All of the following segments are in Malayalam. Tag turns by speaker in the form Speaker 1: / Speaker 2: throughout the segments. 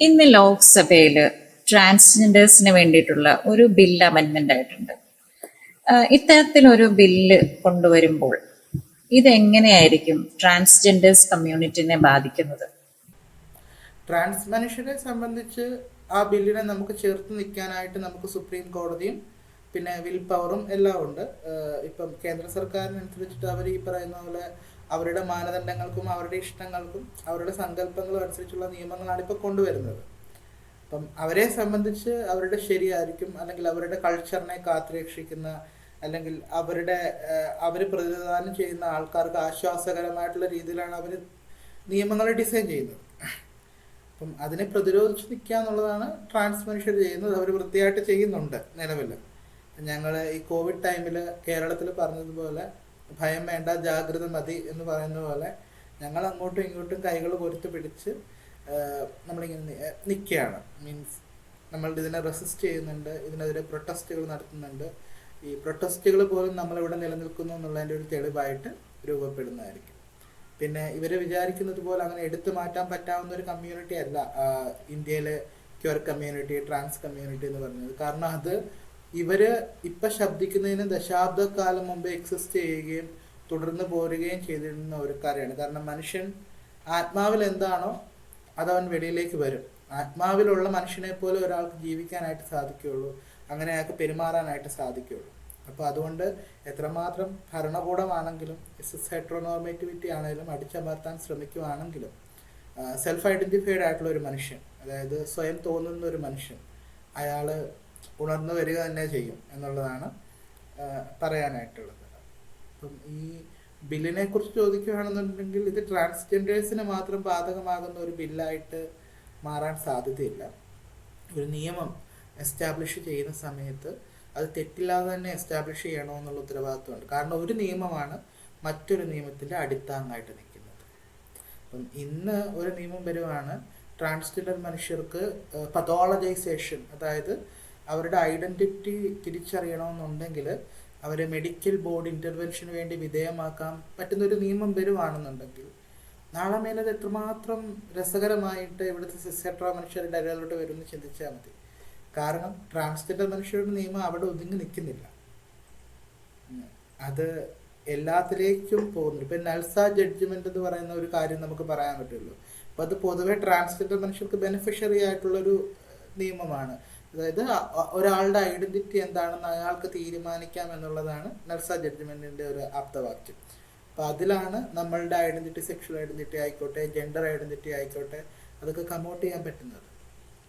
Speaker 1: ഇന്ന് ലോക്സഭയിൽ ട്രാൻസ്ജെൻഡേഴ്സിന് വേണ്ടിയിട്ടുള്ള ഒരു ബിൽ അമെൻമെന്റ് ആയിട്ടുണ്ട്. ഇത്തരത്തിലൊരു ബില്ല് കൊണ്ടുവരുമ്പോൾ ഇതെങ്ങനെയായിരിക്കും ട്രാൻസ്ജെൻഡേഴ്സ് കമ്മ്യൂണിറ്റിനെ ബാധിക്കുന്നത്?
Speaker 2: ട്രാൻസ് മനുഷ്യരെ സംബന്ധിച്ച് ആ ബില്ലിനെ നമുക്ക് ചേർത്ത് നിൽക്കാനായിട്ട് നമുക്ക് സുപ്രീം കോടതിയും പിന്നെ വിൽ പവറും എല്ലാം ഉണ്ട്. ഇപ്പം കേന്ദ്ര സർക്കാരിനനുസരിച്ചിട്ട് അവർ ഈ പറയുന്ന പോലെ അവരുടെ മാനദണ്ഡങ്ങൾക്കും അവരുടെ ഇഷ്ടങ്ങൾക്കും അവരുടെ സങ്കല്പങ്ങളും അനുസരിച്ചുള്ള നിയമങ്ങളാണ് ഇപ്പോൾ കൊണ്ടുവരുന്നത്. അപ്പം അവരെ സംബന്ധിച്ച് അവരുടെ ശരിയായിരിക്കും, അല്ലെങ്കിൽ അവരുടെ കൾച്ചറിനെ കാത്തുരക്ഷിക്കുന്ന, അല്ലെങ്കിൽ അവർ പ്രതിനിധാനം ചെയ്യുന്ന ആൾക്കാർക്ക് ആശ്വാസകരമായിട്ടുള്ള രീതിയിലാണ് അവർ നിയമങ്ങൾ ഡിസൈൻ ചെയ്യുന്നത്. അപ്പം അതിനെ പ്രതിരോധിച്ച് നിൽക്കുക എന്നുള്ളതാണ് ട്രാൻസ് മനുഷ്യർ ചെയ്യുന്നത്. അവർ വൃത്തിയായിട്ട് ചെയ്യുന്നുണ്ട് നിലവിൽ. ഞങ്ങൾ ഈ കോവിഡ് ടൈമിൽ കേരളത്തിൽ പറഞ്ഞതുപോലെ ഭയം വേണ്ട ജാഗ്രത മതി എന്ന് പറയുന്ന പോലെ ഞങ്ങൾ അങ്ങോട്ടും ഇങ്ങോട്ടും കൈകൾ കൊരുത്ത് പിടിച്ച് നമ്മളിങ്ങനെ നിൽക്കുകയാണ്. മീൻസ് നമ്മൾ ഇതിനെ റെസിസ്റ്റ് ചെയ്യുന്നുണ്ട്, ഇതിനെതിരെ പ്രൊട്ടസ്റ്റുകൾ നടത്തുന്നുണ്ട്. ഈ പ്രൊട്ടസ്റ്റുകൾ പോലും നമ്മളിവിടെ നിലനിൽക്കുന്നു എന്നുള്ളതിൻ്റെ ഒരു തെളിവായിട്ട് രൂപപ്പെടുന്നതായിരിക്കും. പിന്നെ ഇവർ വിചാരിക്കുന്നത് പോലെ അങ്ങനെ എടുത്തു മാറ്റാൻ പറ്റാവുന്ന ഒരു കമ്മ്യൂണിറ്റി അല്ല ഇന്ത്യയിലെ ക്യൂർ കമ്മ്യൂണിറ്റി, ട്രാൻസ് കമ്മ്യൂണിറ്റി എന്ന് പറയുന്നത്. കാരണം അത് ഇവര് ഇപ്പം ശബ്ദിക്കുന്നതിന് ദശാബ്ദക്കാലം മുമ്പ് എക്സിസ്റ്റ് ചെയ്യുകയും തുടർന്ന് പോരുകയും ചെയ്തിരുന്ന ഒരു കാര്യമാണ്. കാരണം മനുഷ്യൻ ആത്മാവിൽ എന്താണോ അതവൻ വെളിയിലേക്ക് വരും. ആത്മാവിലുള്ള മനുഷ്യനെ പോലെ ഒരാൾക്ക് ജീവിക്കാനായിട്ട് സാധിക്കുകയുള്ളൂ, അങ്ങനെ അയാൾക്ക് പെരുമാറാനായിട്ട് സാധിക്കുകയുള്ളൂ. അപ്പോൾ അതുകൊണ്ട് എത്രമാത്രം ഭരണകൂടമാണെങ്കിലും സിസ് ഹെട്രോനോർമേറ്റിവിറ്റി ആണെങ്കിലും അടിച്ചമർത്താൻ ശ്രമിക്കുവാണെങ്കിലും സെൽഫ് ഐഡൻറ്റിഫൈഡ് ആയിട്ടുള്ള ഒരു മനുഷ്യൻ, അതായത് സ്വയം തോന്നുന്ന ഒരു മനുഷ്യൻ, അയാൾ ഉണർന്നു വരിക തന്നെ ചെയ്യും എന്നുള്ളതാണ് പറയാനായിട്ടുള്ളത്. അപ്പം ഈ ബില്ലിനെ കുറിച്ച് ചോദിക്കുകയാണെന്നുണ്ടെങ്കിൽ ഇത് ട്രാൻസ്ജെൻഡേഴ്സിന് മാത്രം ബാധകമാകുന്ന ഒരു ബില്ലായിട്ട് മാറാൻ സാധ്യതയില്ല. ഒരു നിയമം എസ്റ്റാബ്ലിഷ് ചെയ്യുന്ന സമയത്ത് അത് തെറ്റില്ലാതെ തന്നെ എസ്റ്റാബ്ലിഷ് ചെയ്യണമെന്നുള്ള ഉത്തരവാദിത്വമുണ്ട്. കാരണം ഒരു നിയമമാണ് മറ്റൊരു നിയമത്തിൻ്റെ അടിത്താങ്ങായിട്ട് നിൽക്കുന്നത്. അപ്പം ഇന്ന് ഒരു നിയമം വരുവാണ്, ട്രാൻസ്ജെൻഡർ മനുഷ്യർക്ക് പതോളജൈസേഷൻ, അതായത് അവരുടെ ഐഡൻറ്റിറ്റി തിരിച്ചറിയണമെന്നുണ്ടെങ്കിൽ അവരെ മെഡിക്കൽ ബോർഡ് ഇൻ്റർവെൻഷന് വേണ്ടി വിധേയമാക്കാൻ പറ്റുന്നൊരു നിയമം വരുവാണെന്നുണ്ടെങ്കിൽ നാളെ മേലത് എത്രമാത്രം രസകരമായിട്ട് ഇവിടുത്തെ സിസ് മനുഷ്യരുടെ ഇടയിലോട്ട് വരുമെന്ന് ചിന്തിച്ചാൽ മതി. കാരണം ട്രാൻസ്ജെൻഡർ മനുഷ്യരുടെ നിയമം അവിടെ ഒതുങ്ങി നിൽക്കുന്നില്ല, അത് എല്ലാത്തിലേക്കും പോകുന്നു. ഇപ്പം നൽസ ജഡ്ജ്മെന്റ് എന്ന് പറയുന്ന ഒരു കാര്യം നമുക്ക് പറയാൻ പറ്റുള്ളൂ. അപ്പം അത് പൊതുവെ ട്രാൻസ്ജെൻഡർ മനുഷ്യർക്ക് ബെനിഫിഷ്യറി ആയിട്ടുള്ളൊരു നിയമമാണ്. അതായത് ഒരാളുടെ ഐഡന്റിറ്റി എന്താണെന്ന് അയാൾക്ക് തീരുമാനിക്കാം എന്നുള്ളതാണ് നൽസ ജഡ്ജ്മെന്റിന്റെ ഒരു ആപ്തവാക്യം. അപ്പം അതിലാണ് നമ്മളുടെ ഐഡന്റിറ്റി, സെക്ഷൽ ഐഡന്റിറ്റി ആയിക്കോട്ടെ, ജെൻഡർ ഐഡന്റിറ്റി ആയിക്കോട്ടെ, അതൊക്കെ കമൗട്ട് ചെയ്യാൻ പറ്റുന്നത്.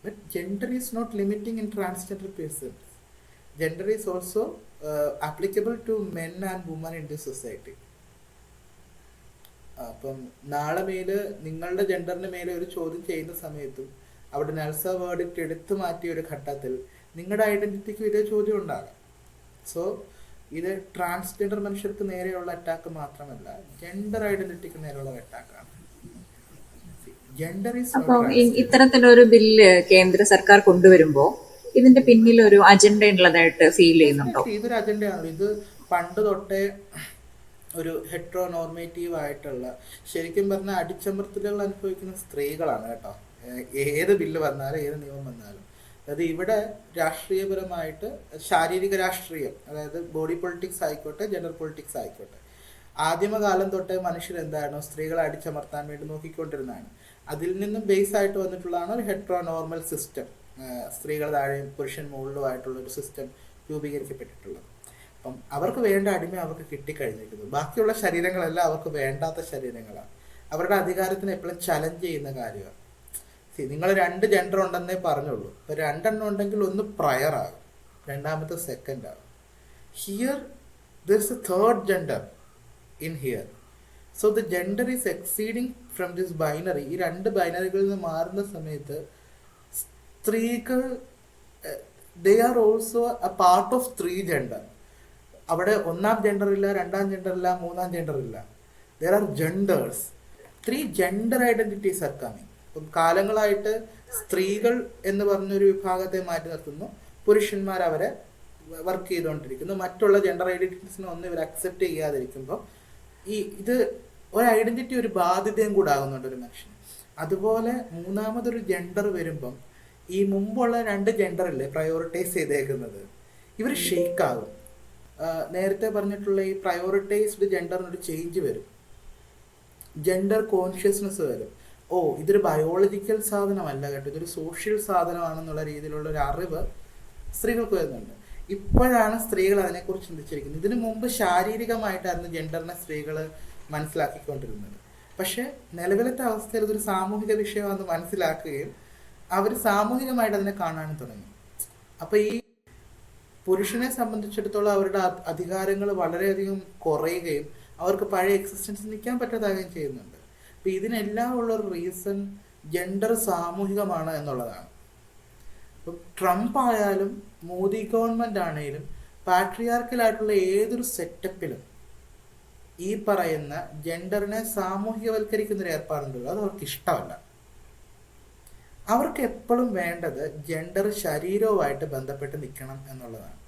Speaker 2: But gender is not limiting in transgender persons. Gender is also applicable to men and women in the society. അപ്പം നാളെ മേല് നിങ്ങളുടെ ജെൻഡറിന് മേലെ ഒരു ചോദ്യം ചെയ്യുന്ന സമയത്തും അവിടെ നൽസ വേർഡിക്റ്റ് എടുത്തു മാറ്റിയ ഒരു ഘട്ടത്തിൽ നിങ്ങളുടെ ഐഡന്റിറ്റിക്ക് ഇതേ ചോദ്യം ഉണ്ടാകാം. സോ ഇത് ട്രാൻസ്ജെൻഡർ മനുഷ്യർക്ക് നേരെയുള്ള അറ്റാക്ക് മാത്രമല്ല, ജെൻഡർ ഐഡന്റിറ്റിക്ക് നേരെയുള്ള അറ്റാക്കാണ്. ജെൻഡർ ഈസ്
Speaker 1: അപ്പോൾ ഇത്തരത്തിലൊരു ബില്ല് കേന്ദ്ര സർക്കാർ കൊണ്ടുവരുമ്പോൾ ഇതിന്റെ പിന്നിൽ ഒരു അജണ്ട ഉള്ളതായിട്ട് ഫീൽ ചെയ്യുന്നുണ്ടോ?
Speaker 2: ഇതൊരു അജണ്ടയാണ്. ഇത് പണ്ട് തൊട്ടേ ഒരു ഹെട്രോ നോർമേറ്റീവ് ആയിട്ടുള്ള, ശരിക്കും പറഞ്ഞാൽ അടിച്ചമർത്തലുകൾ അനുഭവിക്കുന്ന സ്ത്രീകളാണ് കേട്ടോ. ഏത് ബില്ല് വന്നാലും ഏത് നിയമം വന്നാലും, അതായത് ഇവിടെ രാഷ്ട്രീയപരമായിട്ട് ശാരീരിക രാഷ്ട്രീയം, അതായത് ബോഡി പൊളിറ്റിക്സ് ആയിക്കോട്ടെ, ജെൻഡർ പൊളിറ്റിക്സ് ആയിക്കോട്ടെ, ആദിമകാലം തൊട്ടേ മനുഷ്യർ എന്തായിരുന്നു, സ്ത്രീകളെ അടിച്ചമർത്താൻ വേണ്ടി നോക്കിക്കൊണ്ടിരുന്നതാണ്. അതിൽ നിന്നും ബേസ് ആയിട്ട് വന്നിട്ടുള്ളതാണ് ഒരു ഹെട്രോ നോർമൽ സിസ്റ്റം, സ്ത്രീകൾ താഴെയും പുരുഷൻ മുകളിലുമായിട്ടുള്ള ഒരു സിസ്റ്റം രൂപീകരിക്കപ്പെട്ടിട്ടുള്ളത്. അപ്പം അവർക്ക് വേണ്ട അടിമ അവർക്ക് കിട്ടിക്കഴിഞ്ഞിരിക്കുന്നു. ബാക്കിയുള്ള ശരീരങ്ങളെല്ലാം അവർക്ക് വേണ്ടാത്ത ശരീരങ്ങളാണ്. അവരുടെ അധികാരത്തിന് എപ്പോഴും ചലഞ്ച് ചെയ്യുന്ന കാര്യമാണ്. നിങ്ങൾ 2 ജെൻഡർ ഉണ്ടെന്നേ പറഞ്ഞുള്ളൂ. ഇപ്പൊ 2 എണ്ണം ഉണ്ടെങ്കിൽ ഒന്ന് പ്രയർ ആകും, രണ്ടാമത്തെ സെക്കൻഡ് ആകും. Here there is A third gender in here. So the gender is exceeding from this binary. ഈ 2 ബൈനറികളിൽ നിന്ന് മാറുന്ന സമയത്ത് സ്ത്രീകൾ ദേ are also A part of 3 gender. അവിടെ 1ാം ജെൻഡർ ഇല്ല, 2ാം ജെൻഡർ ഇല്ല, 3ാം ജെൻഡർ ഇല്ല. There are genders. 3 gender identities are coming. കാലങ്ങളായിട്ട് സ്ത്രീകൾ എന്ന് പറഞ്ഞൊരു വിഭാഗത്തെ മാറ്റി നിർത്തുന്നു, പുരുഷന്മാർ അവരെ വർക്ക് ചെയ്തുകൊണ്ടിരിക്കുന്നു. മറ്റുള്ള ജെൻഡർ ഐഡന്റിറ്റീസിനെ ഒന്നും ഇവർ അക്സെപ്റ്റ് ചെയ്യാതിരിക്കുമ്പോൾ ഇത് ഒരു ഐഡന്റിറ്റി, ഒരു ബാധ്യതയും കൂടെ ആകുന്നുണ്ട് ഒരു മനുഷ്യന്. അതുപോലെ മൂന്നാമതൊരു ജെൻഡർ വരുമ്പം ഈ മുമ്പുള്ള രണ്ട് ജെൻഡറല്ലേ പ്രയോറിറ്റൈസ് ചെയ്തേക്കുന്നത്, ഇവർ ഷെയ്ക്കാകും. നേരത്തെ പറഞ്ഞിട്ടുള്ള ഈ പ്രയോറിറ്റൈസ്ഡ് ജെൻഡറിനൊരു ചേഞ്ച് വരും, ജെൻഡർ കോൺഷ്യസ്നെസ് വരും. ഓ, ഇതൊരു ബയോളജിക്കൽ സാധനമല്ല കേട്ടോ, ഇതൊരു സോഷ്യൽ സാധനമാണെന്നുള്ള രീതിയിലുള്ള ഒരു അറിവ് സ്ത്രീകൾക്ക് വരുന്നുണ്ട്. ഇപ്പോഴാണ് സ്ത്രീകൾ അതിനെക്കുറിച്ച് ചിന്തിച്ചിരിക്കുന്നത്. ഇതിനു മുമ്പ് ശാരീരികമായിട്ടായിരുന്നു ജെൻഡറിനെ സ്ത്രീകൾ മനസ്സിലാക്കിക്കൊണ്ടിരുന്നത്. പക്ഷെ നിലവിലത്തെ അവസ്ഥയിൽ ഇതൊരു സാമൂഹിക വിഷയമാണെന്ന് മനസ്സിലാക്കുകയും അവർ സാമൂഹികമായിട്ട് അതിനെ കാണാനും തുടങ്ങി. അപ്പോൾ ഈ പുരുഷനെ സംബന്ധിച്ചിടത്തോളം അവരുടെ അധികാരങ്ങൾ വളരെയധികം കുറയുകയും അവർക്ക് പഴയ എക്സിസ്റ്റൻസ് നിൽക്കാൻ പറ്റാതാകുകയും ചെയ്യുന്നുണ്ട്. അപ്പം ഇതിനെല്ലാം ഉള്ളൊരു റീസൺ ജെൻഡർ സാമൂഹികമാണ് എന്നുള്ളതാണ്. ഇപ്പം ട്രംപ് ആയാലും മോദി ഗവൺമെൻറ് ആണെങ്കിലും പാട്രിയാർക്കലായിട്ടുള്ള ഏതൊരു സെറ്റപ്പിലും ഈ പറയുന്ന ജെൻഡറിനെ സാമൂഹികവൽക്കരിക്കുന്നൊരു ഏർപ്പാടുണ്ടല്ലോ, അത് അവർക്ക് ഇഷ്ടമല്ല. അവർക്ക് എപ്പോഴും വേണ്ടത് ജെൻഡർ ശരീരവുമായിട്ട് ബന്ധപ്പെട്ട് നിൽക്കണം എന്നുള്ളതാണ്.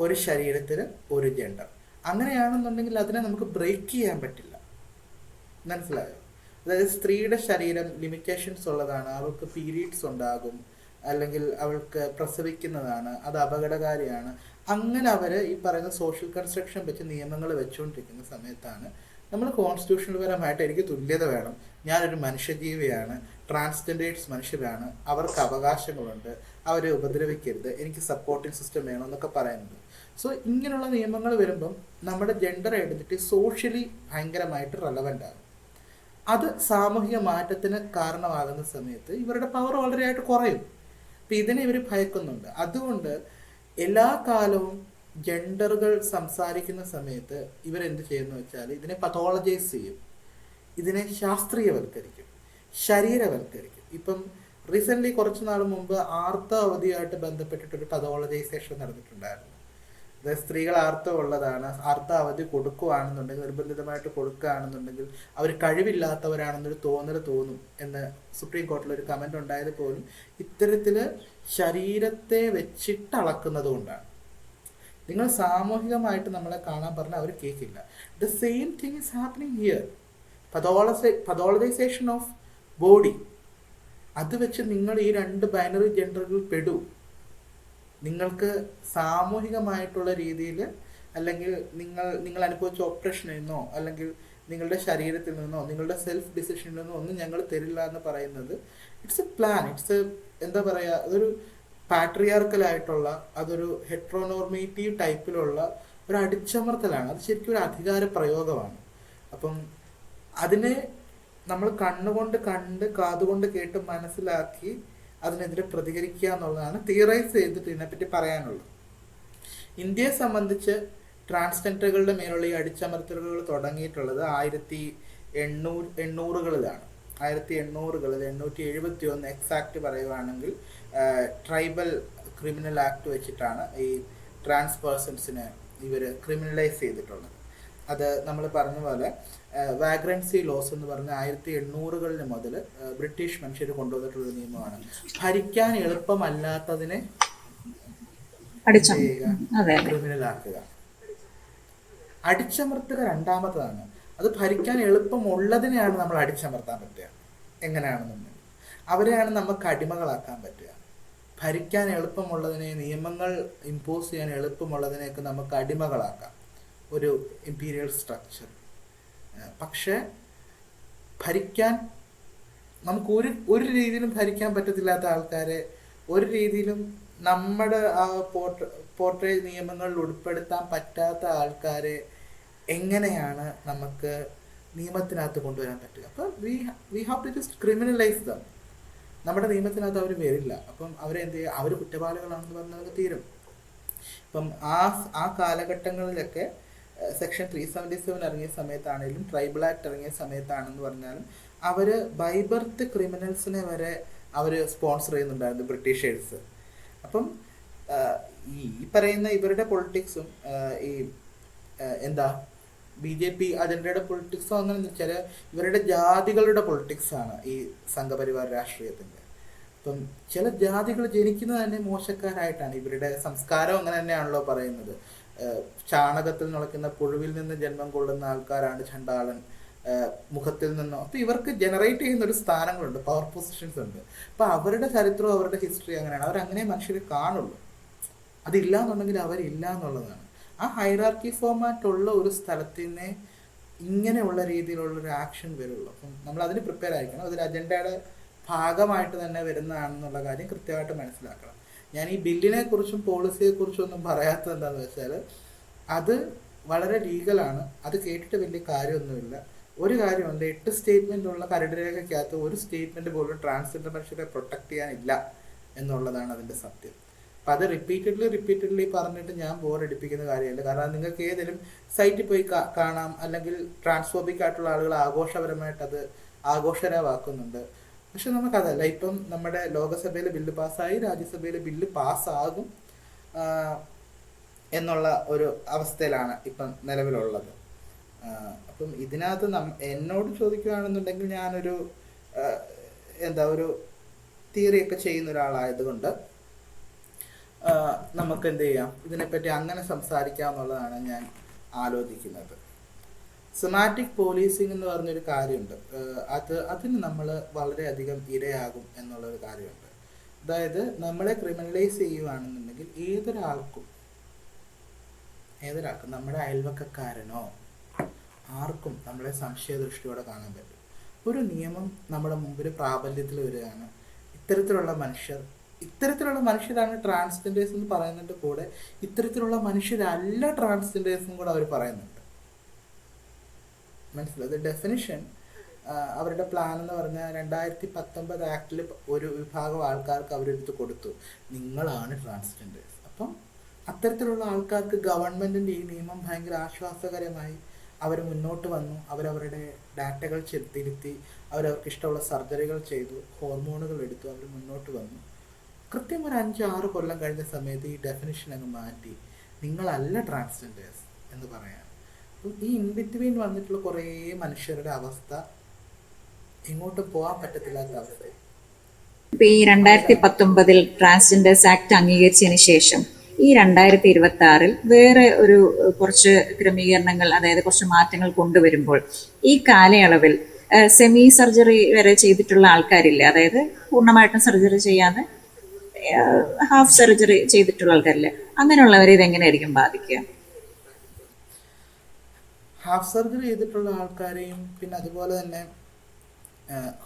Speaker 2: ഒരു ശരീരത്തിൽ ഒരു ജെൻഡർ, അങ്ങനെയാണെന്നുണ്ടെങ്കിൽ അതിനെ നമുക്ക് ബ്രേക്ക് ചെയ്യാൻ പറ്റില്ല. മനസ്സിലായോ? അതായത് സ്ത്രീയുടെ ശരീരം ലിമിറ്റേഷൻസ് ഉള്ളതാണ്, അവൾക്ക് പീരീഡ്സ് ഉണ്ടാകും, അല്ലെങ്കിൽ അവൾക്ക് പ്രസവിക്കുന്നതാണ്, അത് അപകടകാരിയാണ്. അങ്ങനെ അവർ ഈ പറയുന്ന സോഷ്യൽ കൺസ്ട്രക്ഷൻ വെച്ച് നിയമങ്ങൾ വെച്ചുകൊണ്ടിരിക്കുന്ന സമയത്താണ് നമ്മൾ കോൺസ്റ്റിറ്റ്യൂഷണൽ പരമായിട്ട് എനിക്ക് തുല്യത വേണം, ഞാനൊരു മനുഷ്യജീവിയാണ്, ട്രാൻസ്ജെൻഡേഴ്സ് മനുഷ്യരാണ്, അവർക്ക് അവകാശങ്ങളുണ്ട്, അവരെ ഉപദ്രവിക്കരുത്, എനിക്ക് സപ്പോർട്ടിംഗ് സിസ്റ്റം വേണം എന്നൊക്കെ പറയുന്നത്. സോ ഇങ്ങനെയുള്ള നിയമങ്ങൾ വരുമ്പം നമ്മുടെ ജെൻഡർ ഐഡൻറ്റിറ്റി സോഷ്യലി ഭയങ്കരമായിട്ട് റെലവൻ്റ് ആകും. അത് സാമൂഹിക മാറ്റത്തിന് കാരണമാകുന്ന സമയത്ത് ഇവരുടെ പവർ വളരെയായിട്ട് കുറയും. അപ്പം ഇതിനെ ഇവർ ഭയക്കുന്നുണ്ട്. അതുകൊണ്ട് എല്ലാ കാലവും ജെൻഡറുകൾ സംസാരിക്കുന്ന സമയത്ത് ഇവരെന്ത് ചെയ്യുന്നു വെച്ചാൽ ഇതിനെ പതോളജൈസ് ചെയ്യും, ഇതിനെ ശാസ്ത്രീയവൽക്കരിക്കും, ശരീരവൽക്കരിക്കും. ഇപ്പം റീസെൻ്റ്ലി കുറച്ച് നാൾ മുമ്പ് ആർത്തവധിയായിട്ട് ബന്ധപ്പെട്ടിട്ടൊരു പതോളജൈസേഷൻ നടന്നിട്ടുണ്ടായിരുന്നു. അതായത് സ്ത്രീകൾ ആർത്തവമുള്ളതാണ്, ആർത്തവധി കൊടുക്കുകയാണെന്നുണ്ടെങ്കിൽ, നിർബന്ധിതമായിട്ട് കൊടുക്കുകയാണെന്നുണ്ടെങ്കിൽ അവർ കഴിവില്ലാത്തവരാണെന്നൊരു തോന്നും എന്ന് സുപ്രീം കോടതിയിൽ ഒരു കമൻ്റ് ഉണ്ടായത് പോലും ഇത്തരത്തിൽ ശരീരത്തെ വെച്ചിട്ടളക്കുന്നത് കൊണ്ടാണ്. നിങ്ങൾ സാമൂഹികമായിട്ട് നമ്മളെ കാണാൻ പറഞ്ഞാൽ അവർ കേൾക്കില്ല. The same thing is happening here. Pathologization of body, അത് വെച്ച് നിങ്ങൾ ഈ രണ്ട് ബൈനറി ജെൻഡറുകൾ പെടൂ. നിങ്ങൾക്ക് സാമൂഹികമായിട്ടുള്ള രീതിയിൽ, അല്ലെങ്കിൽ നിങ്ങൾ അനുഭവിച്ച ഓപ്പറേഷനിൽ നിന്നോ അല്ലെങ്കിൽ നിങ്ങളുടെ ശരീരത്തിൽ നിന്നോ നിങ്ങളുടെ സെൽഫ് ഡിസിഷനിൽ നിന്നോ ഒന്നും ഞങ്ങൾ തരില്ല എന്ന് പറയുന്നത് ഇറ്റ്സ് എ പ്ലാൻ. ഇറ്റ്സ് എന്താ പറയുക, അതൊരു പാട്രിയാർക്കലായിട്ടുള്ള, അതൊരു ഹെട്രോനോർമേറ്റീവ് ടൈപ്പിലുള്ള ഒരു അടിച്ചമർത്തലാണ്. അത് ശരിക്കും ഒരു അധികാര പ്രയോഗമാണ്. അപ്പം അതിനെ നമ്മൾ കണ്ണുകൊണ്ട് കണ്ട് കാതുകൊണ്ട് കേട്ട് മനസ്സിലാക്കി അതിനെതിരെ പ്രതികരിക്കുക എന്നുള്ളതാണ് തിയറൈസ് ചെയ്തിട്ട് ഇതിനെപ്പറ്റി പറയാനുള്ളത്. ഇന്ത്യയെ സംബന്ധിച്ച് ട്രാൻസ്ജെൻഡറുകളുടെ മേലുള്ള ഈ അടിച്ചമർത്തലുകൾ തുടങ്ങിയിട്ടുള്ളത് 1800കളിലാണ്. 871 എക്സാക്ട് പറയുകയാണെങ്കിൽ ട്രൈബൽ ക്രിമിനൽ ആക്ട് വെച്ചിട്ടാണ് ഈ ട്രാൻസ് പേഴ്സൺസിനെ ഇവർ ക്രിമിനലൈസ് ചെയ്തിട്ടുള്ളത്. അത് നമ്മൾ പറഞ്ഞ പോലെ വാഗ്രൻസി ലോസ് എന്ന് പറഞ്ഞ 1800കളിൽ മുതൽ ബ്രിട്ടീഷ് മനുഷ്യർ കൊണ്ടുവന്നിട്ടുള്ള നിയമമാണ്. ഭരിക്കാൻ എളുപ്പമല്ലാത്തതിനെ ക്രിമിനൽ ആക്കുക. അടിച്ചമർത്തുക രണ്ടാമത്തതാണ്. അത് ഭരിക്കാൻ എളുപ്പമുള്ളതിനെയാണ് നമ്മൾ അടിച്ചമർത്താൻ പറ്റുക. എങ്ങനെയാണെന്നുണ്ടെങ്കിൽ അവരെയാണ് നമുക്ക് അടിമകളാക്കാൻ പറ്റുക. ഭരിക്കാൻ എളുപ്പമുള്ളതിനെ, നിയമങ്ങൾ ഇമ്പോസ് ചെയ്യാൻ എളുപ്പമുള്ളതിനെയൊക്കെ നമുക്ക് അടിമകളാക്കാം, ഒരു ഇമ്പീരിയൽ സ്ട്രക്ചർ. പക്ഷെ ഭരിക്കാൻ നമുക്ക് ഒരു രീതിയിലും ഭരിക്കാൻ പറ്റത്തില്ലാത്ത ആൾക്കാരെ ഒരു രീതിയിലും നമ്മുടെ ആ പോർട്രേറ്റ് നിയമങ്ങളിൽ ഉൾപ്പെടുത്താൻ പറ്റാത്ത ആൾക്കാരെ എങ്ങനെയാണ് നമുക്ക് നിയമത്തിനകത്ത് കൊണ്ടുവരാൻ പറ്റുക? അപ്പം we have to just criminalise them. നമ്മുടെ നിയമത്തിനകത്ത് അവർ വരില്ല. അപ്പം അവരെന്ത് ചെയ്യുക, അവർ കുറ്റവാളികളാണെന്ന് പറഞ്ഞാൽ നമുക്ക് തീരും. ഇപ്പം ആ കാലഘട്ടങ്ങളിലൊക്കെ സെക്ഷൻ 377 ഇറങ്ങിയ സമയത്താണെങ്കിലും ട്രൈബൽ ആക്ട് ഇറങ്ങിയ സമയത്താണെന്ന് പറഞ്ഞാലും അവർ ബൈബർത്ത് ക്രിമിനൽസിനെ വരെ അവർ സ്പോൺസർ ചെയ്യുന്നുണ്ടായിരുന്നു, ബ്രിട്ടീഷേഴ്സ്. അപ്പം ഈ പറയുന്ന ഇവരുടെ പൊളിറ്റിക്സും ഈ എന്താ BJP അജണ്ടയുടെ പൊളിറ്റിക്സോ അങ്ങനെ വെച്ചാൽ ഇവരുടെ ജാതികളുടെ പൊളിറ്റിക്സാണ് ഈ സംഘപരിവാർ രാഷ്ട്രീയത്തിൻ്റെ. അപ്പം ചില ജാതികൾ ജനിക്കുന്നത് തന്നെ മോശക്കാരായിട്ടാണ്. ഇവരുടെ സംസ്കാരം അങ്ങനെ തന്നെയാണല്ലോ പറയുന്നത്. ചാണകത്തിൽ മുളയ്ക്കുന്ന പുഴുവിൽ നിന്ന് ജന്മം കൊള്ളുന്ന ആൾക്കാരാണ് ചണ്ടാളൻ മുഖത്തിൽ നിന്നോ. അപ്പോൾ ഇവർക്ക് ജനറേറ്റ് ചെയ്യുന്ന ഒരു സ്ഥാനങ്ങളുണ്ട്, പവർ പൊസിഷൻസ് ഉണ്ട്. അപ്പോൾ അവരുടെ ചരിത്രവും അവരുടെ ഹിസ്റ്ററി അങ്ങനെയാണ്, അവരങ്ങനെ മനുഷ്യരെ കാണുള്ളൂ. അതില്ല എന്നുണ്ടെങ്കിൽ അവരില്ല എന്നുള്ളതാണ്. ആ ഹൈറാർക്കി ഫോമാറ്റുള്ള ഒരു സ്ഥലത്തിനെ ഇങ്ങനെയുള്ള രീതിയിലുള്ള ഒരു ആക്ഷൻ വരുള്ളൂ. അപ്പം നമ്മൾ അതിന് പ്രിപ്പയർ ആയിരിക്കണം. അതൊരു അജണ്ടയുടെ ഭാഗമായിട്ട് തന്നെ വരുന്നതാണെന്നുള്ള കാര്യം കൃത്യമായിട്ട് മനസ്സിലാക്കണം. ഞാൻ ഈ ബില്ലിനെ കുറിച്ചും പോളിസിയെ കുറിച്ചും ഒന്നും പറയാത്തത് എന്താണെന്ന് വെച്ചാൽ അത് വളരെ ലീഗലാണ്. അത് കേട്ടിട്ട് വലിയ കാര്യമൊന്നുമില്ല. ഒരു കാര്യമുണ്ട്, 8 സ്റ്റേറ്റ്മെൻ്റ് ഉള്ള കരട് രേഖയ്ക്കകത്ത് ഒരു സ്റ്റേറ്റ്മെൻറ്റ് പോലും ട്രാൻസ്ജെൻഡർ മനുഷ്യരെ പ്രൊട്ടക്ട് ചെയ്യാനില്ല എന്നുള്ളതാണ് അതിൻ്റെ സത്യം. അപ്പം അത് റിപ്പീറ്റഡ്ലി പറഞ്ഞിട്ട് ഞാൻ ബോറടിപ്പിക്കുന്ന കാര്യമല്ല. കാരണം നിങ്ങൾക്ക് ഏതെങ്കിലും സൈറ്റിൽ പോയി കാണാം, അല്ലെങ്കിൽ ട്രാൻസ്ഫോബിക് ആയിട്ടുള്ള ആളുകൾ ആഘോഷപരമായിട്ട് അത് ആഘോഷരമാക്കുന്നുണ്ട്. പക്ഷെ നമുക്കതല്ല. ഇപ്പം നമ്മുടെ ലോകസഭയിൽ ബില്ല് പാസ്സായി, രാജ്യസഭയിൽ ബില്ല് പാസ്സാകും എന്നുള്ള ഒരു അവസ്ഥയിലാണ് ഇപ്പം നിലവിലുള്ളത്. അപ്പം ഇതിനകത്ത് എന്നോട് ചോദിക്കുകയാണെന്നുണ്ടെങ്കിൽ ഞാനൊരു ഒരു തിയറിയൊക്കെ ചെയ്യുന്ന ഒരാളായതുകൊണ്ട് നമുക്ക് എന്ത് ചെയ്യാം, ഇതിനെപ്പറ്റി അങ്ങനെ സംസാരിക്കാമെന്നുള്ളതാണ് ഞാൻ ആലോചിക്കുന്നത്. സെമാറ്റിക് പോലീസിംഗ് എന്ന് പറഞ്ഞൊരു കാര്യമുണ്ട്. അതിന് നമ്മൾ വളരെയധികം ഇരയാകും എന്നുള്ളൊരു കാര്യമുണ്ട്. അതായത് നമ്മളെ ക്രിമിനലൈസ് ചെയ്യുകയാണെന്നുണ്ടെങ്കിൽ ഏതൊരാൾക്കും നമ്മുടെ അയൽവക്കക്കാരനോ ആർക്കും നമ്മളെ സംശയദൃഷ്ടിയോടെ കാണാൻ പറ്റും. ഒരു നിയമം നമ്മുടെ മുമ്പിൽ പ്രാബല്യത്തിൽ വരികയാണ്. ഇത്തരത്തിലുള്ള മനുഷ്യരാണ് ട്രാൻസ്ജെൻഡേഴ്സ് എന്ന് പറയുന്നതിൻ്റെ കൂടെ ഇത്തരത്തിലുള്ള മനുഷ്യരല്ല ട്രാൻസ്ജെൻഡേഴ്സും കൂടെ അവർ പറയുന്നുണ്ട്. മനസ്സിലായത് ഡെഫിനിഷൻ അവരുടെ പ്ലാൻ എന്ന് പറഞ്ഞാൽ 2019 ആക്ടിൽ ഒരു വിഭാഗം ആൾക്കാർക്ക് അവരെടുത്ത് കൊടുത്തു, നിങ്ങളാണ് ട്രാൻസ്ജെൻഡേഴ്സ്. അപ്പം അത്തരത്തിലുള്ള ആൾക്കാർക്ക് ഗവൺമെൻറ്റിൻ്റെ ഈ നിയമം ഭയങ്കര ആശ്വാസകരമായി. അവർ മുന്നോട്ട് വന്നു, അവരവരുടെ ഡാറ്റകൾ തിരുത്തി, അവരവർക്ക് ഇഷ്ടമുള്ള സർജറികൾ ചെയ്തു, ഹോർമോണുകൾ എടുത്തു, അവർ മുന്നോട്ട് വന്നു. കൃത്യം ഒരു 5-6 കൊല്ലം കഴിഞ്ഞ സമയത്ത് ഈ ഡെഫിനിഷൻ അങ്ങ് മാറ്റി, നിങ്ങളല്ല ട്രാൻസ്ജെൻഡേഴ്സ് എന്ന് പറയാം. അപ്പം ഈ ഇൻബിറ്റ്വീൻ വന്നിട്ടുള്ള കുറേ മനുഷ്യരുടെ അവസ്ഥ എങ്ങോട്ടും പോകാൻ പറ്റത്തില്ലാത്ത അവസ്ഥ.
Speaker 1: ഇപ്പൊ ഈ 2019 ട്രാൻസ്ജെൻഡേഴ്സ് ആക്ട് അംഗീകരിച്ചതിന് ശേഷം ഈ 2026 വേറെ ഒരു കുറച്ച് ക്രമീകരണങ്ങൾ, അതായത് കുറച്ച് മാറ്റങ്ങൾ കൊണ്ടുവരുമ്പോൾ ഈ കാലയളവിൽ സെമി സർജറി വരെ ചെയ്തിട്ടുള്ള ആൾക്കാരില്ലേ, അതായത് പൂർണ്ണമായിട്ടും സർജറി ചെയ്യാതെ ഹാഫ് സർജറി ചെയ്തിട്ടുള്ള ആൾക്കാരില്ലേ, അങ്ങനെയുള്ളവരെ ഇതെങ്ങനെയായിരിക്കും ബാധിക്കുക?
Speaker 2: ഹാഫ് സർജറി ചെയ്തിട്ടുള്ള ആൾക്കാരെയും പിന്നെ അതുപോലെ തന്നെ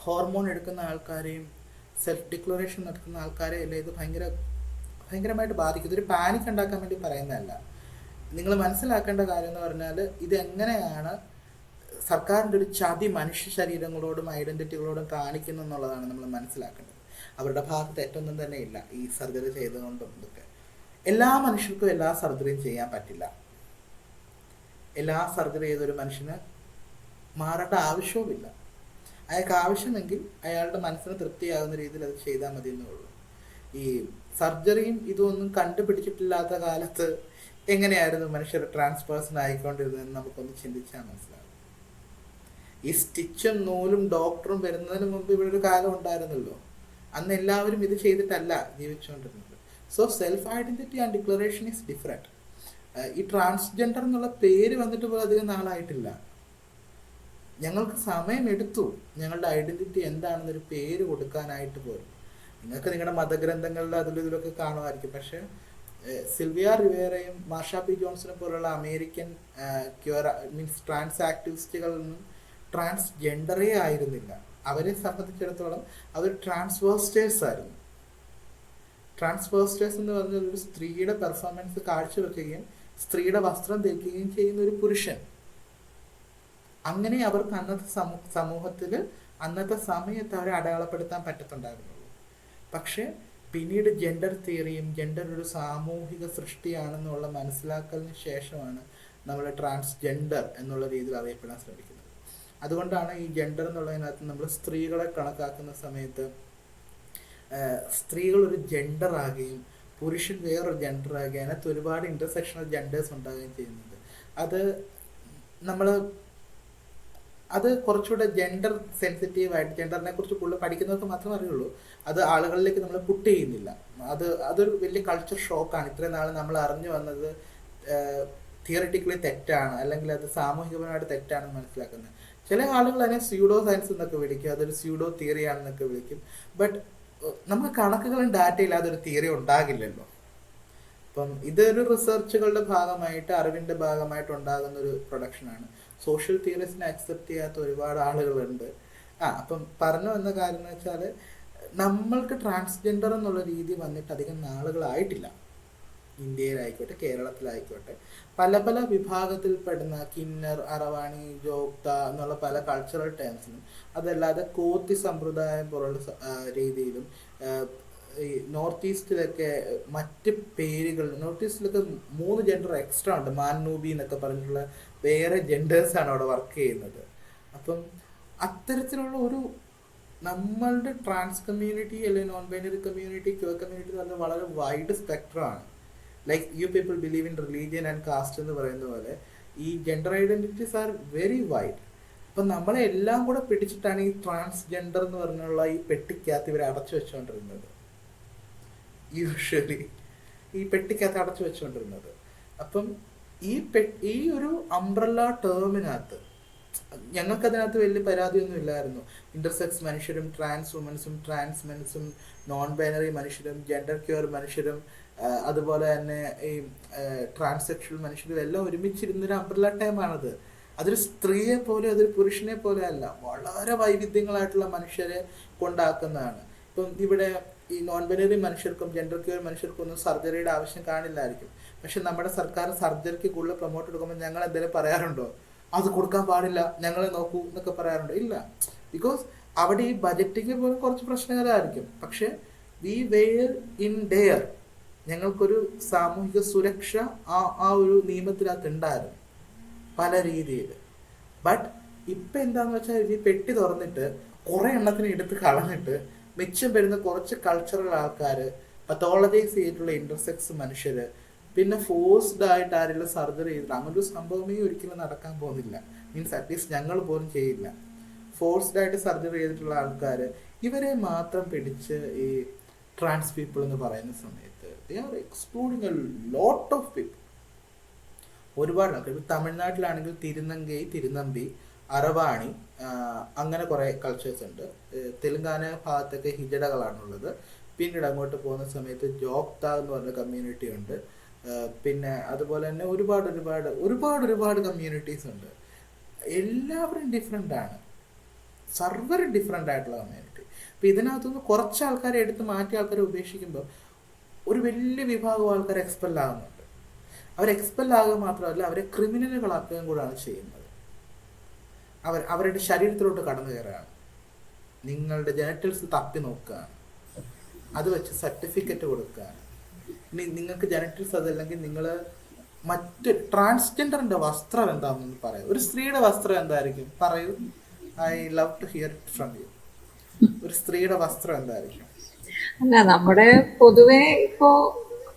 Speaker 2: ഹോർമോൺ എടുക്കുന്ന ആൾക്കാരെയും സെൽഫ് ഡിക്ലറേഷൻ നടത്തുന്ന ആൾക്കാരെയും അല്ലേ ഇത് ഭയങ്കരമായിട്ട് ബാധിക്കും. ഇതൊരു പാനിക് ഉണ്ടാക്കാൻ വേണ്ടി പറയുന്നതല്ല. നിങ്ങൾ മനസ്സിലാക്കേണ്ട കാര്യം എന്ന് പറഞ്ഞാൽ ഇതെങ്ങനെയാണ് സർക്കാരിൻ്റെ ഒരു ചതി മനുഷ്യ ശരീരങ്ങളോടും ഐഡൻറ്റിറ്റികളോടും കാണിക്കുന്നു എന്നുള്ളതാണ് നമ്മൾ മനസ്സിലാക്കേണ്ടത്. അവരുടെ ഭാഗത്ത് തെറ്റൊന്നും തന്നെ ഇല്ല ഈ സർജറി ചെയ്തുകൊണ്ടും. ഇതൊക്കെ എല്ലാ മനുഷ്യർക്കും എല്ലാ സർജറിയും ചെയ്യാൻ പറ്റില്ല. എല്ലാ സർജറി ചെയ്തൊരു മനുഷ്യന് മാറേണ്ട ആവശ്യവുമില്ല. അയാൾക്ക് ആവശ്യമെങ്കിൽ അയാളുടെ മനസ്സിന് തൃപ്തിയാകുന്ന രീതിയിൽ അത് ചെയ്താൽ മതി എന്നുള്ളൂ. ഈ സർജറിയും ഇതൊന്നും കണ്ടുപിടിച്ചിട്ടില്ലാത്ത കാലത്ത് എങ്ങനെയായിരുന്നു മനുഷ്യർ ട്രാൻസ്പേഴ്സൺ ആയിക്കൊണ്ടിരുന്നതെന്ന് നമുക്കൊന്ന് ചിന്തിച്ചാൽ മനസ്സിലാകും. ഈ സ്റ്റിച്ചും നൂലും ഡോക്ടറും വരുന്നതിന് മുമ്പ് ഇവിടെ ഒരു കാലം ഉണ്ടായിരുന്നല്ലോ. അന്ന് എല്ലാവരും ഇത് ചെയ്തിട്ടല്ല ജീവിച്ചുകൊണ്ടിരുന്നത്. So self identity and declaration is different. ഈ ട്രാൻസ്ജെൻഡർ എന്നുള്ള പേര് വന്നിട്ട് പോലും അധികം നാളായിട്ടില്ല. ഞങ്ങൾക്ക് സമയമെടുത്തു ഞങ്ങളുടെ ഐഡൻറ്റിറ്റി എന്താണെന്നൊരു പേര് കൊടുക്കാനായിട്ട് പോലും. നിങ്ങൾക്ക് നിങ്ങളുടെ മതഗ്രന്ഥങ്ങളിൽ അതിലും ഇതിലൊക്കെ കാണുമായിരിക്കും. പക്ഷേ സിൽവിയ റിവേറയും മാർഷ പി ജോൺസനെ പോലുള്ള അമേരിക്കൻ ട്രാൻസ് ആക്ടിവിസ്റ്റുകളൊന്നും ട്രാൻസ്ജെൻഡറേ ആയിരുന്നില്ല. അവരെ സംബന്ധിച്ചിടത്തോളം അവർ ട്രാൻസ്വേഴ്സ്റ്റേഴ്സ് ആയിരുന്നു. ട്രാൻസ്വേഴ്സ്റ്റേഴ്സ് എന്ന് പറഞ്ഞാൽ ഒരു സ്ത്രീയുടെ പെർഫോമൻസ് കാഴ്ചവെക്കുകയും സ്ത്രീയുടെ വസ്ത്രം ധരിക്കുകയും ചെയ്യുന്ന ഒരു പുരുഷൻ. അങ്ങനെ അവർക്ക് അന്നത്തെ സമൂഹത്തിൽ അന്നത്തെ സമയത്ത് അവരെ അടയാളപ്പെടുത്താൻ പറ്റത്തുണ്ടായിരുന്നുള്ളൂ. പക്ഷേ പിന്നീട് ജെൻഡർ തിയറിയും ജെൻഡർ ഒരു സാമൂഹിക സൃഷ്ടിയാണെന്നുള്ള മനസ്സിലാക്കലിന് ശേഷമാണ് നമ്മൾ ട്രാൻസ്ജെൻഡർ എന്നുള്ള രീതിയിൽ അറിയപ്പെടാൻ ശ്രമിക്കുന്നത്. അതുകൊണ്ടാണ് ഈ ജെൻഡർ എന്നുള്ളതിനകത്ത് നമ്മൾ സ്ത്രീകളെ കണക്കാക്കുന്ന സമയത്ത് സ്ത്രീകൾ ഒരു ജെൻഡർ ആകുകയും പുരുഷൻ വേറൊരു ജെൻഡർ ആകുകയും അതിനകത്ത് ഒരുപാട് ഇൻ്റർസെക്ഷണൽ ജെൻഡേഴ്സ് ഉണ്ടാകുകയും ചെയ്യുന്നത്. അത് കുറച്ചുകൂടെ ജെൻഡർ സെൻസിറ്റീവായിട്ട് ജെൻഡറിനെ കുറിച്ച് കൂടുതൽ പഠിക്കുന്നവർക്ക് മാത്രമേ അറിയുള്ളൂ. അത് ആളുകളിലേക്ക് നമ്മൾ പുട്ട് ചെയ്യുന്നില്ല. അതൊരു വലിയ കൾച്ചർ ഷോക്കാണ്. ഇത്രയും നാൾ നമ്മൾ അറിഞ്ഞു വന്നത് തിയറിറ്റിക്കലി തെറ്റാണ്, അല്ലെങ്കിൽ അത് സാമൂഹികപരമായിട്ട് തെറ്റാണെന്ന് മനസ്സിലാക്കുന്നത്. ചില ആളുകൾ അതിനെ സ്യൂഡോ സയൻസ് എന്നൊക്കെ വിളിക്കും, അതൊരു സ്യൂഡോ തിയറി ആണെന്നൊക്കെ വിളിക്കും. ബട്ട് നമുക്ക് കണക്കുകളും ഡാറ്റ ഇല്ലാതെ ഒരു തിയറി ഉണ്ടാകില്ലല്ലോ. അപ്പം ഇതൊരു റിസർച്ചുകളുടെ ഭാഗമായിട്ട്, അറിവിന്റെ ഭാഗമായിട്ട് ഉണ്ടാകുന്ന ഒരു പ്രൊഡക്ഷനാണ്. സോഷ്യൽ തിയറീസിനെ അക്സെപ്റ്റ് ചെയ്യാത്ത ഒരുപാട് ആളുകളുണ്ട്. അപ്പം പറഞ്ഞു വന്ന കാര്യം എന്ന് വെച്ചാൽ, നമ്മൾക്ക് ട്രാൻസ്ജെൻഡർ എന്നുള്ള രീതി വന്നിട്ട് അധികം നാളുകളായിട്ടില്ല. ഇന്ത്യയിലായിക്കോട്ടെ കേരളത്തിലായിക്കോട്ടെ പല പല വിഭാഗത്തിൽപ്പെടുന്ന കിന്നർ, അറവാണി, ജോക്ത എന്നുള്ള പല കൾച്ചറൽ ടേംസിലും, അതല്ലാതെ കോത്തി സമ്പ്രദായം പോലുള്ള രീതിയിലും, ഈ നോർത്ത് ഈസ്റ്റിലൊക്കെ മറ്റ് പേരുകൾ, നോർത്ത് ഈസ്റ്റിലൊക്കെ 3 ജെൻഡർ എക്സ്ട്രാ ഉണ്ട്. മാന്നൂബി എന്നൊക്കെ പറഞ്ഞിട്ടുള്ള വേറെ ജെൻഡേഴ്സാണ് അവിടെ വർക്ക് ചെയ്യുന്നത്. അപ്പം അത്തരത്തിലുള്ള ഒരു നമ്മളുടെ ട്രാൻസ് കമ്മ്യൂണിറ്റി അല്ലെങ്കിൽ non binary community, queer community എന്ന് പറഞ്ഞാൽ വളരെ വൈഡ് സ്പെക്ട്രമാണ്. Like you people believe in religion and caste എന്ന് പറയുന്ന പോലെ ഈ gender identities are very wide. അപ്പം നമ്മളെ എല്ലാം കൂടെ പിടിച്ചിട്ടാണ് ഈ ട്രാൻസ്ജെൻഡർ എന്ന് പറഞ്ഞുള്ള ഈ പെട്ടിക്കകത്ത് ഇവരെ അടച്ചു വെച്ചുകൊണ്ടിരുന്നത്. യൂഷ്വലി ഈ പെട്ടിക്കകത്ത് അടച്ചു വെച്ചുകൊണ്ടിരുന്നത്. അപ്പം ഈ ഒരു അംബ്രല്ല ടേമിനകത്ത് ഞങ്ങൾക്കതിനകത്ത് വലിയ പരാതിയൊന്നും ഇല്ലായിരുന്നു. ഇന്റർസെക്സ് മനുഷ്യരും ട്രാൻസ് വുമൻസും ട്രാൻസ് മെൻസും നോൺ ബൈനറി മനുഷ്യരും ജെൻഡർ ക്യൂർ മനുഷ്യരും അതുപോലെ തന്നെ ഈ ട്രാൻസെക്ഷൽ മനുഷ്യരും എല്ലാം ഒരുമിച്ചിരുന്നൊരു അംബ്രല്ല ടൈമാണത്. അതൊരു സ്ത്രീയെ പോലെ അതൊരു പുരുഷനെ പോലെ അല്ല, വളരെ വൈവിധ്യങ്ങളായിട്ടുള്ള മനുഷ്യരെ കൊണ്ടാക്കുന്നതാണ്. ഇപ്പം ഇവിടെ ഈ നോൺ ബൈനറി മനുഷ്യർക്കും ജെൻഡർ ക്യൂർ മനുഷ്യർക്കും ഒന്നും സർജറിയുടെ ആവശ്യം കാണില്ലായിരിക്കും. പക്ഷെ നമ്മുടെ സർക്കാർ സർജറിക്ക് കൂടുതൽ പ്രൊമോട്ട് എടുക്കുമ്പോൾ ഞങ്ങൾ എന്തെങ്കിലും പറയാറുണ്ടോ? അത് കൊടുക്കാൻ പാടില്ല, ഞങ്ങളെ നോക്കൂ എന്നൊക്കെ പറയാറുണ്ടോ? ഇല്ല. ബിക്കോസ് അവിടെ ഈ ബജറ്റിങ് പോലും കുറച്ച് പ്രശ്നകരമായിരിക്കും. പക്ഷെ വി വെയർ ഇൻ ഡെയർ, ഞങ്ങൾക്കൊരു സാമൂഹിക സുരക്ഷ ആ ഒരു നിയമത്തിനകത്ത് ഉണ്ടായിരുന്നു പല രീതിയിൽ. ബട്ട് ഇപ്പം എന്താണെന്ന് വെച്ചാൽ ഈ പെട്ടി തുറന്നിട്ട് കുറേ എണ്ണത്തിന് എടുത്ത് കളഞ്ഞിട്ട് മിച്ചം വരുന്ന കുറച്ച് കൾച്ചറൽ ആൾക്കാർ, പത്തോളജൈസ് ചെയ്തിട്ടുള്ള ഇന്റർസെക്സ് മനുഷ്യർ, പിന്നെ ഫോഴ്സ്ഡ് ആയിട്ട് ആരെങ്കിലും സർജറി ചെയ്തിട്ട് അങ്ങനൊരു സംഭവമേ ഒരിക്കലും നടക്കാൻ പോകുന്നില്ല. മീൻസ് അറ്റ്ലീസ്റ്റ് ഞങ്ങൾ പോലും ചെയ്യില്ല. ഫോഴ്സ്ഡ് ആയിട്ട് സർജറി ചെയ്തിട്ടുള്ള ആൾക്കാർ, ഇവരെ മാത്രം പിടിച്ച് ഈ ട്രാൻസ് പീപ്പിൾ എന്ന് പറയുന്ന സമയത്ത് they are excluding a lot of people. ഒരുപാട് ആൾക്കാർ. ഇപ്പം തമിഴ്നാട്ടിലാണെങ്കിൽ തിരുനങ്കൈ, തിരുനമ്പി, അറവാണി, അങ്ങനെ കുറേ കൾച്ചേഴ്സ് ഉണ്ട്. തെലുങ്കാന ഭാഗത്തൊക്കെ ഹിജഡകളാണുള്ളത്. പിന്നീട് അങ്ങോട്ട് പോകുന്ന സമയത്ത് ജോക്ത എന്ന് പറഞ്ഞ കമ്മ്യൂണിറ്റി ഉണ്ട്. പിന്നെ അതുപോലെ തന്നെ ഒരുപാട് കമ്മ്യൂണിറ്റീസ് ഉണ്ട്. എല്ലാവരും ഡിഫറെൻ്റ് ആണ്, സർവരും ഡിഫറെൻ്റ് ആയിട്ടുള്ള കമ്മ്യൂണിറ്റി. അപ്പം ഇതിനകത്തുനിന്ന് കുറച്ച് ആൾക്കാരെ എടുത്ത് മാറ്റി ആൾക്കാരെ ഉപേക്ഷിക്കുമ്പോൾ ഒരു വലിയ വിഭാഗം ആൾക്കാർ എക്സ്പെൽ ആകുന്നുണ്ട്. അവർ എക്സ്പെൽ ആകുക മാത്രമല്ല, അവരെ ക്രിമിനലുകളാക്കുകയും കൂടാണ് ചെയ്യുന്നത്. അവരുടെ ശരീരത്തിലോട്ട് കടന്നു കയറുകയാണ്, നിങ്ങളുടെ ജനറ്റൽസ് തപ്പി നോക്കുകയാണ്, അത് വെച്ച് സർട്ടിഫിക്കറ്റ് കൊടുക്കുകയാണ്. ഇനി നിങ്ങൾക്ക് ജനറ്റൽസ് അതല്ലെങ്കിൽ നിങ്ങൾ മറ്റ് ട്രാൻസ്ജെൻഡറിന്റെ വസ്ത്രം എന്താണെന്ന് പറയൂ. ഒരു സ്ത്രീയുടെ വസ്ത്രം എന്തായിരിക്കും പറയൂ? I love to hear it from you. ഒരു സ്ത്രീയുടെ വസ്ത്രം എന്തായിരിക്കും?
Speaker 1: അല്ല, നമ്മുടെ പൊതുവെ ഇപ്പോ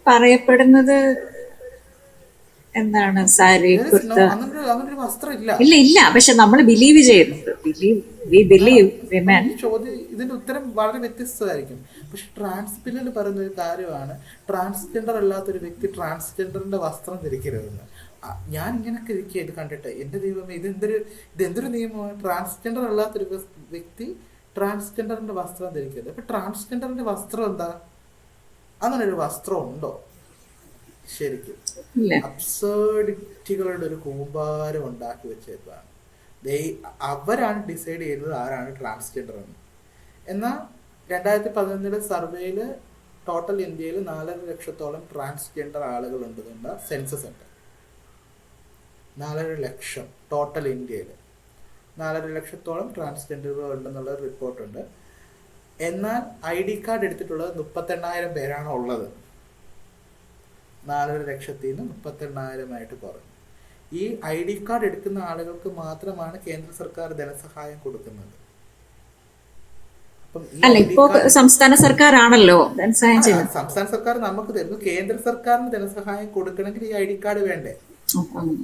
Speaker 1: പറയപ്പെടുന്നത് എന്താണ്? സാരി, കുർത്ത.
Speaker 2: അങ്ങനൊരു വസ്ത്രം ഇല്ല.
Speaker 1: ഇല്ല. പക്ഷെ നമ്മൾ ബിലീവ് ചെയ്യുന്നുണ്ട്. വിമൻ.
Speaker 2: ചോദ്യം, ഇതിന്റെ ഉത്തരം വളരെ വ്യത്യസ്തമായിരിക്കും. പക്ഷെ ട്രാൻസ് ബില്ലിൽ പറയുന്ന ഒരു കാര്യമാണ്, ട്രാൻസ്ജെൻഡർ അല്ലാത്തൊരു വ്യക്തി ട്രാൻസ്ജെൻഡറിന്റെ വസ്ത്രം ധരിക്കരുതെന്ന്. ഞാൻ ഇങ്ങനൊക്കെ ഇരിക്കുക ഇത് കണ്ടിട്ട്, എന്റെ ദൈവമേ, ഇതെന്തൊരു നിയമമാണ്? ട്രാൻസ്ജെൻഡർ അല്ലാത്തൊരു വ്യക്തി ട്രാൻസ്ജെൻഡറിന്റെ വസ്ത്രം ധരിക്കരുത്. അപ്പൊ ട്രാൻസ്ജെൻഡറിന്റെ വസ്ത്രം എന്താ? അങ്ങനെ ഒരു വസ്ത്രം ഉണ്ടോ? ശരിക്കും അബ്സേർഡിറ്റികളുടെ ഒരു കൂമ്പാരം ഉണ്ടാക്കി വെച്ചേക്കാണ്. അവരാണ് ഡിസൈഡ് ചെയ്യുന്നത് ആരാണ് ട്രാൻസ്ജെൻഡർ എന്ന്. എന്നാൽ 2011 സർവേയിൽ ടോട്ടൽ ഇന്ത്യയിൽ 4.5 ലക്ഷത്തോളം ട്രാൻസ്ജെൻഡർ ആളുകൾ ഉണ്ടെന്നുള്ള സെൻസസ് ഉണ്ട്. 4.5 ലക്ഷം ടോട്ടൽ ഇന്ത്യയിൽ 4.5 ലക്ഷത്തോളം ട്രാൻസ്ജെൻഡറുകൾ ഉണ്ടെന്നുള്ള റിപ്പോർട്ടുണ്ട്. എന്നാൽ ID കാർഡ് എടുത്തിട്ടുള്ളത് 38,000 പേരാണ് ഉള്ളത്. 4.5 ലക്ഷത്തിൽ നിന്ന് 38,000 കുറഞ്ഞു. ഈ ID കാർഡ് എടുക്കുന്ന ആളുകൾക്ക് മാത്രമാണ് കേന്ദ്ര സർക്കാർ ധനസഹായം കൊടുക്കുന്നത്.
Speaker 1: അല്ല, ഇപ്പോ സംസ്ഥാന സർക്കാരാണല്ലോ ധനസഹായം ചെയ്യുന്നത്.
Speaker 2: സംസ്ഥാന സർക്കാർ നമുക്ക് തരുന്നു. കേന്ദ്ര സർക്കാരിന് ധനസഹായം കൊടുക്കണമെങ്കിൽ ഈ ID കാർഡ് വേണ്ടേ?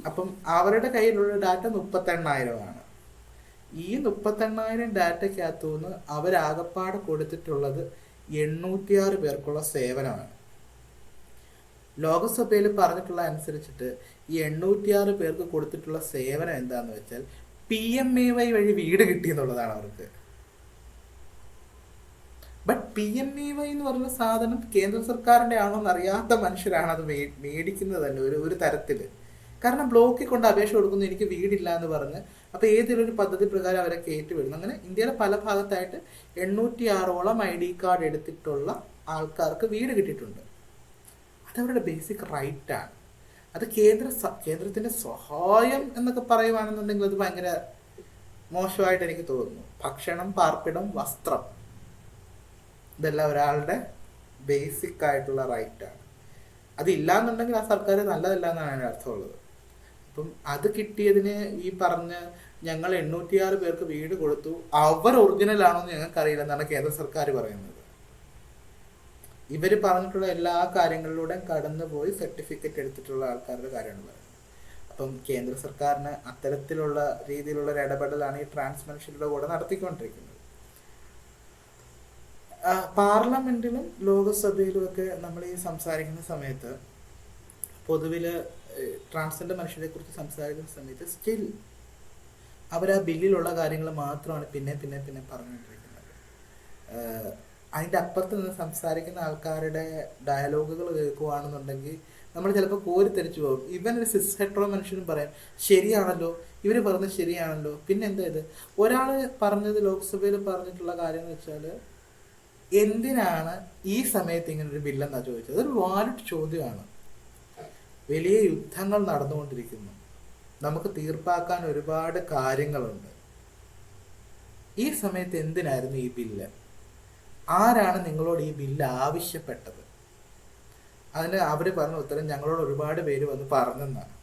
Speaker 2: അപ്പം അവരുടെ കയ്യിലുള്ള ഡാറ്റ 38,000 ആണ്. ഈ 38,000 ഡാറ്റയ്ക്കകത്തുനിന്ന് അവരാകപ്പാട് കൊടുത്തിട്ടുള്ളത് 806 പേർക്കുള്ള സേവനമാണ്. ലോകസഭയിൽ പറഞ്ഞിട്ടുള്ള അനുസരിച്ചിട്ട് ഈ 806 പേർക്ക് കൊടുത്തിട്ടുള്ള സേവനം എന്താന്ന് വെച്ചാൽ PMAY വഴി വീട് കിട്ടി എന്നുള്ളതാണ് അവർക്ക്. ബട്ട് PMAY എന്ന് പറഞ്ഞ സാധനം കേന്ദ്ര സർക്കാരിൻ്റെ ആണോ എന്നറിയാത്ത മനുഷ്യരാണ് അത് മേടിക്കുന്നത് തന്നെ ഒരു തരത്തിൽ. കാരണം ബ്ലോക്കിൽ കൊണ്ട് അപേക്ഷ കൊടുക്കുന്നു, എനിക്ക് വീടില്ല എന്ന് പറഞ്ഞ്. അപ്പോൾ ഏതെങ്കിലും ഒരു പദ്ധതി പ്രകാരം അവരെ കയറ്റി വിടുന്നു. അങ്ങനെ ഇന്ത്യയിലെ പല ഭാഗത്തായിട്ട് 806ഓളം ID കാർഡ് എടുത്തിട്ടുള്ള ആൾക്കാർക്ക് വീട് കിട്ടിയിട്ടുണ്ട്. അതവരുടെ ബേസിക് റൈറ്റാണ്. അത് കേന്ദ്രത്തിൻ്റെ സഹായം എന്നൊക്കെ പറയുവാണെന്നുണ്ടെങ്കിൽ അത് ഭയങ്കര മോശമായിട്ട് എനിക്ക് തോന്നുന്നു. ഭക്ഷണം, പാർപ്പിടം, വസ്ത്രം, ഇതെല്ലാം ഒരാളുടെ ബേസിക് ആയിട്ടുള്ള റൈറ്റാണ്. അതില്ലാന്നുണ്ടെങ്കിൽ ആ സർക്കാർ നല്ലതല്ല എന്നാണ് അതിൻ്റെ അർത്ഥമുള്ളത്. അപ്പം അത് കിട്ടിയതിന് ഈ പറഞ്ഞ ഞങ്ങൾ 806 പേർക്ക് വീട് കൊടുത്തു, അവർ ഒറിജിനൽ ആണോ എന്ന് ഞങ്ങൾക്കറിയില്ല എന്നാണ് കേന്ദ്ര സർക്കാർ പറയുന്നത്. ഇവർ പറഞ്ഞിട്ടുള്ള എല്ലാ കാര്യങ്ങളിലൂടെയും കടന്നുപോയി സർട്ടിഫിക്കറ്റ് എടുത്തിട്ടുള്ള ആൾക്കാരുടെ കാര്യമാണ് പറയുന്നത്. അപ്പം കേന്ദ്ര സർക്കാരിന് അത്തരത്തിലുള്ള രീതിയിലുള്ള ഒരു ഇടപെടലാണ് ഈ ട്രാൻസ്മനുഷ്യരുടെ കൂടെ നടത്തിക്കൊണ്ടിരിക്കുന്നത്. പാർലമെന്റിലും ലോകസഭയിലുമൊക്കെ നമ്മൾ ഈ സംസാരിക്കുന്ന സമയത്ത് പൊതുവിൽ ട്രാൻസ്ജെൻഡർ മനുഷ്യരെ കുറിച്ച് സംസാരിക്കുന്ന സമയത്ത് സ്റ്റിൽ അവർ ആ ബില്ലിലുള്ള കാര്യങ്ങൾ മാത്രമാണ് പിന്നെ പറഞ്ഞുകൊണ്ടിരിക്കുന്നത്. അതിൻ്റെ അപ്പുറത്ത് നിന്ന് സംസാരിക്കുന്ന ആൾക്കാരുടെ ഡയലോഗുകൾ കേൾക്കുകയാണെന്നുണ്ടെങ്കിൽ നമ്മൾ ചിലപ്പോൾ കോരിത്തെരിച്ചു പോകും. ഇവൻ ഒരു സിസ് ഹെട്രോ മനുഷ്യനും പറയാം ശരിയാണല്ലോ, ഇവർ പറഞ്ഞത് ശരിയാണല്ലോ, പിന്നെ എന്താ ഇത്. ഒരാൾ പറഞ്ഞത് ലോക്സഭയിൽ പറഞ്ഞിട്ടുള്ള കാര്യം എന്ന് വെച്ചാൽ എന്തിനാണ് ഈ സമയത്ത് ഇങ്ങനൊരു ബില്ലെന്നാണ് ചോദിച്ചത്. അതൊരു വാലിഡ് ചോദ്യമാണ്. വലിയ യുദ്ധങ്ങൾ നടന്നുകൊണ്ടിരിക്കുന്നു, നമുക്ക് തീർപ്പാക്കാൻ ഒരുപാട് കാര്യങ്ങളുണ്ട്. ഈ സമയത്ത് എന്തിനായിരുന്നു ഈ ബില്ല്? ആരാണ് നിങ്ങളോട് ഈ ബില്ല് ആവശ്യപ്പെട്ടത്? അതിന് അവർ പറഞ്ഞ ഉത്തരം ഞങ്ങളോട് ഒരുപാട് പേര് വന്ന് പറഞ്ഞെന്നാണ്.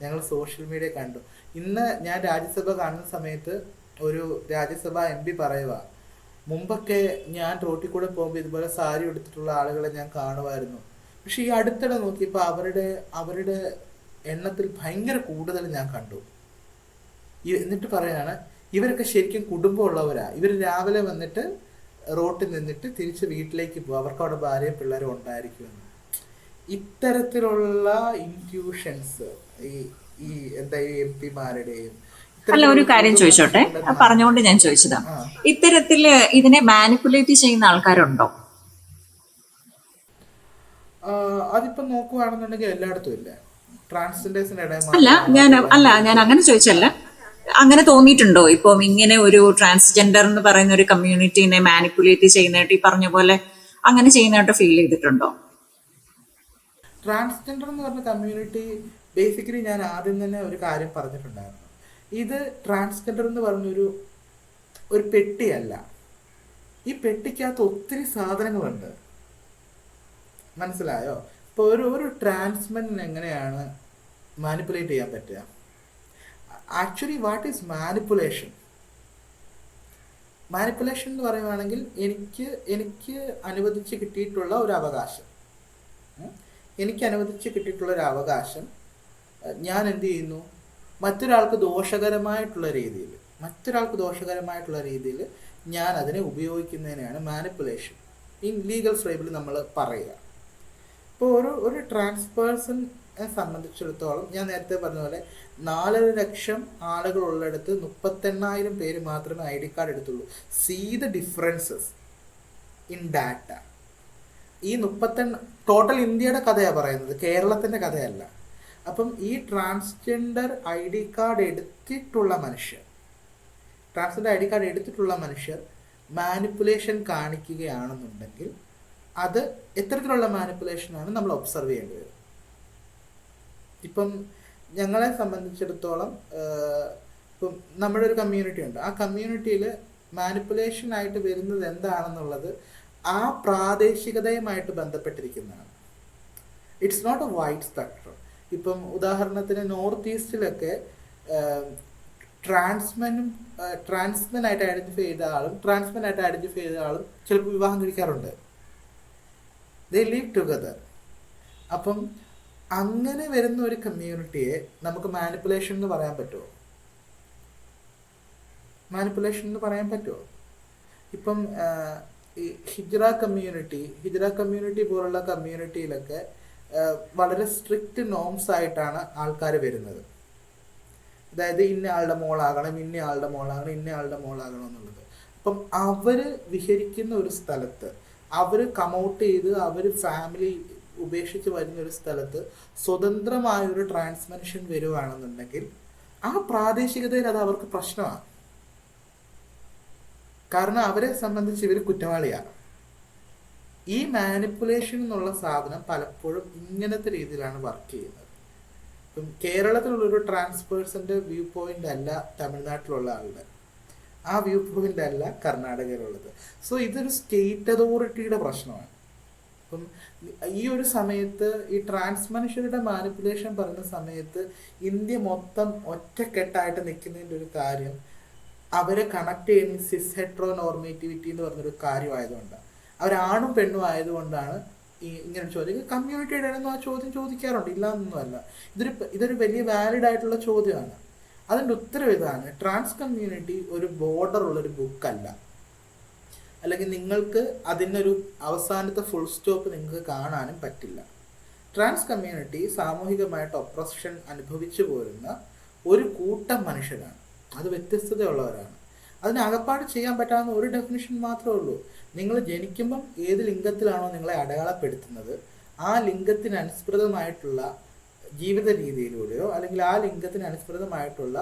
Speaker 2: ഞങ്ങൾ സോഷ്യൽ മീഡിയ കണ്ടു. ഇന്ന് ഞാൻ രാജ്യസഭ കാണുന്ന സമയത്ത് ഒരു രാജ്യസഭ MP പറയുക, മുമ്പൊക്കെ ഞാൻ റോട്ടിൽ കൂടെ പോകുമ്പോൾ ഇതുപോലെ സാരി എടുത്തിട്ടുള്ള ആളുകളെ ഞാൻ കാണുമായിരുന്നു, പക്ഷെ ഈ അടുത്തിടെ നോക്കിയപ്പോൾ അവരുടെ എണ്ണത്തിൽ ഭയങ്കര കൂടുതൽ ഞാൻ കണ്ടു. എന്നിട്ട് പറയാണ് ഇവരൊക്കെ ശരിക്കും കുടുംബമുള്ളവരാ, ഇവർ രാവിലെ വന്നിട്ട് റോട്ടിൽ നിന്നിട്ട് തിരിച്ച് വീട്ടിലേക്ക് പോകും, അവർക്ക് അവിടെ ഭാര്യയും പിള്ളേരും ഉണ്ടായിരിക്കുമെന്ന്. ഇത്തരത്തിലുള്ള ഇൻറ്റ്യൂഷൻസ് ഈ എന്താ MP മാരുടെയും.
Speaker 1: അല്ല, ഒരു കാര്യം ചോദിച്ചോട്ടെ, പറഞ്ഞുകൊണ്ട് ഞാൻ ചോദിച്ചതാ, ഇത്തരത്തില് ഇതിനെ മാനിപ്പുലേറ്റ് ചെയ്യുന്ന ആൾക്കാരുണ്ടോ?
Speaker 2: അതിപ്പോ നോക്കുവാണെന്നുണ്ടെങ്കിൽ എല്ലായിടത്തും ഇല്ല. ട്രാൻസ്ജെൻഡേഴ്സിന്റെ ഇടയിൽ
Speaker 1: ഞാൻ അങ്ങനെ ചോദിച്ചല്ല. അങ്ങനെ തോന്നിയിട്ടുണ്ടോ ഇപ്പം ഇങ്ങനെ ഒരു ട്രാൻസ്ജെൻഡർ എന്ന് പറയുന്ന ഒരു കമ്മ്യൂണിറ്റീനെ മാനിപ്പുലേറ്റ് ചെയ്യുന്നതായിട്ട് ഈ പറഞ്ഞ പോലെ അങ്ങനെ ചെയ്യുന്നതായിട്ട് ഫീൽ ചെയ്തിട്ടുണ്ടോ?
Speaker 2: ട്രാൻസ്ജെൻഡർ എന്ന് പറഞ്ഞ കമ്മ്യൂണിറ്റി ബേസിക്കലി ഞാൻ ആദ്യം തന്നെ ഒരു കാര്യം പറഞ്ഞിട്ടുണ്ടായിരുന്നു. ഇത് ട്രാൻസ്ജെൻഡർ എന്ന് പറഞ്ഞൊരു പെട്ടിയല്ല. ഈ പെട്ടിക്കകത്ത് ഒത്തിരി സാധനങ്ങളുണ്ട്, മനസ്സിലായോ? ഇപ്പോൾ ഒരു ട്രാൻസ്മെൻ എങ്ങനെയാണ് മാനിപ്പുലേറ്റ് ചെയ്യാൻ പറ്റുക? Actually what is manipulation? Manipulation എന്ന് പറയുവാണെങ്കിൽ എനിക്ക് അനുവദിച്ച് കിട്ടിയിട്ടുള്ള ഒരു അവകാശം, ഞാൻ എന്ത് ചെയ്യുന്നു, മറ്റൊരാൾക്ക് ദോഷകരമായിട്ടുള്ള രീതിയിൽ ഞാൻ അതിനെ ഉപയോഗിക്കുന്നതിനെയാണ് മാനിപ്പുലേഷൻ ഇൻ ലീഗൽ ഫ്രെയിമിൽ നമ്മൾ പറയുക. ഇപ്പോൾ ഒരു ട്രാൻസ് പേഴ്സനെ സംബന്ധിച്ചിടത്തോളം ഞാൻ നേരത്തെ പറഞ്ഞ പോലെ 4.5 ലക്ഷം ആളുകളുള്ളിടത്ത് 38,000 പേര് മാത്രമേ ID കാർഡ് എടുത്തുള്ളൂ. See the differences in data. ഈ 38 ടോട്ടൽ ഇന്ത്യയുടെ കഥയാണ് പറയുന്നത്, കേരളത്തിൻ്റെ കഥയല്ല. അപ്പം ഈ ട്രാൻസ്ജെൻഡർ ID കാർഡ് എടുത്തിട്ടുള്ള മനുഷ്യർ മാനിപ്പുലേഷൻ കാണിക്കുകയാണെന്നുണ്ടെങ്കിൽ അത് എത്തരത്തിലുള്ള മാനിപ്പുലേഷനാണ് നമ്മൾ ഒബ്സർവ് ചെയ്യേണ്ടി വരും. ഇപ്പം ഞങ്ങളെ സംബന്ധിച്ചിടത്തോളം ഇപ്പം നമ്മുടെ ഒരു കമ്മ്യൂണിറ്റി ഉണ്ട്. ആ കമ്മ്യൂണിറ്റിയിൽ മാനിപ്പുലേഷനായിട്ട് വരുന്നത് എന്താണെന്നുള്ളത് ആ പ്രാദേശികതയുമായിട്ട് ബന്ധപ്പെട്ടിരിക്കുന്നതാണ്. It's not a wide spectrum. ഇപ്പം ഉദാഹരണത്തിന് നോർത്ത് ഈസ്റ്റിലൊക്കെ ട്രാൻസ്മെനായിട്ട് ഐഡൻറ്റിഫൈ ചെയ്ത ആളും ചിലപ്പോൾ വിവാഹം കഴിക്കാറുണ്ട്. They live together. അപ്പം അങ്ങനെ വരുന്ന ഒരു കമ്മ്യൂണിറ്റിയെ നമുക്ക് മാനിപ്പുലേഷൻ എന്ന് പറയാൻ പറ്റുമോ? ഇപ്പം ഈ ഹിജ്റ കമ്മ്യൂണിറ്റി പോലുള്ള കമ്മ്യൂണിറ്റിയിലൊക്കെ വളരെ സ്ട്രിക്റ്റ് നോംസ് ആയിട്ടാണ് ആൾക്കാർ വരുന്നത്. അതായത് ഇന്ന ആളുടെ മോളാകണം, ഇന്ന ആളുടെ മോളാകണം, ഇന്ന ആളുടെ മോളാകണം എന്നുള്ളത്. അപ്പം അവര് വിഹരിക്കുന്ന ഒരു സ്ഥലത്ത്, അവര് കമൗട്ട് ചെയ്ത് അവർ ഫാമിലി ഉപേക്ഷിച്ച് വരുന്ന ഒരു സ്ഥലത്ത് സ്വതന്ത്രമായ ഒരു ട്രാൻസ് മനുഷ്യൻ വരുവാണെന്നുണ്ടെങ്കിൽ ആ പ്രാദേശികതയിൽ അത് അവർക്ക് പ്രശ്നമാണ്. കാരണം അവരെ സംബന്ധിച്ച് ഇവർ കുറ്റവാളിയാണ്. ഈ മാനിപ്പുലേഷൻ എന്നുള്ള സാധനം പലപ്പോഴും ഇങ്ങനത്തെ രീതിയിലാണ് വർക്ക് ചെയ്യുന്നത്. ഇപ്പം കേരളത്തിലുള്ളൊരു ട്രാൻസ് പേഴ്സന്റെ വ്യൂ പോയിന്റ് അല്ല തമിഴ്നാട്ടിലുള്ള ആളുടെ, ആ വ്യൂ പോയിന്റ് അല്ല കർണാടകയിലുള്ളത്. സോ ഇതൊരു സ്റ്റേറ്റ് അതോറിറ്റിയുടെ പ്രശ്നമാണ്. അപ്പം ഈ ഒരു സമയത്ത് ഈ ട്രാൻസ് മനുഷ്യരുടെ മാനിപ്പുലേഷൻ പറയുന്ന സമയത്ത് ഇന്ത്യ മൊത്തം ഒറ്റക്കെട്ടായിട്ട് നിൽക്കുന്നതിൻ്റെ ഒരു കാര്യം അവരെ കണക്ട് ചെയ്യുന്ന സിസ് ഹെട്രോ നോർമേറ്റിവിറ്റി എന്ന് പറഞ്ഞൊരു കാര്യമായതുകൊണ്ടാണ്. അവരാണും പെണ്ണും ആയതുകൊണ്ടാണ് ഈ ഇങ്ങനെ ചോദ്യം കമ്മ്യൂണിറ്റിയുടെ ഇടയിൽ ആ ചോദ്യം ചോദിക്കാറുണ്ട്, ഇല്ല എന്നൊന്നുമല്ല. ഇതൊരു വലിയ വാലിഡ് ആയിട്ടുള്ള ചോദ്യമാണ്. അതിൻ്റെ ഉത്തരം ഇതാണ്: ട്രാൻസ് കമ്മ്യൂണിറ്റി ഒരു ബോർഡർ ഉള്ളൊരു ബുക്കല്ല, അല്ലെങ്കിൽ നിങ്ങൾക്ക് അതിനൊരു അവസാനത്തെ ഫുൾ സ്റ്റോപ്പ് നിങ്ങൾക്ക് കാണാനും പറ്റില്ല. ട്രാൻസ് കമ്മ്യൂണിറ്റി സാമൂഹികമായിട്ട് ഒപ്രഷൻ അനുഭവിച്ചു പോരുന്ന ഒരു കൂട്ടം മനുഷ്യരാണ്. അത് വ്യത്യസ്തതയുള്ളവരാണ്. അതിന് അകപ്പാട് ചെയ്യാൻ പറ്റാവുന്ന ഒരു ഡെഫിനിഷൻ മാത്രമേ ഉള്ളൂ. നിങ്ങൾ ജനിക്കുമ്പം ഏത് ലിംഗത്തിലാണോ നിങ്ങളെ അടയാളപ്പെടുത്തുന്നത്, ആ ലിംഗത്തിന് അനുസൃതമായിട്ടുള്ള ജീവിത രീതിയിലൂടെയോ അല്ലെങ്കിൽ ആ ലിംഗത്തിന് അനുസൃതമായിട്ടുള്ള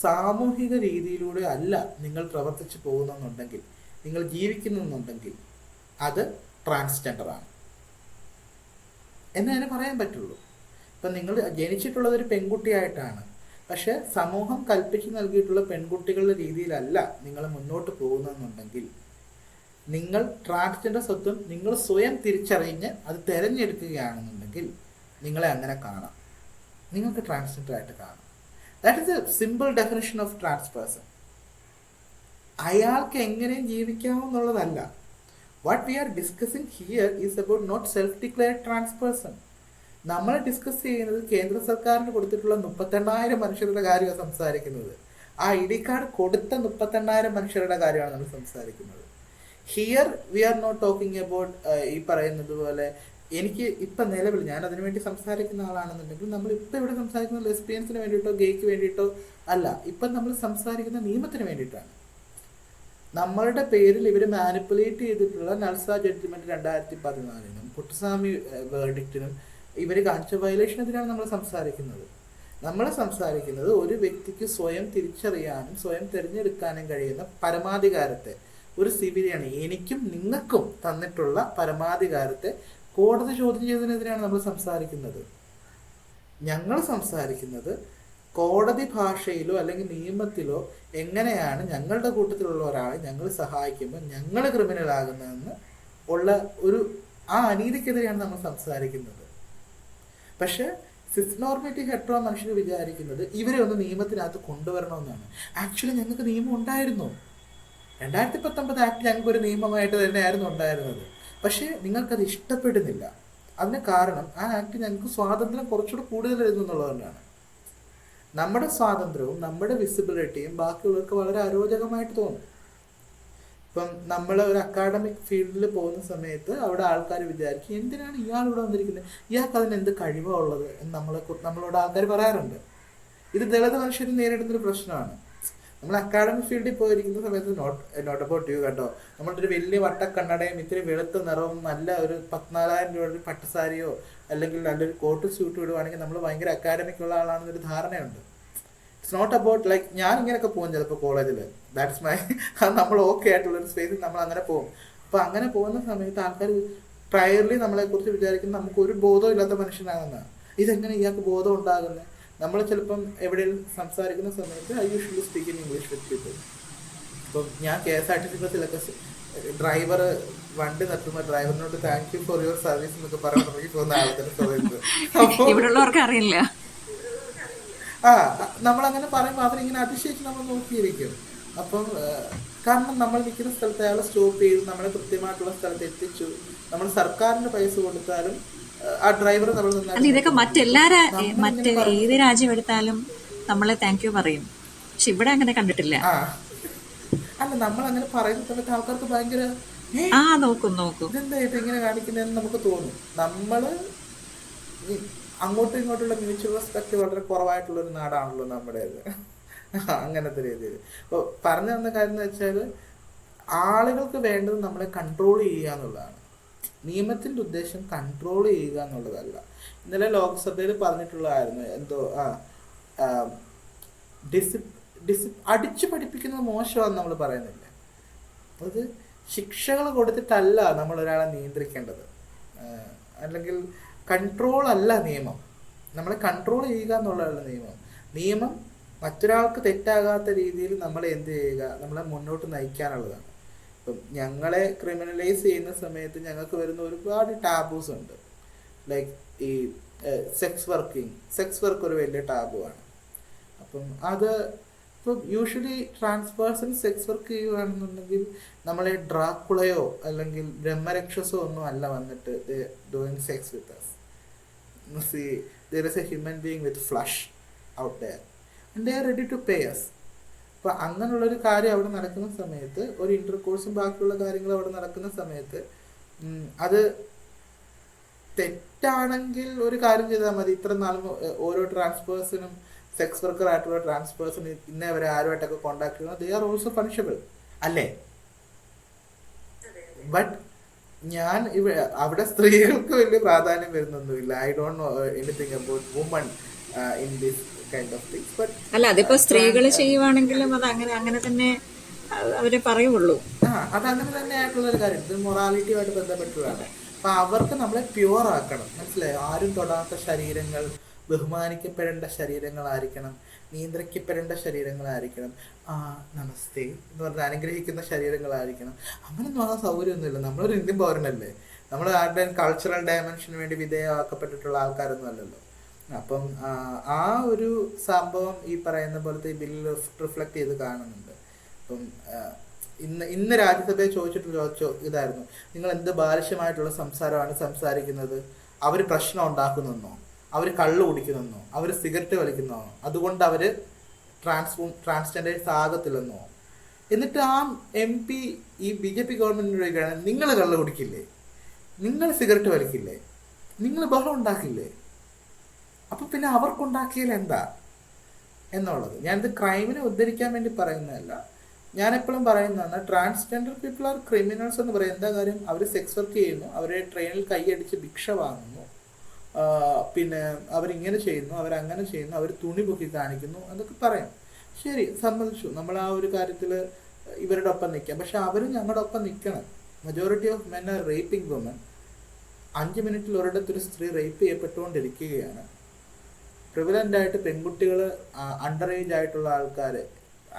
Speaker 2: സാമൂഹിക രീതിയിലൂടെയോ അല്ല നിങ്ങൾ പ്രവർത്തിച്ചു പോകുന്നെന്നുണ്ടെങ്കിൽ, നിങ്ങൾ ജീവിക്കുന്നുണ്ടെങ്കിൽ അത് ട്രാൻസ്ജെൻഡറാണ് എന്ന് തന്നെ പറയാൻ പറ്റുള്ളൂ. ഇപ്പം നിങ്ങൾ ജനിച്ചിട്ടുള്ളത് ഒരു പെൺകുട്ടിയായിട്ടാണ്, പക്ഷെ സമൂഹം കൽപ്പിച്ചു നൽകിയിട്ടുള്ള പെൺകുട്ടികളുടെ രീതിയിലല്ല നിങ്ങൾ മുന്നോട്ട് പോകുന്നതെന്നുണ്ടെങ്കിൽ, നിങ്ങൾ ട്രാൻസ്ജെൻഡർ സ്വത്വം നിങ്ങൾ സ്വയം തിരിച്ചറിഞ്ഞ് അത് തിരഞ്ഞെടുക്കുകയാണെന്നുണ്ടെങ്കിൽ നിങ്ങളെ അങ്ങനെ കാണാം, നിങ്ങൾക്ക് ട്രാൻസ്ജെൻഡർ ആയിട്ട് കാണാം. That is a simple definition of trans person. അയാൾക്ക് എങ്ങനെയും ജീവിക്കാമെന്നുള്ളതല്ല. What we are discussing here is about not self declared trans person. നമ്മൾ ഡിസ്കസ് ചെയ്യുന്നത് കേന്ദ്ര സർക്കാരിന് കൊടുത്തിട്ടുള്ള 38,000 മനുഷ്യരുടെ കാര്യമാണ് സംസാരിക്കുന്നത്. ആ ID കാർഡ് കൊടുത്ത 38,000 മനുഷ്യരുടെ കാര്യമാണ് നമ്മൾ സംസാരിക്കുന്നത്. Here we are not talking about ഈ പറയുന്നത് പോലെ എനിക്ക് ഇപ്പം നിലവിൽ ഞാൻ അതിനുവേണ്ടി സംസാരിക്കുന്ന ആളാണെന്നുണ്ടെങ്കിൽ നമ്മൾ ഇപ്പം ഇവിടെ സംസാരിക്കുന്ന ലെസ്ബിയൻസിന് വേണ്ടിയിട്ടോ ഗേക്ക് വേണ്ടിയിട്ടോ അല്ല, ഇപ്പം നമ്മൾ സംസാരിക്കുന്ന നിയമത്തിന് വേണ്ടിയിട്ടാണ്. നമ്മളുടെ പേരിൽ ഇവർ മാനിപ്പുലേറ്റ് ചെയ്തിട്ടുള്ള നൾസ ജഡ്ജ്മെന്റ് 2014 പുട്ടുസ്വാമി വേർഡിക്റ്റിനും ഇവർ കാണിച്ച വയലേഷനെതിരാണ് നമ്മൾ സംസാരിക്കുന്നത്. നമ്മൾ സംസാരിക്കുന്നത് ഒരു വ്യക്തിക്ക് സ്വയം തിരിച്ചറിയാനും സ്വയം തിരഞ്ഞെടുക്കാനും കഴിയുന്ന പരമാധികാരത്തെ, ഒരു സിവിലിയാണ് എനിക്കും നിങ്ങൾക്കും തന്നിട്ടുള്ള പരമാധികാരത്തെ കോടതി ചോദ്യം ചെയ്തതിനെതിരാണ് നമ്മൾ സംസാരിക്കുന്നത്. ഞങ്ങൾ സംസാരിക്കുന്നത് കോടതി ഭാഷയിലോ അല്ലെങ്കിൽ നിയമത്തിലോ എങ്ങനെയാണ് ഞങ്ങളുടെ കൂട്ടത്തിലുള്ള ഒരാളെ ഞങ്ങൾ സഹായിക്കുമ്പോൾ ഞങ്ങൾ ക്രിമിനൽ ആകുന്നതെന്ന് ഉള്ള ഒരു ആ അനീതിക്കെതിരെയാണ് നമ്മൾ സംസാരിക്കുന്നത്. പക്ഷെ സിസ് നോർമേറ്റീവ് ഹെട്രോ മനുഷ്യർ വിചാരിക്കുന്നത് ഇവരെ ഒന്ന് നിയമത്തിനകത്ത് കൊണ്ടുവരണമെന്നാണ്. ആക്ച്വലി ഞങ്ങൾക്ക് നിയമം ഉണ്ടായിരുന്നു. 2019 ആക്ട് ഞങ്ങൾക്കൊരു നിയമമായിട്ട് തന്നെയായിരുന്നു ഉണ്ടായിരുന്നത്. പക്ഷേ നിങ്ങൾക്കത് ഇഷ്ടപ്പെടുന്നില്ല. അതിന് കാരണം ആ ആക്ട് ഞങ്ങൾക്ക് സ്വാതന്ത്ര്യം കുറച്ചുകൂടെ കൂടുതൽ എന്നുള്ളതുകൊണ്ടാണ്. നമ്മുടെ സ്വാതന്ത്ര്യവും നമ്മുടെ വിസിബിലിറ്റിയും ബാക്കിയുള്ളവർക്ക് വളരെ അരോചകമായിട്ട് തോന്നും. ഇപ്പം നമ്മൾ ഒരു അക്കാഡമിക് ഫീൽഡിൽ പോകുന്ന സമയത്ത് അവിടെ ആൾക്കാർ വിചാരിക്കും എന്തിനാണ് ഇയാൾ ഇവിടെ വന്നിരിക്കുന്നത്, ഇയാൾക്ക് അതിന് എന്ത് കഴിവാണ് ഉള്ളത് എന്ന് നമ്മളോട് ആൾക്കാർ പറയാറുണ്ട്. ഇത് ദളിത് മനുഷ്യർ നേരിടുന്നൊരു പ്രശ്നമാണ്. നമ്മൾ അക്കാഡമിക് ഫീൽഡിൽ പോയിരിക്കുന്ന സമയത്ത് നോട്ട് അബൌട്ട് യു കേട്ടോ, നമ്മളുടെ ഒരു വലിയ വട്ടക്കണ്ണടയും ഇത്തിരി വെളുത്ത നിറവും നല്ല ഒരു 14,000 രൂപ ഒരു പട്ടുസാരിയോ അല്ലെങ്കിൽ നല്ലൊരു കോട്ട് സ്യൂട്ട് ഇടുവാണെങ്കിൽ നമ്മൾ ഭയങ്കര അക്കാഡമിക് ഉള്ള ആളാണെന്നൊരു ധാരണയുണ്ട്. ഇറ്റ്സ് നോട്ട് അബൌട്ട് ലൈക്ക് ഞാൻ ഇങ്ങനെയൊക്കെ പോകും ചിലപ്പോൾ കോളേജിൽ, ദാറ്റ്സ് മൈ നമ്മൾ ഓക്കെ ആയിട്ടുള്ളൊരു സ്പേസിൽ നമ്മൾ അങ്ങനെ പോകും. അപ്പോൾ അങ്ങനെ പോകുന്ന സമയത്ത് ആൾക്കാർ പ്രയർലി നമ്മളെക്കുറിച്ച് വിചാരിക്കുന്ന നമുക്കൊരു ബോധവും ഇല്ലാത്ത മനുഷ്യനാകുന്നതാണ്. ഇതെങ്ങനെ ഇയാൾക്ക് ബോധം ഉണ്ടാകുന്നത്? നമ്മൾ ചിലപ്പം എവിടെയും സംസാരിക്കുന്ന സമയത്ത് I usually speak in English with people. ഇപ്പം ഞാൻ KSRTC ബസ്സിലൊക്കെ ഡ്രൈവർ വണ്ടി നിർത്തുമ്പോൾ ഡ്രൈവറിനോട് thank you for your service എന്നൊക്കെ പറഞ്ഞു പോകുന്ന ആൾക്കാരെ സമയത്ത്
Speaker 1: ഇവിടെയുള്ളവർക്ക് അറിയില്ല.
Speaker 2: നമ്മളങ്ങനെ പറയുമ്പോൾ അവരിങ്ങനെ അതിശയിച്ച് നമ്മൾ നോക്കിയിരിക്കും. അപ്പം കാരണം നമ്മൾ നിൽക്കുന്ന സ്ഥലത്ത് അയാളെ സ്റ്റോപ്പ് ചെയ്ത് നമ്മളെ കൃത്യമായിട്ടുള്ള സ്ഥലത്ത് എത്തിച്ചു. നമ്മൾ സർക്കാരിന് പൈസ കൊടുത്താലും ആ ഡ്രൈവർ നമ്മൾ
Speaker 1: ഇതൊക്കെ മറ്റ് ഏത് രാജ്യം എടുത്താലും നമ്മളെ താങ്ക് യു പറയും. പക്ഷെ ഇവിടെ അങ്ങനെ കണ്ടിട്ടില്ല.
Speaker 2: അല്ല, നമ്മൾ അങ്ങനെ പറയുന്ന സമയത്ത് ആൾക്കാർക്ക് ഭയങ്കര
Speaker 1: നോക്കും
Speaker 2: ഇതെന്തായിട്ട് ഇങ്ങനെ കാണിക്കുന്നതെന്ന് നമുക്ക് തോന്നും. നമ്മള് അങ്ങോട്ടും ഇങ്ങോട്ടുള്ള മ്യൂച്വൽ റെസ്പെക്ട് വളരെ കുറവായിട്ടുള്ളൊരു നാടാണല്ലോ നമ്മുടേത്. അങ്ങനത്തെ രീതിയിൽ. അപ്പോൾ പറഞ്ഞു തന്ന കാര്യം എന്ന് വെച്ചാൽ ആളുകൾക്ക് വേണ്ടത് നമ്മളെ കൺട്രോൾ ചെയ്യുക എന്നുള്ളതാണ്. നിയമത്തിൻ്റെ ഉദ്ദേശം കൺട്രോൾ ചെയ്യുക എന്നുള്ളതല്ല. ഇന്നലെ ലോക്സഭയിൽ പറഞ്ഞിട്ടുള്ളതായിരുന്നു എന്തോ അടിച്ചു പഠിപ്പിക്കുന്നത് മോശമാണെന്ന് നമ്മൾ പറയുന്നില്ലേ. അത് ശിക്ഷകൾ കൊടുത്തിട്ടല്ല നമ്മൾ ഒരാളെ നിയന്ത്രിക്കേണ്ടത്, അല്ലെങ്കിൽ കൺട്രോൾ അല്ല നിയമം. നമ്മളെ കൺട്രോൾ ചെയ്യുക എന്നുള്ളതാണ് നിയമം. നിയമം മറ്റൊരാൾക്ക് തെറ്റാകാത്ത രീതിയിൽ നമ്മളെ എന്ത് ചെയ്യുക, നമ്മളെ മുന്നോട്ട് നയിക്കാനുള്ളതാണ്. ഇപ്പം ഞങ്ങളെ ക്രിമിനലൈസ് ചെയ്യുന്ന സമയത്ത് ഞങ്ങൾക്ക് വരുന്ന ഒരുപാട് ടാബൂസ് ഉണ്ട്. ലൈക്ക് ഈ സെക്സ് വർക്ക് ഒരു വലിയ ടാബു ആണ്. അപ്പം അത് ഇപ്പം usually trans person sex work ചെയ്യുകയാണെന്നുണ്ടെങ്കിൽ നമ്മളെ ഡ്രാക്കുളയോ അല്ലെങ്കിൽ ബ്രഹ്മരക്ഷസോ ഒന്നും അല്ല വന്നിട്ട് doing sex with us. See, there is a human being with flesh out there and they are ready to pay us. അപ്പോൾ അങ്ങനെയുള്ളൊരു കാര്യം അവിടെ നടക്കുന്ന സമയത്ത്, ഒരു ഇൻ്റർകോഴ്സും ബാക്കിയുള്ള കാര്യങ്ങൾ അവിടെ നടക്കുന്ന സമയത്ത് അത് തെറ്റാണെങ്കിൽ ഒരു കാര്യം ചെയ്താൽ മതി. ഇത്ര നാളും ഓരോ ട്രാൻസ്പേഴ്സണും സെക്സ് വർക്കർ ആയിട്ടുള്ള ട്രാൻസ്പേഴ്സൺ ഇന്നേ വരെ ആരുമായിട്ടൊക്കെ കോണ്ടാക്ട് ചെയ്യുന്നത് ദേ ആർ ഓൾസോ പണിഷബിൾ അല്ലേ? ബട്ട് ഞാൻ അവിടെ സ്ത്രീകൾക്ക് വലിയ പ്രാധാന്യം വരുന്നൊന്നുമില്ല. I don't know anything about woman in this kind of things. But
Speaker 1: അല്ല, അതിപ്പോ സ്ത്രീകൾ ചെയ്യുവാണെങ്കിലും അത് അങ്ങനെ തന്നെ അവരെ പറയുള്ളൂ.
Speaker 2: അതങ്ങനെ തന്നെ ആയിട്ടുള്ള ഒരു കാര്യം. ഇത് മൊറാലിറ്റിയുമായിട്ട് ബന്ധപ്പെട്ടുള്ളതാണ്. അപ്പൊ അവർക്ക് നമ്മളെ പ്യുവർ ആക്കണം, മനസ്സിലായോ? ആരും തൊടാത്ത ശരീരങ്ങൾ, ബഹുമാനിക്കപ്പെടേണ്ട ശരീരങ്ങളായിരിക്കണം, നിയന്ത്രിക്കപ്പെടേണ്ട ശരീരങ്ങളായിരിക്കണം, നമസ്തേ എന്ന് പറഞ്ഞാൽ അനുഗ്രഹിക്കുന്ന ശരീരങ്ങളായിരിക്കണം. അങ്ങനൊന്നും ആ സൗകര്യമൊന്നുമില്ല. നമ്മളൊരു ഇന്ത്യൻ പൗരനല്ലേ, നമ്മൾ ആരുടെയും കൾച്ചറൽ ഡയമെൻഷന് വേണ്ടി വിധേയമാക്കപ്പെട്ടിട്ടുള്ള ആൾക്കാരൊന്നും അല്ലല്ലോ. അപ്പം ആ ഒരു സംഭവം ഈ പറയുന്ന പോലത്തെ ഈ ബില്ലിൽ റിഫ്ലക്ട് ചെയ്ത് കാണുന്നുണ്ട്. അപ്പം ഇന്ന് രാജ്യസഭയെ ചോദിച്ചിട്ടുള്ള ഇതായിരുന്നു, നിങ്ങൾ എന്ത് ബാലിഷ്യമായിട്ടുള്ള സംസാരമാണ് സംസാരിക്കുന്നത്? അവർ പ്രശ്നം ഉണ്ടാക്കുന്നെന്നോ, അവർ കള്ളു കുടിക്കുന്നെന്നോ, അവർ സിഗരറ്റ് വലിക്കുന്നോ, അതുകൊണ്ട് അവർ ട്രാൻസ്ജെൻഡേഴ്സ് ആകത്തില്ലെന്നോ? എന്നിട്ട് ആ MP ഈ BJP ഗവൺമെന്റിനോട് ചോദിക്കുകയാണ്, നിങ്ങൾ കള്ളു കുടിക്കില്ലേ, നിങ്ങൾ സിഗരറ്റ് വലിക്കില്ലേ, നിങ്ങൾ ബഹളം ഉണ്ടാക്കില്ലേ? അപ്പം പിന്നെ അവർക്കുണ്ടാക്കിയാൽ എന്താ എന്നുള്ളത്. ഞാനിത് ക്രൈമിനെ ഉദ്ധരിക്കാൻ വേണ്ടി പറയുന്നതല്ല. ഞാനെപ്പോഴും പറയുന്നതാണ്, ട്രാൻസ്ജെൻഡർ പീപ്പിൾ ആർ ക്രിമിനൽസ് എന്ന് പറയും. എന്താ കാര്യം? അവർ സെക്സ് വർക്ക് ചെയ്യുന്നു, അവരെ ട്രെയിനിൽ കൈയടിച്ച് ഭിക്ഷ വാങ്ങുന്നു, പിന്നെ അവരിങ്ങനെ ചെയ്യുന്നു, അവരങ്ങനെ ചെയ്യുന്നു, അവർ തുണി പൊക്കി കാണിക്കുന്നു, അതൊക്കെ പറയാം. ശരി, സമ്മതിച്ചു, നമ്മൾ ആ ഒരു കാര്യത്തിൽ ഇവരുടെ ഒപ്പം നിൽക്കാം. പക്ഷെ അവരും ഞങ്ങളുടെ ഒപ്പം നിൽക്കണം. Majority of men are raping women. 5 മിനിറ്റിൽ ഒരിടത്തൊരു സ്ത്രീ റേപ്പ് ചെയ്യപ്പെട്ടുകൊണ്ടിരിക്കുകയാണ്. പ്രിവലൻ്റ് ആയിട്ട് പെൺകുട്ടികൾ, അണ്ടർ ഏജ് ആയിട്ടുള്ള ആൾക്കാർ,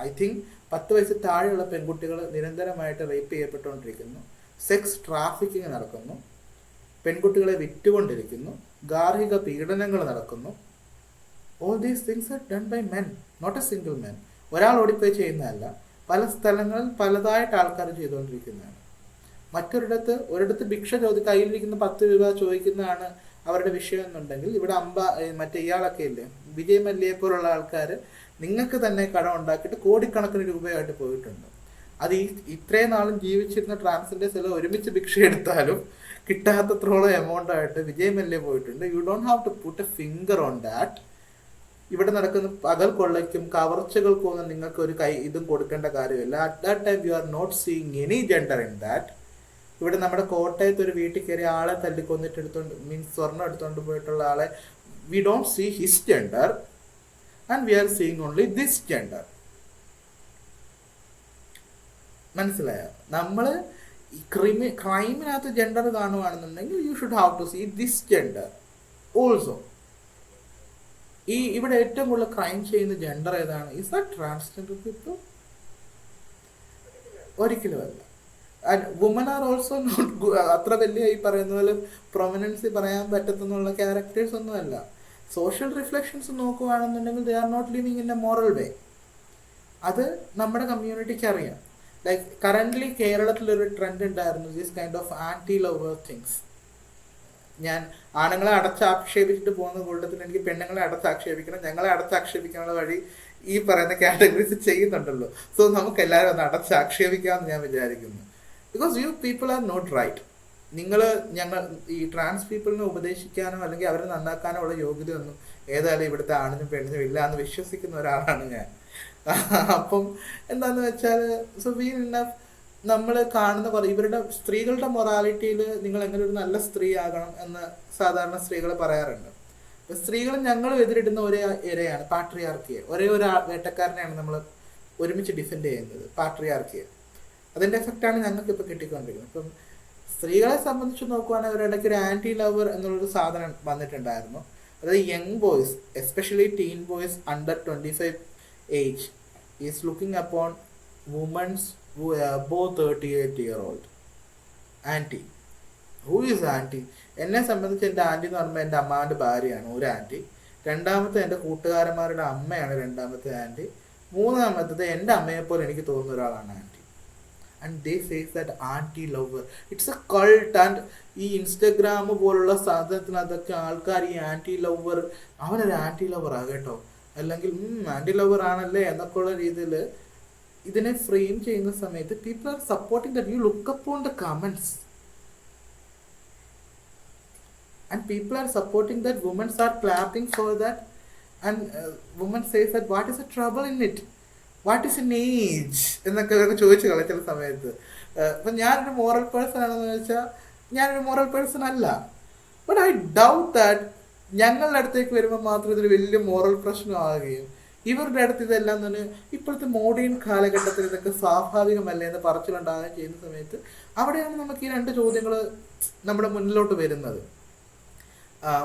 Speaker 2: ഐ തിങ്ക് 10 വയസ്സിൽ താഴെയുള്ള പെൺകുട്ടികൾ നിരന്തരമായിട്ട് റേപ്പ് ചെയ്യപ്പെട്ടുകൊണ്ടിരിക്കുന്നു. സെക്സ് ട്രാഫിക്കിങ് നടക്കുന്നു, പെൺകുട്ടികളെ വിറ്റുകൊണ്ടിരിക്കുന്നു, ഗാർഹിക പീഡനങ്ങൾ നടക്കുന്നു. All these things are done by men, not a single men. ഒരാൾ ഓടിപ്പോയി ചെയ്യുന്നതല്ല, പല സ്ഥലങ്ങളിൽ പലതായിട്ട് ആൾക്കാർ ചെയ്തുകൊണ്ടിരിക്കുന്നതാണ്. ഒരിടത്ത് ഭിക്ഷ കയ്യിലിരിക്കുന്ന 10 രൂപ ചോദിക്കുന്നതാണ് അവരുടെ വിഷയം എന്നുണ്ടെങ്കിൽ, ഇവിടെ മറ്റേ ഇയാളൊക്കെ ഇല്ലേ, വിജയ് മല്യയെ പോലുള്ള ആൾക്കാർ നിങ്ങൾക്ക് തന്നെ കടം ഉണ്ടാക്കിയിട്ട് കോടിക്കണക്കിന് രൂപയായിട്ട് പോയിട്ടുണ്ട്. അത് ഇത്രയും നാളും ജീവിച്ചിരുന്ന ട്രാൻസ്ജെൻഡേഴ്സ് എല്ലാം ഒരുമിച്ച് ഭിക്ഷ എടുത്താലും കിട്ടാത്തത്രോളം എമൗണ്ട് ആയിട്ട് വിജയ് മല്യ പോയിട്ടുണ്ട്. You don't have to put a finger on that. ഇവിടെ നടക്കുന്ന പകൽ കൊള്ളയ്ക്കും കവർച്ചകൾക്കും ഒന്നും നിങ്ങൾക്ക് ഒരു ഇതും കൊടുക്കേണ്ട കാര്യമില്ല. At that time you are not seeing any gender in that. ഇവിടെ നമ്മുടെ കോട്ടയത്ത് ഒരു വീട്ടിൽ കയറി ആളെ തല്ലിക്കൊന്നിട്ട് സ്വർണ്ണം എടുത്തുകൊണ്ട് പോയിട്ടുള്ള ആളെ we don't see his gender and we are seeing only this gender. മനസ്സിലായോ? നമ്മൾ ക്രൈമിനകത്ത് ജെൻഡർ കാണുകയാണെന്നുണ്ടെങ്കിൽ you should have to see this gender also. ഇവിടെ ഏറ്റവും കൂടുതൽ ക്രൈം ചെയ്യുന്ന ജെൻഡർ ഏതാണ്? Is that transgender people? ഒരിക്കലും അല്ല. And woman are also not അത്ര വലിയ ഈ പറയുന്ന പോലെ പ്രൊമിനൻസി പറയാൻ പറ്റത്തുന്നുള്ള ക്യാരക്ടേഴ്സ് ഒന്നും അല്ല. സോഷ്യൽ റിഫ്ലക്ഷൻസ് നോക്കുകയാണെന്നുണ്ടെങ്കിൽ they are not living in a moral way. അത് നമ്മുടെ കമ്മ്യൂണിറ്റിക്ക് അറിയാം. ലൈക്ക് കറൻ്റ്ലി കേരളത്തിലൊരു ട്രെൻഡ് ഉണ്ടായിരുന്നു, this kind of anti lover things. ഞാൻ ആണുങ്ങളെ അടച്ചാക്ഷേപിച്ചിട്ട് പോകുന്ന കൂട്ടത്തിൽ എനിക്ക് പെണ്ണുങ്ങളെ അടച്ചാക്ഷേപിക്കണം, ഞങ്ങളെ അടച്ചാക്ഷേപിക്കാനുള്ള വഴി ഈ പറയുന്ന കാറ്റഗറീസ് ചെയ്യുന്നുണ്ടല്ലോ. സോ നമുക്ക് എല്ലാവരും ഒന്ന് അടച്ചാക്ഷേപിക്കാമെന്ന് ഞാൻ വിചാരിക്കുന്നു. Because you people are not right. ഞങ്ങൾ ഈ ട്രാൻസ് പീപ്പിളിനെ ഉപദേശിക്കാനോ അല്ലെങ്കിൽ അവരെ നന്നാക്കാനോ ഉള്ള യോഗ്യതയൊന്നും ഏതായാലും ഇവിടുത്തെ ആണിനും പെണ്ണിനും ഇല്ല എന്ന് വിശ്വസിക്കുന്ന ഒരാളാണ് ഞാൻ. അപ്പം എന്താന്ന് വെച്ചാൽ സോ വി ഇന്നഫ് നമ്മൾ കാണുന്ന കുറേ ഇവരുടെ സ്ത്രീകളുടെ മൊറാലിറ്റിയിൽ നിങ്ങൾ എങ്ങനെ ഒരു നല്ല സ്ത്രീ ആകണം എന്ന് സാധാരണ സ്ത്രീകൾ പറയാറുണ്ട്. സ്ത്രീകൾ ഞങ്ങളും എതിരിടുന്ന ഒരേ ഇരയാണ് പാട്രിയാർക്കിയെ. ഒരേ ഒരു വേട്ടക്കാരനെയാണ് നമ്മൾ ഒരുമിച്ച് ഡിഫെൻഡ് ചെയ്യുന്നത്, പാട്രിയാർക്കിയെ. അതിൻ്റെ എഫക്റ്റാണ് ഞങ്ങൾക്ക് ഇപ്പോൾ കിട്ടിക്കൊണ്ടിരിക്കുന്നത്. ഇപ്പം സ്ത്രീകളെ സംബന്ധിച്ച് നോക്കുവാണെങ്കിൽ ഒരിടയ്ക്ക് ഒരു ആൻറ്റി ലവർ എന്നുള്ളൊരു സാധനം വന്നിട്ടുണ്ടായിരുന്നു. അതായത് young boys, especially teen boys under 25 age is looking upon womens above 38-year-old. Aunty, who is aunty? എന്നെ സംബന്ധിച്ച് എൻ്റെ ആൻറ്റി എന്ന് പറയുമ്പോൾ എൻ്റെ അമ്മാവിൻ്റെ ഭാര്യയാണ് ഒരു ആൻറ്റി. രണ്ടാമത്തെ എൻ്റെ കൂട്ടുകാരന്മാരുടെ അമ്മയാണ് രണ്ടാമത്തെ ആൻറ്റി. മൂന്നാമത്തത് എൻ്റെ അമ്മയെപ്പോലെ എനിക്ക് തോന്നുന്ന ഒരാളാണ് aunty. And they says that aunty lover, it's a cult. And ഈ ഇൻസ്റ്റഗ്രാം പോലുള്ള സാധനത്തിനകത്തൊക്കെ ആൾക്കാർ ഈ ആൻറ്റി ലവർ, അവനൊരു ആൻറ്റി ലവറാണ് കേട്ടോ, അല്ലെങ്കിൽ ആൻറ്റി ലവർ ആണല്ലേ എന്നൊക്കെയുള്ള രീതിയിൽ ഇതിനെ ഫ്രെയിം ചെയ്യുന്ന സമയത്ത് people are supporting that. You look upon the comments and people are supporting that, women are clapping for that, and women says that what is the trouble in it, what is in age എന്നൊക്കെ ചോദിച്ചു കള ചില സമയത്ത്. അപ്പം ഞാനൊരു മോറൽ പേഴ്സൺ ആണെന്ന് വെച്ചാൽ ഞാനൊരു മോറൽ പേഴ്സൺ അല്ല. ബട്ട് ഐ ഡൗട്ട് ദാറ്റ് ഞങ്ങളുടെ അടുത്തേക്ക് വരുമ്പോൾ മാത്രം ഇതൊരു വലിയ മോറൽ പ്രശ്നമാകുകയും ഇവരുടെ അടുത്ത് ഇതെല്ലാം തന്നെ ഇപ്പോഴത്തെ മോഡേൺ കാലഘട്ടത്തിൽ ഇതൊക്കെ സ്വാഭാവികമല്ലേ എന്ന് പറച്ചിലുണ്ടാകുകയും ചെയ്യുന്ന സമയത്ത് അവിടെയാണ് നമുക്ക് ഈ രണ്ട് ചോദ്യങ്ങൾ നമ്മുടെ മുന്നിലോട്ട് വരുന്നത്.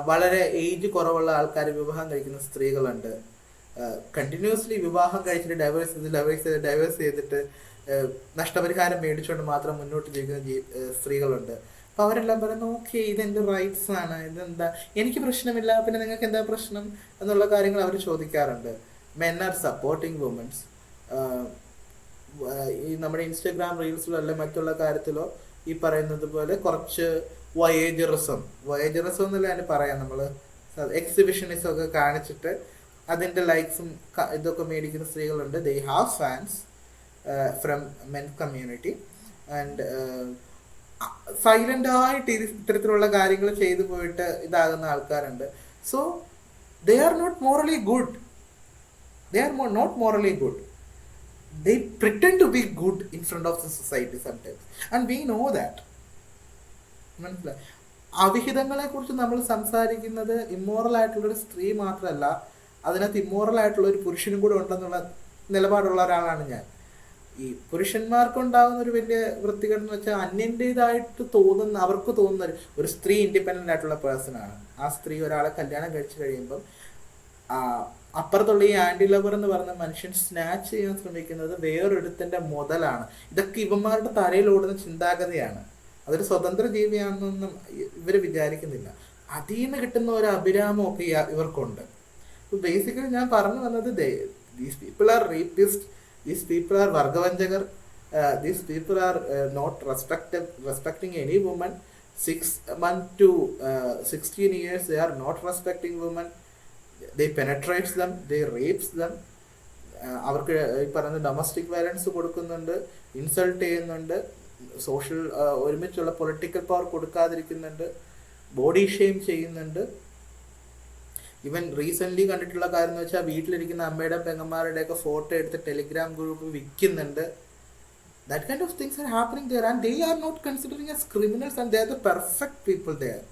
Speaker 2: വളരെ ഏജ് കുറവുള്ള ആൾക്കാർ വിവാഹം കഴിക്കുന്ന സ്ത്രീകളുണ്ട്. കണ്ടിന്യൂസ്ലി വിവാഹം കഴിച്ചിട്ട് ഡൈവേഴ്സ് ചെയ്തിട്ട് നഷ്ടപരിഹാരം മേടിച്ചുകൊണ്ട് മാത്രം മുന്നോട്ട് ജീവിക്കുന്ന സ്ത്രീകളുണ്ട്. അപ്പോൾ അവരെല്ലാം പറയുന്നു ഓക്കെ ഇതെൻ്റെ റൈറ്റ്സ് ആണ്, ഇതെന്താ എനിക്ക് പ്രശ്നമില്ല, പിന്നെ നിങ്ങൾക്ക് എന്താ പ്രശ്നം എന്നുള്ള കാര്യങ്ങൾ അവർ ചോദിക്കാറുണ്ട്. Men are supporting womens. ഈ നമ്മുടെ ഇൻസ്റ്റഗ്രാം റീൽസിലോ അല്ലെ മറ്റുള്ള കാര്യത്തിലോ ഈ പറയുന്നത് പോലെ കുറച്ച് വയേജറിസം എന്നല്ല അതിന് പറയാം, നമ്മൾ എക്സിബിഷനിസം ഒക്കെ കാണിച്ചിട്ട് അതിൻ്റെ ലൈക്സും ഇതൊക്കെ മേടിക്കുന്ന സ്ത്രീകളുണ്ട്. They have fans from men community and സൈലൻ്റായിട്ട് ഇത്തരത്തിലുള്ള കാര്യങ്ങൾ ചെയ്തു പോയിട്ട് ഇതാകുന്ന ആൾക്കാരുണ്ട്. So they are not morally good. Not morally good. They pretend to be good in front of the society sometimes, and we know that. മനസ്സിലായി? അവിഹിതങ്ങളെ കുറിച്ച് നമ്മൾ സംസാരിക്കുന്നത് ഇമ്മോറൽ ആയിട്ടുള്ളൊരു സ്ത്രീ മാത്രമല്ല, അതിനകത്ത് ഇമ്മോറൽ ആയിട്ടുള്ള ഒരു പുരുഷനും കൂടെ ഉണ്ടെന്നുള്ള നിലപാടുള്ള ഒരാളാണ് ഞാൻ. ഈ പുരുഷന്മാർക്കുണ്ടാകുന്ന ഒരു വലിയ വൃത്തികേട് എന്ന് വെച്ചാൽ അന്യൻ്റേതായിട്ട് തോന്നുന്ന, അവർക്ക് തോന്നുന്ന ഒരു സ്ത്രീ ഇൻഡിപെൻഡൻ്റ് ആയിട്ടുള്ള പേഴ്സൺ ആണ്. ആ സ്ത്രീ ഒരാളെ കല്യാണം കഴിച്ചു കഴിയുമ്പം അപ്പുറത്തുള്ള ഈ ആൻറ്റി ലവർ എന്ന് പറഞ്ഞ മനുഷ്യൻ സ്നാച്ച് ചെയ്യാൻ ശ്രമിക്കുന്നത് വേറൊരുത്തൻ്റെ മുതലാണ്. ഇതൊക്കെ ഇവന്മാരുടെ തലയിലോടുന്ന ചിന്താഗതിയാണ്. അതൊരു സ്വതന്ത്ര ജീവിയാണെന്നൊന്നും ഇവർ വിചാരിക്കുന്നില്ല. അതിൽ നിന്ന് കിട്ടുന്ന ഒരു അഭിരാമമൊക്കെ ഇവർക്കുണ്ട്. ബേസിക്കലി ഞാൻ പറഞ്ഞു വന്നത് these people are rapist, these people are വർഗവഞ്ചകർ, these people are not respecting any woman. 6 months to 16 years they are not respecting women. They penetrates them, they rapes them. അവർക്ക് ഈ പറയുന്ന ഡൊമസ്റ്റിക് വയലൻസ് കൊടുക്കുന്നുണ്ട്, ഇൻസൾട്ട് ചെയ്യുന്നുണ്ട്, സോഷ്യൽ ഒരുമിച്ചുള്ള പൊളിറ്റിക്കൽ പവർ കൊടുക്കാതിരിക്കുന്നുണ്ട്, ബോഡി ഷെയിം ചെയ്യുന്നുണ്ട്. ഇവൻ റീസെൻ്റ്ലി കണ്ടിട്ടുള്ള കാര്യം എന്ന് വെച്ചാൽ വീട്ടിലിരിക്കുന്ന അമ്മയുടെ പെങ്ങന്മാരുടെയൊക്കെ ഫോട്ടോ എടുത്ത് ടെലിഗ്രാം ഗ്രൂപ്പ് വിൽക്കുന്നുണ്ട്. That kind of things are happening there, and they are not considering as criminals, and they are the perfect people there.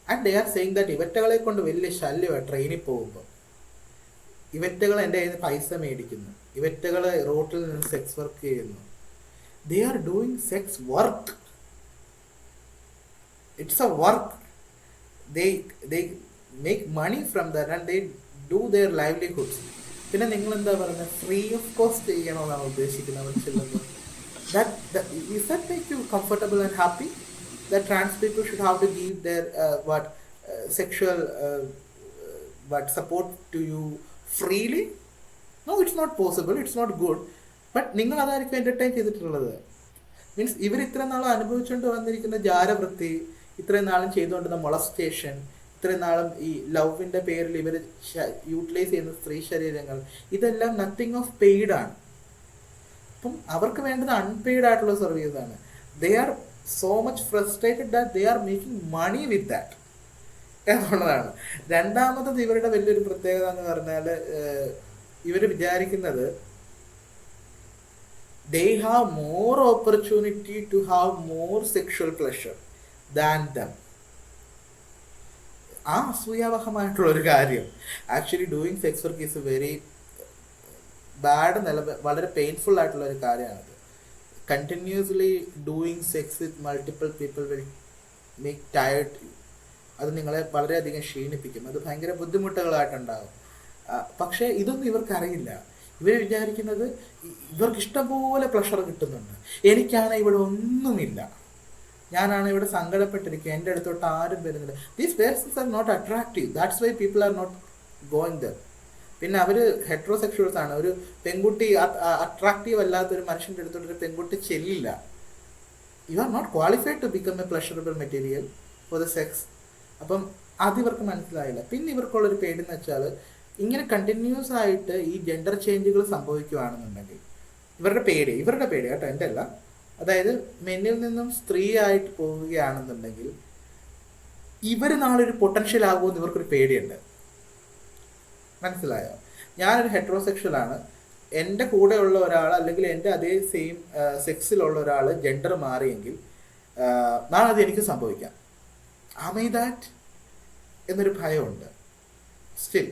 Speaker 2: And they are saying that ഇവറ്റകളെ കൊണ്ട് വലിയ ശല്യമാണ് ട്രെയിനിൽ പോകുമ്പോൾ. ഇവറ്റകൾ എൻ്റെ കയ്യിൽ നിന്ന് പൈസ മേടിക്കുന്നു, ഇവറ്റകൾ റോട്ടിൽ നിന്ന് സെക്സ് വർക്ക് ചെയ്യുന്നു. They are doing sex work. It's a work. They make money from that and they do their livelihoods. പിന്നെ നിങ്ങൾ എന്താ പറയുന്നത്, ഫ്രീ ഓഫ് കോസ്റ്റ് ചെയ്യണമെന്നാണ് ഉദ്ദേശിക്കുന്നത് അവർ ചെല്ലുന്നത്. Is that make you comfortable and happy? That trans people should have to give their sexual support to you freely? No, it's not possible, it's not good. But നിങ്ങൾ അതായിരിക്കും എൻ്റർടൈൻ ചെയ്തിട്ടുള്ളത്. മീൻസ് ഇവർ ഇത്രയും നാളും അനുഭവിച്ചുകൊണ്ട് വന്നിരിക്കുന്ന ജാരവൃത്തി, ഇത്രയും നാളും ചെയ്തുകൊണ്ടിരുന്ന മൊളസ്റ്റേഷൻ, ഇത്രയും നാളും ഈ ലവിൻ്റെ പേരിൽ ഇവർ യൂട്ടിലൈസ് ചെയ്യുന്ന സ്ത്രീ ശരീരങ്ങൾ, ഇതെല്ലാം നത്തിങ് ഓഫ് പെയ്ഡ് ആണ്. അപ്പം അവർക്ക് വേണ്ടത് അൺപെയ്ഡ് ആയിട്ടുള്ള സർവീസാണ്. They are so much frustrated that they are making money with that എന്നുള്ളതാണ്. രണ്ടാമത്തത് ഇവരുടെ വലിയൊരു പ്രത്യേകത എന്ന് പറഞ്ഞാൽ ഇവർ വിചാരിക്കുന്നത് they have more opportunity to have more sexual pleasure than them. ആ അസൂയാവഹമായിട്ടുള്ള ഒരു കാര്യം. Actually doing sex work is a very bad, വളരെ പെയിൻഫുൾ ആയിട്ടുള്ള ഒരു കാര്യമാണത്. Continuously doing sex with multiple people will make tired you. അത് നിങ്ങളെ വളരെയധികം ക്ഷീണിപ്പിക്കും, അത് ഭയങ്കര ബുദ്ധിമുട്ടുകളായിട്ടുണ്ടാകും. പക്ഷേ ഇതൊന്നും ഇവർക്കറിയില്ല. ഇവർ വിചാരിക്കുന്നത് ഇവർക്ക് ഇഷ്ടംപോലെ പ്ലഷർ കിട്ടുന്നുണ്ട്, എനിക്കാണ് ഇവിടെ ഒന്നുമില്ല, ഞാനാണ് ഇവിടെ സങ്കടപ്പെട്ടിരിക്കുക, എൻ്റെ അടുത്തോട്ട് ആരും വരുന്നില്ല. These persons are not attractive, that's why people are not going there. പിന്നെ അവർ ഹെട്രോസെക്ഷൽസ് ആണ്. ഒരു പെൺകുട്ടി അട്രാക്റ്റീവ് അല്ലാത്തൊരു മനുഷ്യൻ്റെ അടുത്തോട്ട് ഒരു പെൺകുട്ടി ചെല്ലില്ല. You are not qualified to become a pleasurable material for the sex. അപ്പം അതിവർക്ക് മനസ്സിലായില്ല. പിന്നെ ഇവർക്കുള്ളൊരു പേടി എന്ന് വെച്ചാൽ ഇങ്ങനെ കണ്ടിന്യൂസ് ആയിട്ട് ഈ ജെൻഡർ ചേഞ്ചുകൾ സംഭവിക്കുകയാണെന്നുണ്ടെങ്കിൽ ഇവരുടെ പേടി കേട്ടോ, എൻ്റെ അല്ല. അതായത് മെന്നിൽ നിന്നും സ്ത്രീ ആയിട്ട് പോവുകയാണെന്നുണ്ടെങ്കിൽ ഇവർ നാളെ ഒരു പൊട്ടൻഷ്യൽ ആകുമെന്ന് ഇവർക്കൊരു പേടിയുണ്ട്. മനസ്സിലായോ? ഞാനൊരു ഹെട്രോസെക്ഷൽ ആണ്, എൻ്റെ കൂടെയുള്ള ഒരാൾ അല്ലെങ്കിൽ എൻ്റെ അതേ സെയിം സെക്സിലുള്ള ഒരാൾ ജെൻഡർ മാറിയെങ്കിൽ നാളെ അത് എനിക്ക് സംഭവിക്കാം. ആമൈ ദാറ്റ് എന്നൊരു ഭയമുണ്ട് സ്റ്റിൽ.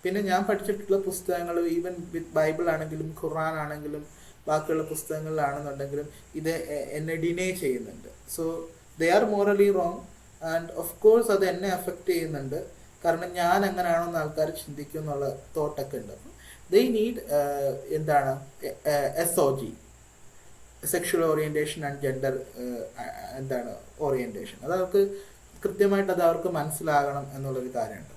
Speaker 2: പിന്നെ ഞാൻ പഠിച്ചിട്ടുള്ള പുസ്തകങ്ങൾ, ഈവൻ വിത്ത് ബൈബിൾ ആണെങ്കിലും ഖുർആൻ ആണെങ്കിലും ബാക്കിയുള്ള പുസ്തകങ്ങളിലാണെന്നുണ്ടെങ്കിലും ഇത് എന്നെ ഡിനേ ചെയ്യുന്നുണ്ട്. So they R morally wrong and of course അത് എന്നെ അഫക്റ്റ് ചെയ്യുന്നുണ്ട്. കാരണം ഞാൻ എങ്ങനെയാണെന്ന് ആൾക്കാർ ചിന്തിക്കും എന്നുള്ള തോട്ടൊക്കെ ഉണ്ട്. They need SOG, sexual orientation and gender orientation. അത് അവർക്ക് കൃത്യമായിട്ട് അത് അവർക്ക് മനസ്സിലാകണം എന്നുള്ളൊരു കാര്യമുണ്ട്.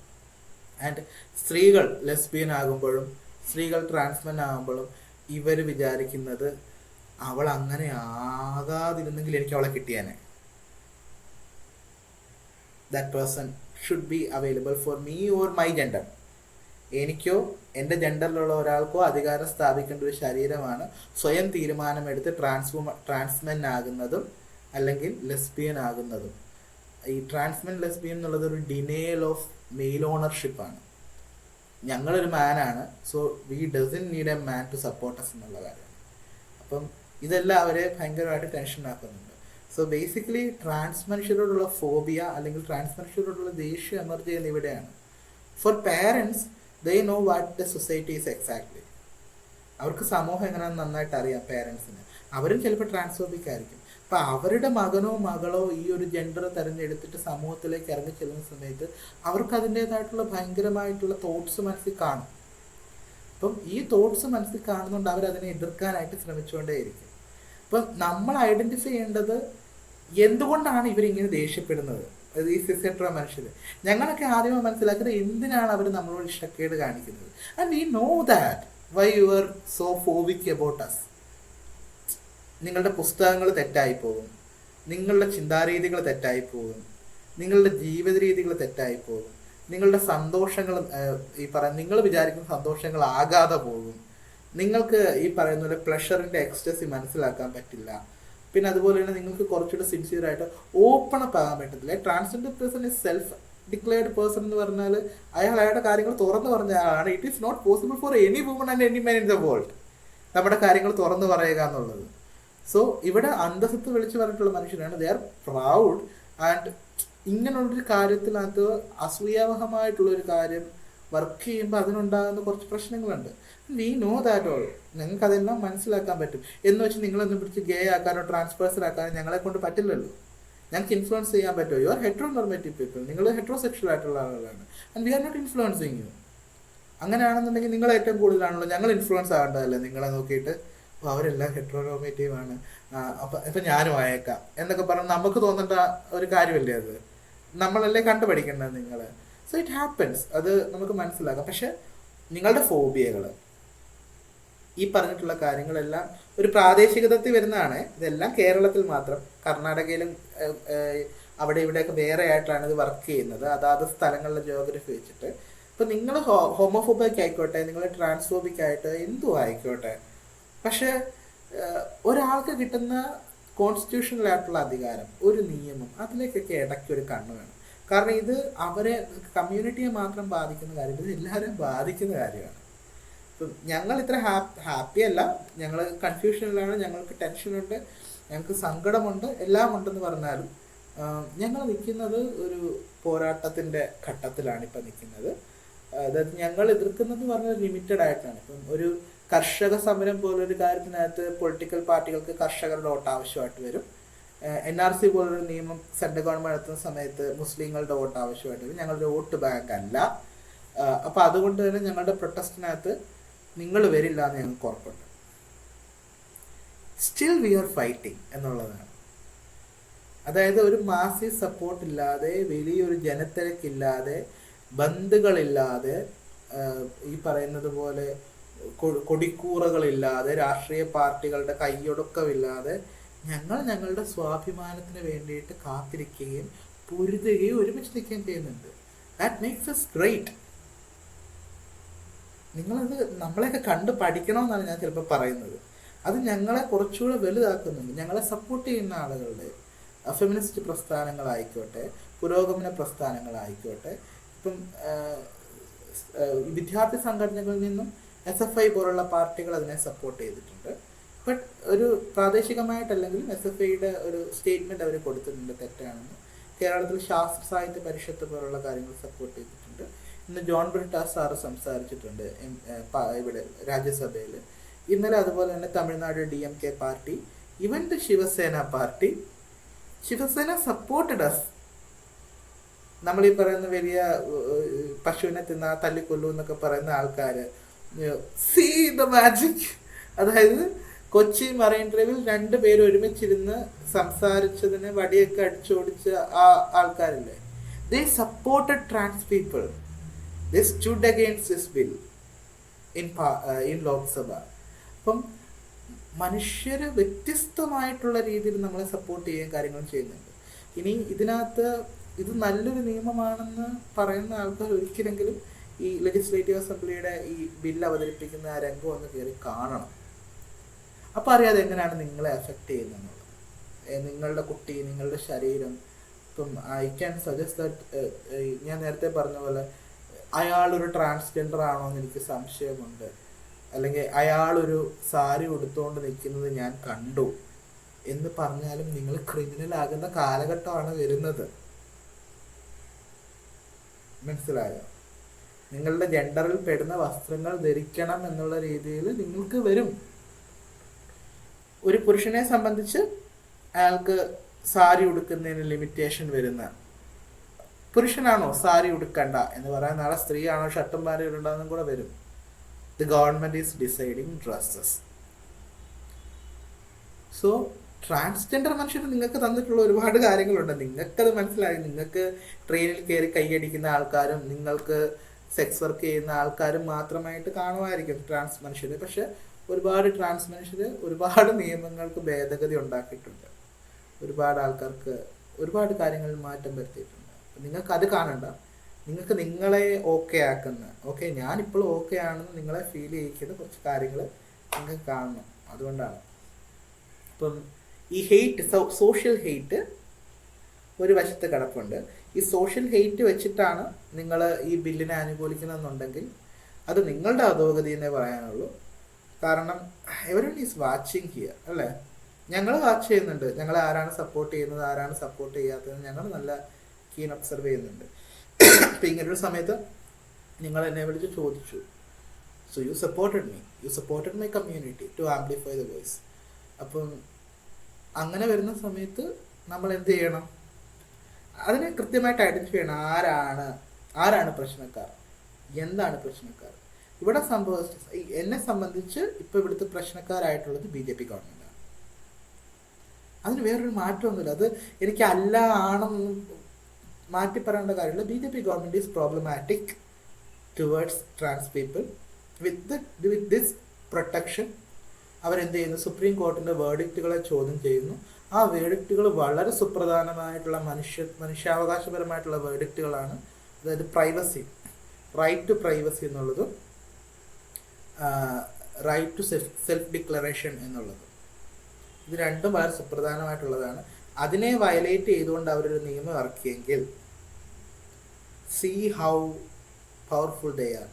Speaker 2: ആൻഡ് സ്ത്രീകൾ ലെസ്ബിയൻ ആകുമ്പോഴും സ്ത്രീകൾ ട്രാൻസ്മെൻ ആകുമ്പോഴും ഇവർ വിചാരിക്കുന്നത് അവൾ അങ്ങനെ ആകാതിരുന്നെങ്കിൽ എനിക്ക് അവളെ കിട്ടിയാനെ. That person should be available for me or my gender. എനിക്കോ എൻ്റെ ജെൻഡറിലുള്ള ഒരാൾക്കോ അധികാരം സ്ഥാപിക്കേണ്ട ഒരു ശരീരമാണ് സ്വയം തീരുമാനമെടുത്ത് ട്രാൻസ്മെൻ ആകുന്നതും അല്ലെങ്കിൽ ലെസ്ബിയൻ ആകുന്നതും. ഈ ട്രാൻസ്മെൻ ലെസ്ബിയൻ എന്നുള്ളത് ഒരു ഡിനേൽ ഓഫ് മെയിൽ ഓണർഷിപ്പാണ്. ഞങ്ങളൊരു മാനാണ്, so we doesn't need a man to support us എന്നുള്ള കാര്യമാണ്. അപ്പം ഇതെല്ലാം അവരെ ഭയങ്കരമായിട്ട് ടെൻഷൻ ആക്കുന്നുണ്ട്. സോ ബേസിക്കലി ട്രാൻസ് മനുഷ്യരോടുള്ള ഫോബിയ അല്ലെങ്കിൽ ട്രാൻസ് മനുഷ്യരോടുള്ള ദേഷ്യം എമർജ് ചെയ്യുന്ന ഇവിടെയാണ്. For parents they know what the society is exactly. അവർക്ക് സമൂഹം എങ്ങനെയാണെന്ന് നന്നായിട്ട് അറിയാം പേരൻസിന്. അവരും ചിലപ്പോൾ ട്രാൻസ്ഫോബിക് ആയിരിക്കും. അപ്പം അവരുടെ മകനോ മകളോ ഈ ഒരു ജെൻഡർ തിരഞ്ഞെടുത്തിട്ട് സമൂഹത്തിലേക്ക് ഇറങ്ങി ചെല്ലുന്ന സമയത്ത് അവർക്ക് അതിൻ്റേതായിട്ടുള്ള ഭയങ്കരമായിട്ടുള്ള തോട്ട്സ് മനസ്സിൽ കാണും. അപ്പം ഈ തോട്ട്സ് മനസ്സിൽ കാണുന്നതുകൊണ്ട് അവരതിനെ എതിർക്കാനായിട്ട് ശ്രമിച്ചുകൊണ്ടേയിരിക്കും. അപ്പം നമ്മൾ ഐഡൻറ്റിഫൈ ചെയ്യേണ്ടത് എന്തുകൊണ്ടാണ് ഇവരിങ്ങനെ ദേഷ്യപ്പെടുന്നത്, ഈ സിസെട്ര മനുഷ്യർ. ഞങ്ങളൊക്കെ ആദ്യമേ മനസ്സിലാക്കുന്നത് എന്തിനാണ് അവർ നമ്മളോട് ഇഷ്ടക്കേട് കാണിക്കുന്നത്. And we know that why you are so phobic about us. നിങ്ങളുടെ പുസ്തകങ്ങൾ തെറ്റായിപ്പോകും, നിങ്ങളുടെ ചിന്താരീതികൾ തെറ്റായിപ്പോകും, നിങ്ങളുടെ ജീവിത രീതികൾ തെറ്റായിപ്പോകും, നിങ്ങളുടെ സന്തോഷങ്ങൾ നിങ്ങൾ വിചാരിക്കുന്ന സന്തോഷങ്ങൾ ആകാതെ പോകും. നിങ്ങൾക്ക് ഈ പറയുന്ന പോലെ പ്ലഷറിൻ്റെ എക്സ്റ്റസി മനസ്സിലാക്കാൻ പറ്റില്ല. പിന്നെ അതുപോലെ തന്നെ നിങ്ങൾക്ക് കുറച്ചുകൂടെ സിൻസിയറായിട്ട് ഓപ്പൺ അപ്പ് ആകാൻ പറ്റത്തില്ല. Transgender person is self declared person എന്ന് പറഞ്ഞാൽ അയാളുടെ കാര്യങ്ങൾ തുറന്നു പറഞ്ഞ ആളാണ്. It is not possible for any woman and any man in the world നമ്മുടെ കാര്യങ്ങൾ തുറന്നു പറയുക എന്നുള്ളത്. സോ ഇവിടെ അന്തസ്സത്ത് വിളിച്ചു പറഞ്ഞിട്ടുള്ള മനുഷ്യരാണ്. They are proud. ആൻഡ് ഇങ്ങനെയുള്ളൊരു കാര്യത്തിനകത്ത് അസൂയാവഹമായിട്ടുള്ളൊരു കാര്യം വർക്ക് ചെയ്യുമ്പോൾ അതിനുണ്ടാകുന്ന കുറച്ച് പ്രശ്നങ്ങളുണ്ട്. V know that all. നിങ്ങൾക്ക് അതെല്ലാം മനസ്സിലാക്കാൻ പറ്റും. എന്ന് വെച്ച് നിങ്ങളൊന്നും പിടിച്ച് ഗേ ആക്കാനോ ട്രാൻസ്പേഴ്സൺ ആക്കാനോ ഞങ്ങളെ കൊണ്ട് പറ്റില്ലല്ലോ. ഞങ്ങൾക്ക് ഇൻഫ്ലുവൻസ് ചെയ്യാൻ പറ്റുമോ? You are heteronormative people. നിങ്ങൾ ഹെട്രോസെക്ഷൽ ആയിട്ടുള്ള ആളുകളാണ്. And we are not influencing you. അങ്ങനെയാണെന്നുണ്ടെങ്കിൽ നിങ്ങൾ ഏറ്റവും കൂടുതലാണല്ലോ ഞങ്ങൾ ഇൻഫ്ലുവൻസ് ആകേണ്ടതല്ലേ നിങ്ങളെ നോക്കിയിട്ട്. അപ്പോൾ അവരെല്ലാം ഹെട്രോനോർമേറ്റീവ് ആണ്, അപ്പം ഇപ്പം ഞാനും ആയേക്കാം എന്നൊക്കെ പറഞ്ഞ് നമുക്ക് തോന്നേണ്ട ഒരു കാര്യമല്ലേ അത്. നമ്മളല്ലേ കണ്ടുപഠിക്കേണ്ടത് നിങ്ങൾ. So it happens. അത് നമുക്ക് മനസ്സിലാക്കാം. പക്ഷെ നിങ്ങളുടെ ഫോബിയകൾ ഈ പറഞ്ഞിട്ടുള്ള കാര്യങ്ങളെല്ലാം ഒരു പ്രാദേശികതത്തിൽ വരുന്നതാണ്. ഇതെല്ലാം കേരളത്തിൽ മാത്രം. കർണാടകയിലും അവിടെ ഇവിടെയൊക്കെ വേറെ ആയിട്ടാണ് ഇത് വർക്ക് ചെയ്യുന്നത്, അതാത് സ്ഥലങ്ങളിലെ ജിയോഗ്രഫി വെച്ചിട്ട്. ഇപ്പം നിങ്ങൾ ഹോമോഫോബിക് ആയിക്കോട്ടെ, നിങ്ങൾ ട്രാൻസ്ഫോബിക് ആയിട്ട് എന്തും ആയിക്കോട്ടെ, പക്ഷെ ഒരാൾക്ക് കിട്ടുന്ന കോൺസ്റ്റിറ്റ്യൂഷണലായിട്ടുള്ള അധികാരം, ഒരു നിയമം, അതിലേക്കൊക്കെ ഇടയ്ക്ക് ഒരു കണ്ണ് വേണം. കാരണം ഇത് അവരെ കമ്മ്യൂണിറ്റിയെ മാത്രം ബാധിക്കുന്ന കാര്യം, ഇത് എല്ലാവരെയും ബാധിക്കുന്ന കാര്യമാണ്. ഇപ്പം ഞങ്ങൾ ഇത്ര ഹാപ്പി അല്ല, ഞങ്ങൾ കൺഫ്യൂഷനിലാണ്, ഞങ്ങൾക്ക് ടെൻഷനുണ്ട്, ഞങ്ങൾക്ക് സങ്കടമുണ്ട്, എല്ലാം ഉണ്ടെന്ന് പറഞ്ഞാലും ഞങ്ങൾ നിൽക്കുന്നത് ഒരു പോരാട്ടത്തിൻ്റെ ഘട്ടത്തിലാണ് ഇപ്പം നിൽക്കുന്നത്. അതായത് ഞങ്ങൾ എതിർക്കുന്നത് പറഞ്ഞാൽ ലിമിറ്റഡ് ആയിട്ടാണ്. ഇപ്പം ഒരു കർഷക സമരം പോലൊരു കാര്യത്തിനകത്ത് പൊളിറ്റിക്കൽ പാർട്ടികൾക്ക് കർഷകരുടെ വോട്ട് ആവശ്യമായിട്ട് വരും. NRC പോലൊരു നിയമം സെൻട്രൽ ഗവൺമെൻറ് നടത്തുന്ന സമയത്ത് മുസ്ലിങ്ങളുടെ വോട്ട് ആവശ്യമായിട്ട് വരും. ഞങ്ങളുടെ വോട്ട് ബാങ്ക് അല്ല. അപ്പോൾ അതുകൊണ്ട് തന്നെ ഞങ്ങളുടെ പ്രൊട്ടസ്റ്റിനകത്ത് നിങ്ങൾ വരില്ല എന്ന് ഞങ്ങൾക്ക് ഉറപ്പുണ്ട്. സ്റ്റിൽ വി ആർ ഫൈറ്റിംഗ് എന്നുള്ളതാണ്. അതായത് ഒരു മാസി സപ്പോർട്ട് ഇല്ലാതെ, വലിയൊരു ജനത്തിരക്കില്ലാതെ, ബന്ധുക്കളില്ലാതെ, ഈ പറയുന്നത് പോലെ കൊടിക്കൂറകളില്ലാതെ, രാഷ്ട്രീയ പാർട്ടികളുടെ കൈയൊടുക്കമില്ലാതെ ഞങ്ങൾ ഞങ്ങളുടെ സ്വാഭിമാനത്തിന് വേണ്ടിയിട്ട് കാത്തിരിക്കുകയും പൊരുതുകയും ഒരുമിച്ച് നിൽക്കുകയും ചെയ്യുന്നുണ്ട്. That makes us great. നിങ്ങളത് നമ്മളെയൊക്കെ കണ്ട് പഠിക്കണമെന്നാണ് ഞാൻ ചിലപ്പോൾ പറയുന്നത്. അത് ഞങ്ങളെ കുറച്ചുകൂടെ വലുതാക്കുന്നുണ്ട്. ഞങ്ങളെ സപ്പോർട്ട് ചെയ്യുന്ന ആളുകളുടെ ഫെമിനിസ്റ്റ് പ്രസ്ഥാനങ്ങളായിക്കോട്ടെ, പുരോഗമന പ്രസ്ഥാനങ്ങളായിക്കോട്ടെ, ഇപ്പം വിദ്യാർത്ഥി സംഘടനകളിൽ നിന്നും SFI പോലുള്ള പാർട്ടികൾ അതിനെ സപ്പോർട്ട് ചെയ്തിട്ടുണ്ട്. ബട്ട് ഒരു പ്രാദേശികമായിട്ടല്ലെങ്കിലും SFIയുടെ ഒരു സ്റ്റേറ്റ്മെൻറ്റ് അവർ കൊടുത്തിട്ടുണ്ട് തെറ്റാണെന്ന്. കേരളത്തിൽ ശാസ്ത്ര സാഹിത്യ പരിഷത്ത് പോലുള്ള കാര്യങ്ങൾ സപ്പോർട്ട് ചെയ്തിട്ടുണ്ട്. ഇന്ന് ജോൺ ബ്രിട്ടാസ് സാറ് സംസാരിച്ചിട്ടുണ്ട് ഇവിടെ രാജ്യസഭയിൽ. ഇന്നലെ അതുപോലെ തന്നെ Tamil Nadu DMK party, even the Shiv Sena party, Shiv Sena supported us. നമ്മൾ ഈ പറയുന്ന വലിയ പശുവിനെ തിന്നാ തല്ലിക്കൊല്ലു എന്നൊക്കെ പറയുന്ന ആൾക്കാർ, സീ ദ മാജിക്. അതായത് കൊച്ചി മറൈൻ ഡ്രൈവിൽ 2 പേര് ഒരുമിച്ചിരുന്ന് സംസാരിച്ചതിന് വടിയൊക്കെ അടിച്ചോടിച്ച ആ ആൾക്കാരില്ലേ, they supported trans people. They stood against this bill in Lok Sabha. അപ്പം മനുഷ്യർ വ്യത്യസ്തമായിട്ടുള്ള രീതിയിൽ നമ്മളെ സപ്പോർട്ട് ചെയ്യാൻ കാര്യങ്ങൾ ചെയ്യുന്നുണ്ട്. ഇനി ഇതിനകത്ത് ഇത് നല്ലൊരു നിയമമാണെന്ന് പറയുന്ന ആൾക്കാർ ഒരിക്കലെങ്കിലും ഈ ലെജിസ്ലേറ്റീവ് അസംബ്ലിയുടെ ഈ ബില്ല് അവതരിപ്പിക്കുന്ന ആ രംഗം ഒന്ന് കയറി കാണണം. അപ്പോൾ അറിയാതെ എങ്ങനെയാണ് നിങ്ങളെ എഫക്റ്റ് ചെയ്യുന്നത്. നിങ്ങളുടെ കുട്ടി, നിങ്ങളുടെ ശരീരം. ഇപ്പം ഐ ക്യാൻ സജസ്റ്റ് ദാറ്റ്, ഞാൻ നേരത്തെ പറഞ്ഞ പോലെ അയാളൊരു ട്രാൻസ്ജെൻഡർ ആണോ എന്ന് എനിക്ക് സംശയമുണ്ട്, അല്ലെങ്കിൽ അയാളൊരു സാരി ഉടുത്തുകൊണ്ട് നിൽക്കുന്നത് ഞാൻ കണ്ടു എന്ന് പറഞ്ഞാലും നിങ്ങൾ ക്രിമിനൽ ആകുന്ന കാലഘട്ടമാണ് വരുന്നത്. മനസ്സിലായോ? നിങ്ങളുടെ ജെൻഡറിൽ പെടുന്ന വസ്ത്രങ്ങൾ ധരിക്കണം എന്നുള്ള രീതിയിൽ നിങ്ങൾക്ക് വരും. ഒരു പുരുഷനെ സംബന്ധിച്ച് അയാൾക്ക് സാരി ഉടുക്കുന്നതിന് ലിമിറ്റേഷൻ വരുന്ന, പുരുഷനാണോ സാരി ഉടുക്കണ്ട എന്ന് പറയാൻ, നാളെ സ്ത്രീയാണോ ഷർട്ടും പാൻറ്റും ഇടണ്ടെന്നും കൂടെ വരും. The government is deciding dresses. So transgender മനുഷ്യർ നിങ്ങൾക്ക് തന്നിട്ടുള്ള ഒരുപാട് കാര്യങ്ങളുണ്ട്. നിങ്ങൾക്കത് മനസ്സിലായി. നിങ്ങൾക്ക് ട്രെയിനിൽ കയറി കൈയടിക്കുന്ന ആൾക്കാരും നിങ്ങൾക്ക് സെക്സ് വർക്ക് ചെയ്യുന്ന ആൾക്കാരും മാത്രമായിട്ട് കാണുമായിരിക്കും ട്രാൻസ് മനുഷ്യർ. പക്ഷെ ഒരുപാട് ട്രാൻസ് മനുഷ്യർ ഒരുപാട് നിയമങ്ങൾക്ക് ഭേദഗതി ഉണ്ടാക്കിയിട്ടുണ്ട്. ഒരുപാട് ആൾക്കാർക്ക് ഒരുപാട് കാര്യങ്ങളിൽ മാറ്റം വരുത്തിയിട്ടുണ്ട്. നിങ്ങൾക്ക് അത് കാണണ്ട. നിങ്ങൾക്ക് നിങ്ങളെ ഓക്കെ ആക്കുന്ന, ഓക്കെ ഞാനിപ്പോഴും ഓക്കെ ആണെന്ന് നിങ്ങളെ ഫീൽ ചെയ്യിക്കുന്ന കുറച്ച് കാര്യങ്ങൾ നിങ്ങൾക്ക് കാണണം. അതുകൊണ്ടാണ് ഇപ്പം ഈ ഹെയ്റ്റ്, സോഷ്യൽ ഹെയ്റ്റ് ഒരു വശത്ത് കിടപ്പുണ്ട്. ഈ സോഷ്യൽ ഹെയ്റ്റ് വെച്ചിട്ടാണ് നിങ്ങൾ ഈ ബില്ലിനെ അനുകൂലിക്കുന്നതെന്നുണ്ടെങ്കിൽ അത് നിങ്ങളുടെ അധോഗതി എന്നേ പറയാനുള്ളൂ. കാരണം എവരിവൺ ഈസ് വാച്ചിങ് ഹിയർ, അല്ലേ? ഞങ്ങൾ വാച്ച് ചെയ്യുന്നുണ്ട്. ഞങ്ങളെ ആരാണ് സപ്പോർട്ട് ചെയ്യുന്നത്, ആരാണ് സപ്പോർട്ട് ചെയ്യാത്തത്, ഞങ്ങൾ നല്ല കീൻ ഒബ്സർവ് ചെയ്യുന്നുണ്ട്. ഇപ്പം ഇങ്ങനൊരു സമയത്ത് നിങ്ങൾ എന്നെ വിളിച്ച് ചോദിച്ചു, so you supported me, you supported my community to amplify the voice. അപ്പം അങ്ങനെ വരുന്ന സമയത്ത് നമ്മൾ എന്ത് ചെയ്യണം? അതിനെ കൃത്യമായിട്ട് ഐഡൻറ്റിഫൈ ചെയ്യണം. ആരാണ് പ്രശ്നക്കാർ, എന്താണ് പ്രശ്നക്കാർ. ഇവിടെ എന്നെ സംബന്ധിച്ച് ഇപ്പോൾ ഇവിടുത്തെ പ്രശ്നക്കാരായിട്ടുള്ളത് BJP ഗവൺമെൻറ്റാണ്. അതിന് വേറൊരു മാറ്റമൊന്നുമില്ല. അത് എനിക്ക് അല്ല ആണെന്ന് മാറ്റി പറയേണ്ട കാര്യമില്ല. BJP government is problematic towards trans people. With this protection അവരെന്ത് ചെയ്യുന്നു? സുപ്രീം കോർട്ടിൻ്റെ വേർഡിക്റ്റുകളെ ചോദ്യം ചെയ്യുന്നു. ആ വേർഡിക്റ്റുകൾ വളരെ സുപ്രധാനമായിട്ടുള്ള മനുഷ്യാവകാശപരമായിട്ടുള്ള വേർഡിക്റ്റുകളാണ്. അതായത് പ്രൈവസി, റൈറ്റ് ടു പ്രൈവസി എന്നുള്ളതും റൈറ്റ് ടു സെൽഫ് ഡിക്ലറേഷൻ എന്നുള്ളതും, ഇത് രണ്ടും വളരെ സുപ്രധാനമായിട്ടുള്ളതാണ്. അതിനെ വയലേറ്റ് ചെയ്തുകൊണ്ട് അവരൊരു നിയമം ഇറക്കിയെങ്കിൽ see how powerful they are.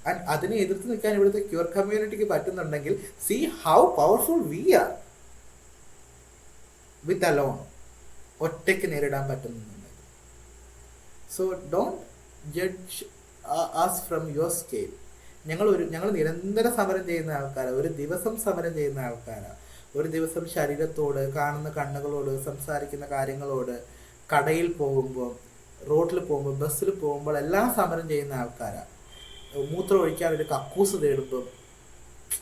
Speaker 2: And അതിനെ എതിർത്ത് നിൽക്കാൻ ഇവിടുത്തെ ക്യൂർ കമ്മ്യൂണിറ്റിക്ക് പറ്റുന്നുണ്ടെങ്കിൽ see how powerful we are with alone, ഒറ്റയ്ക്ക് നേരിടാൻ പറ്റുന്നുണ്ടെങ്കിൽ. So don't judge us from your scale. ഞങ്ങൾ നിരന്തരം സമരം ചെയ്യുന്ന ആൾക്കാരാണ്, ഒരു ദിവസം സമരം ചെയ്യുന്ന ആൾക്കാരാണ്. ഒരു ദിവസം ശരീരത്തോട്, കാണുന്ന കണ്ണുകളോട്, സംസാരിക്കുന്ന കാര്യങ്ങളോട്, കടയിൽ പോകുമ്പോൾ, റോഡിൽ പോകുമ്പോൾ, ബസ്സിൽ പോകുമ്പോൾ എല്ലാം സമരം ചെയ്യുന്ന ആൾക്കാരാണ്. മൂത്രം ഒഴിക്കാൻ ഒരു കക്കൂസ് തേടുമ്പം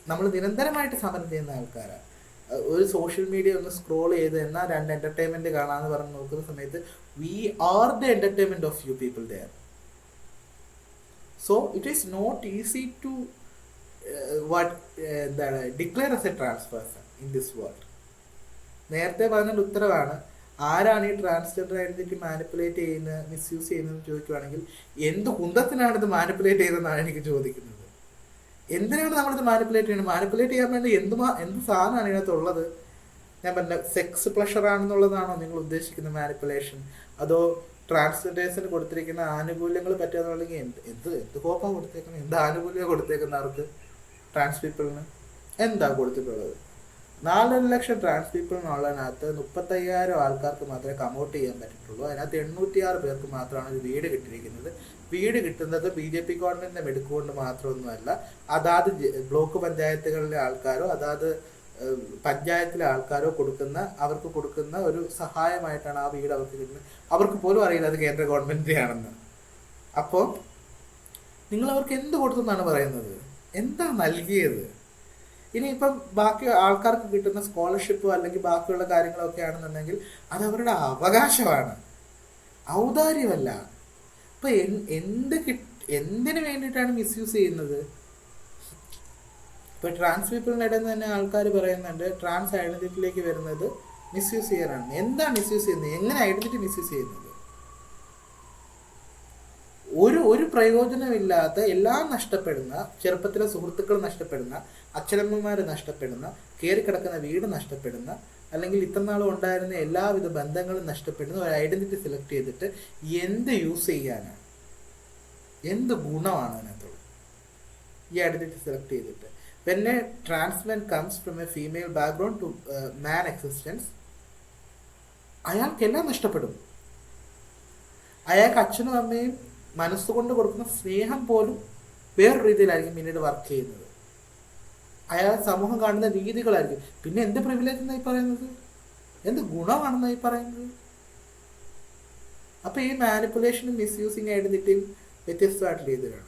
Speaker 2: നമ്മൾ നിരന്തരമായിട്ട് സമരം ചെയ്യുന്ന ആൾക്കാരാണ്. ഒരു സോഷ്യൽ മീഡിയ ഒന്ന് സ്ക്രോൾ ചെയ്ത് എന്നാൽ 2 എൻ്റർടൈൻമെൻറ്റ് കാണാമെന്ന് പറഞ്ഞ് നോക്കുന്ന സമയത്ത് we are the entertainment of you people there. So it is not easy to declare as a trans person in this world. നേരത്തെ പറഞ്ഞതിൻ്റെ ഉത്തരവാണ്, ആരാണ് ഈ ട്രാൻസ്ജെൻഡർ ഐഡന്റിറ്റി മാനിപ്പുലേറ്റ് ചെയ്യുന്നത്, മിസ്യൂസ് ചെയ്യുന്നതെന്ന് ചോദിക്കുകയാണെങ്കിൽ എന്ത് കുന്തത്തിനാണ് ഇത് മാനിപ്പുലേറ്റ് ചെയ്തതെന്നാണ് എനിക്ക് ചോദിക്കുന്നത്. എന്തിനാണ് നമ്മളിത് മാനിപ്പുലേറ്റ് ചെയ്യുന്നത്? മാനിപ്പുലേറ്റ് ചെയ്യാൻ വേണ്ടി എന്ത് സാധനമാണ് ഇതിനകത്തുള്ളത്? ഞാൻ പറഞ്ഞ സെക്സ് പ്ലഷർ ആണെന്നുള്ളതാണോ നിങ്ങൾ ഉദ്ദേശിക്കുന്ന മാനിപ്പുലേഷൻ? അതോ ട്രാൻസ്ജെൻഡേഴ്സിന് കൊടുത്തിരിക്കുന്ന ആനുകൂല്യങ്ങൾ പറ്റുകയെന്നുണ്ടെങ്കിൽ എന്ത് കോപ്പാണ് കൊടുത്തേക്കുന്നത്? എന്ത് ആനുകൂല്യം കൊടുത്തേക്കുന്ന അവർക്ക്? ട്രാൻസ് പീപ്പിളിന് എന്താ കൊടുത്തിട്ടുള്ളത്? 4 ലക്ഷം ട്രാൻസ് പീപ്പിളിനുള്ളതിനകത്ത് 35,000 ആൾക്കാർക്ക് മാത്രമേ കമൗട്ട് ചെയ്യാൻ പറ്റിയിട്ടുള്ളൂ. അതിനകത്ത് 806 പേർക്ക് മാത്രമാണ് ഒരു വീട് കിട്ടിയിരിക്കുന്നത്. വീട് കിട്ടുന്നത് BJP ഗവൺമെന്റിന്റെ മെടുക്കുകൊണ്ട് മാത്രമൊന്നുമല്ല, അതാത് ബ്ലോക്ക് പഞ്ചായത്തുകളിലെ ആൾക്കാരോ അതാത് പഞ്ചായത്തിലെ ആൾക്കാരോ അവർക്ക് കൊടുക്കുന്ന ഒരു സഹായമായിട്ടാണ് ആ വീട് അവർക്ക് കിട്ടുന്നത്. അവർക്ക് പോലും അറിയില്ല അത് കേന്ദ്ര ഗവൺമെന്റിന്റെ ആണെന്ന്. അപ്പോൾ നിങ്ങൾ അവർക്ക് എന്ത് കൊടുത്തെന്നാണ് പറയുന്നത്? എന്താ നൽകിയത്? ഇനിയിപ്പം ബാക്കി ആൾക്കാർക്ക് കിട്ടുന്ന സ്കോളർഷിപ്പോ അല്ലെങ്കിൽ ബാക്കിയുള്ള കാര്യങ്ങളൊക്കെ ആണെന്നുണ്ടെങ്കിൽ അത് അവരുടെ അവകാശമാണ്, ഔദാര്യമല്ല. അപ്പൊ എന്തിനു വേണ്ടിയിട്ടാണ് മിസ്യൂസ് ചെയ്യുന്നത്? ഇപ്പൊ ട്രാൻസ് പീപ്പിളിന്റെ ഇടയിൽ നിന്ന് തന്നെ ആൾക്കാർ പറയുന്നുണ്ട് ട്രാൻസ് ഐഡന്റിറ്റിയിലേക്ക് വരുന്നത് മിസ്യൂസ് ചെയ്യാനാണ്. എന്താ മിസ്യൂസ് ചെയ്യുന്നത്? എങ്ങനെ ഐഡന്റിറ്റി മിസ്യൂസ് ചെയ്യുന്നത്? ഒരു പ്രയോജനമില്ലാത്ത എല്ലാം നഷ്ടപ്പെടുന്ന, ചെറുപ്പത്തിലെ സുഹൃത്തുക്കൾ നഷ്ടപ്പെടുന്ന, അച്ഛനമ്മമാർ നഷ്ടപ്പെടുന്ന, കയറിക്കിടക്കുന്ന വീട് നഷ്ടപ്പെടുന്ന, അല്ലെങ്കിൽ ഇത്രനാളും ഉണ്ടായിരുന്ന എല്ലാവിധ ബന്ധങ്ങളും നഷ്ടപ്പെടുന്ന ഒരു ഐഡന്റിറ്റി സെലക്ട് ചെയ്തിട്ട് എന്ത് യൂസ് ചെയ്യാനാണ്? എന്ത് ഗുണമാണ് അതിനകത്തുള്ളത് ഈ ഐഡന്റിറ്റി സെലക്ട് ചെയ്തിട്ട്? When a trans man comes from a female background to man existence, അയാൾക്കെല്ലാം നഷ്ടപ്പെടും. അയാൾക്ക് അച്ഛനും അമ്മയും മനസ്സുകൊണ്ട് കൊടുക്കുന്ന സ്നേഹം പോലും വേറൊരു രീതിയിലായിരിക്കും പിന്നീട് വർക്ക് ചെയ്യുന്നത്. അയാൾ സമൂഹം കാണുന്ന രീതികളായിരിക്കും. പിന്നെ എന്ത് പ്രിവിലേജ് എന്നായി പറയുന്നത്? എന്ത് ഗുണമാണെന്നായി പറയുന്നത്? അപ്പൊ ഈ മാനിപ്പുലേഷനും മിസ്യൂസിങ് ഐഡന്റിറ്റിയും വ്യത്യസ്തമായിട്ടുള്ള രീതിയിലാണ്.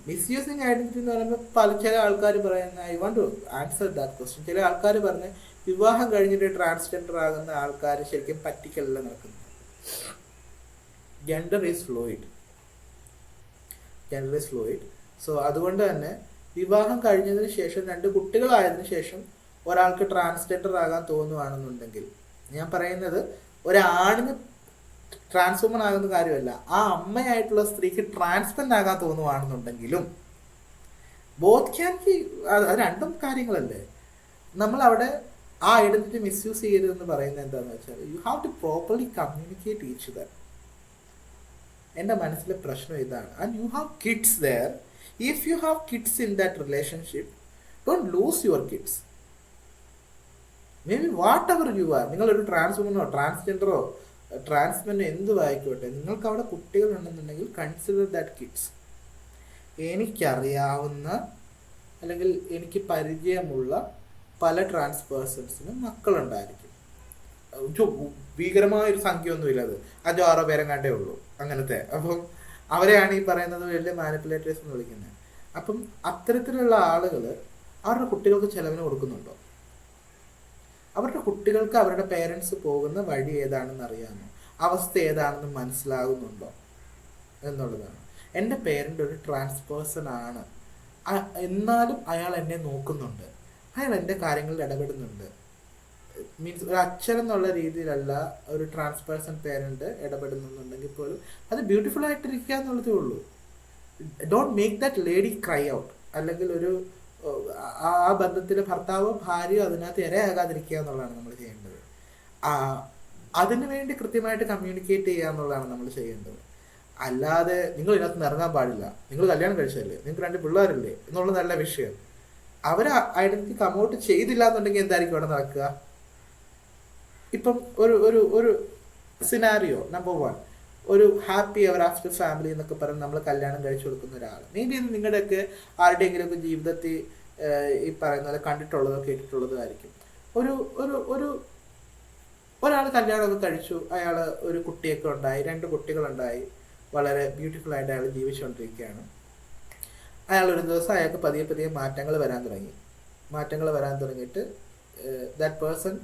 Speaker 2: മിസ്യൂസിങ് ഐഡന്റിറ്റി എന്ന് പറയുമ്പോൾ ചില ആൾക്കാർ പറയുന്ന, I want to answer that question. ചില ആൾക്കാർ പറഞ്ഞ് വിവാഹം കഴിഞ്ഞിട്ട് ട്രാൻസ്ജെൻഡർ ആകുന്ന ആൾക്കാർ ശരിക്കും പറ്റിക്കല്ല നടക്കുന്നത്. Gender is fluid. സോ അതുകൊണ്ട് തന്നെ വിവാഹം കഴിഞ്ഞതിന് ശേഷം 2 കുട്ടികളായതിനു ശേഷം ഒരാൾക്ക് ട്രാൻസ്ജെൻഡർ ആകാൻ തോന്നുവാണെന്നുണ്ടെങ്കിൽ, ഞാൻ പറയുന്നത് ഒരാണിന് ട്രാൻസ്വുമൺ ആകുന്ന കാര്യമല്ല, ആ അമ്മയായിട്ടുള്ള സ്ത്രീക്ക് ട്രാൻസ്മെൻ ആകാൻ തോന്നുവാണെന്നുണ്ടെങ്കിലും ബോത്ത് ക്യാൻ ബി, അത് രണ്ടും കാര്യങ്ങളല്ലേ. നമ്മൾ അവിടെ ആ ഐഡന്റിറ്റി മിസ്യൂസ് ചെയ്യരുതെന്ന് പറയുന്നത് എന്താണെന്ന് വെച്ചാൽ, you have to properly communicate each other. എൻ്റെ മനസ്സിലെ പ്രശ്നം ഇതാണ്. And you have kids there. If you have kids in that relationship, don't lose your kids. Maybe whatever you are, നിങ്ങളൊരു ട്രാൻസ്വുമനോ ട്രാൻസ്ജെൻഡറോ ട്രാൻസ്മെനോ എന്തും ആയിക്കോട്ടെ, നിങ്ങൾക്ക് അവിടെ കുട്ടികളുണ്ടെന്നുണ്ടെങ്കിൽ കൺസിഡർ ദാറ്റ് കിഡ്സ്. എനിക്കറിയാവുന്ന അല്ലെങ്കിൽ എനിക്ക് പരിചയമുള്ള പല ട്രാൻസ് പേഴ്സൺസിനും മക്കളുണ്ടായിരിക്കും. ഭീകരമായൊരു സംഖ്യ ഒന്നുമില്ല, അത് 5-6 പേരെങ്ങാണ്ടേ ഉള്ളൂ അങ്ങനത്തെ. അപ്പം അവരെയാണ് ഈ പറയുന്നത് വലിയ മാനിപ്പുലേറ്റേഴ്സ് എന്ന് വിളിക്കുന്നത്. അപ്പം അത്തരത്തിലുള്ള ആളുകൾ അവരുടെ കുട്ടികൾക്ക് ചെലവിന് കൊടുക്കുന്നുണ്ടോ? അവരുടെ കുട്ടികൾക്ക് അവരുടെ പേരൻസ് പോകുന്ന വഴി ഏതാണെന്ന് അറിയാമോ? അവസ്ഥ ഏതാണെന്ന് മനസ്സിലാകുന്നുണ്ടോ എന്നുള്ളതാണ്. എൻ്റെ പേരൻ്റ് ഒരു ട്രാൻസ് പേഴ്സൺ ആണ്, എന്നാലും അയാൾ എന്നെ നോക്കുന്നുണ്ട്, അയാൾ എൻ്റെ കാര്യങ്ങളിൽ ഇടപെടുന്നുണ്ട്. മീൻസ് ഒരു അച്ഛൻ എന്നുള്ള രീതിയിലല്ല ഒരു ട്രാൻസ് പേഴ്സൺ പേരൻ്റ് ഇടപെടുന്നുണ്ടെങ്കിൽ പോലും അത് ബ്യൂട്ടിഫുൾ ആയിട്ടിരിക്കുക എന്നുള്ളതേ ഉള്ളൂ. Don't make that lady cry out. അല്ലെങ്കിൽ ഒരു ആ ബന്ധത്തിലെ ഭർത്താവോ ഭാര്യയോ അതിനകത്ത് ഇരയാകാതിരിക്കുക എന്നുള്ളതാണ് നമ്മൾ ചെയ്യേണ്ടത്. അതിനു വേണ്ടി കൃത്യമായിട്ട് കമ്മ്യൂണിക്കേറ്റ് ചെയ്യുക എന്നുള്ളതാണ് നമ്മൾ ചെയ്യേണ്ടത്. അല്ലാതെ നിങ്ങൾ ഇതിനകത്ത് നിന്ന് ഇറങ്ങാൻ പാടില്ല, നിങ്ങൾ കല്യാണം കഴിച്ചതല്ലേ, നിങ്ങൾക്ക് 2 പിള്ളേരല്ലേ എന്നുള്ളതല്ല വിഷയം. അവർ ഐഡന്റിറ്റി കമൗട്ട് ചെയ്തില്ല എന്നുണ്ടെങ്കിൽ എന്തായിരിക്കും അവിടെ നടക്കുക? ഇപ്പം ഒരു ഒരു ഒരു സിനാരിയോ നമ്പർ 1, ഒരു ഹാപ്പി എവർ ആഫ്റ്റർ ഫാമിലി എന്നൊക്കെ പറഞ്ഞ് നമ്മൾ കല്യാണം കഴിച്ചു കൊടുക്കുന്ന ഒരാൾ, മേ ബി ഇത് നിങ്ങളുടെയൊക്കെ ആരുടെയെങ്കിലുമൊക്കെ ജീവിതത്തിൽ ഈ പറയുന്ന പോലെ കണ്ടിട്ടുള്ളതോ കേട്ടിട്ടുള്ളതോ ആയിരിക്കും. ഒരു ഒരു ഒരു ഒരാൾ കല്യാണമൊക്കെ കഴിച്ചു, അയാൾ ഒരു കുട്ടിയൊക്കെ ഉണ്ടായി, 2 കുട്ടികളുണ്ടായി, വളരെ ബ്യൂട്ടിഫുൾ ആയിട്ട് അയാൾ ജീവിച്ചുകൊണ്ടിരിക്കുകയാണ്. അയാൾ ഒരു ദിവസം അയാൾക്ക് പതിയെ പതിയെ മാറ്റങ്ങൾ വരാൻ തുടങ്ങിയിട്ട് that person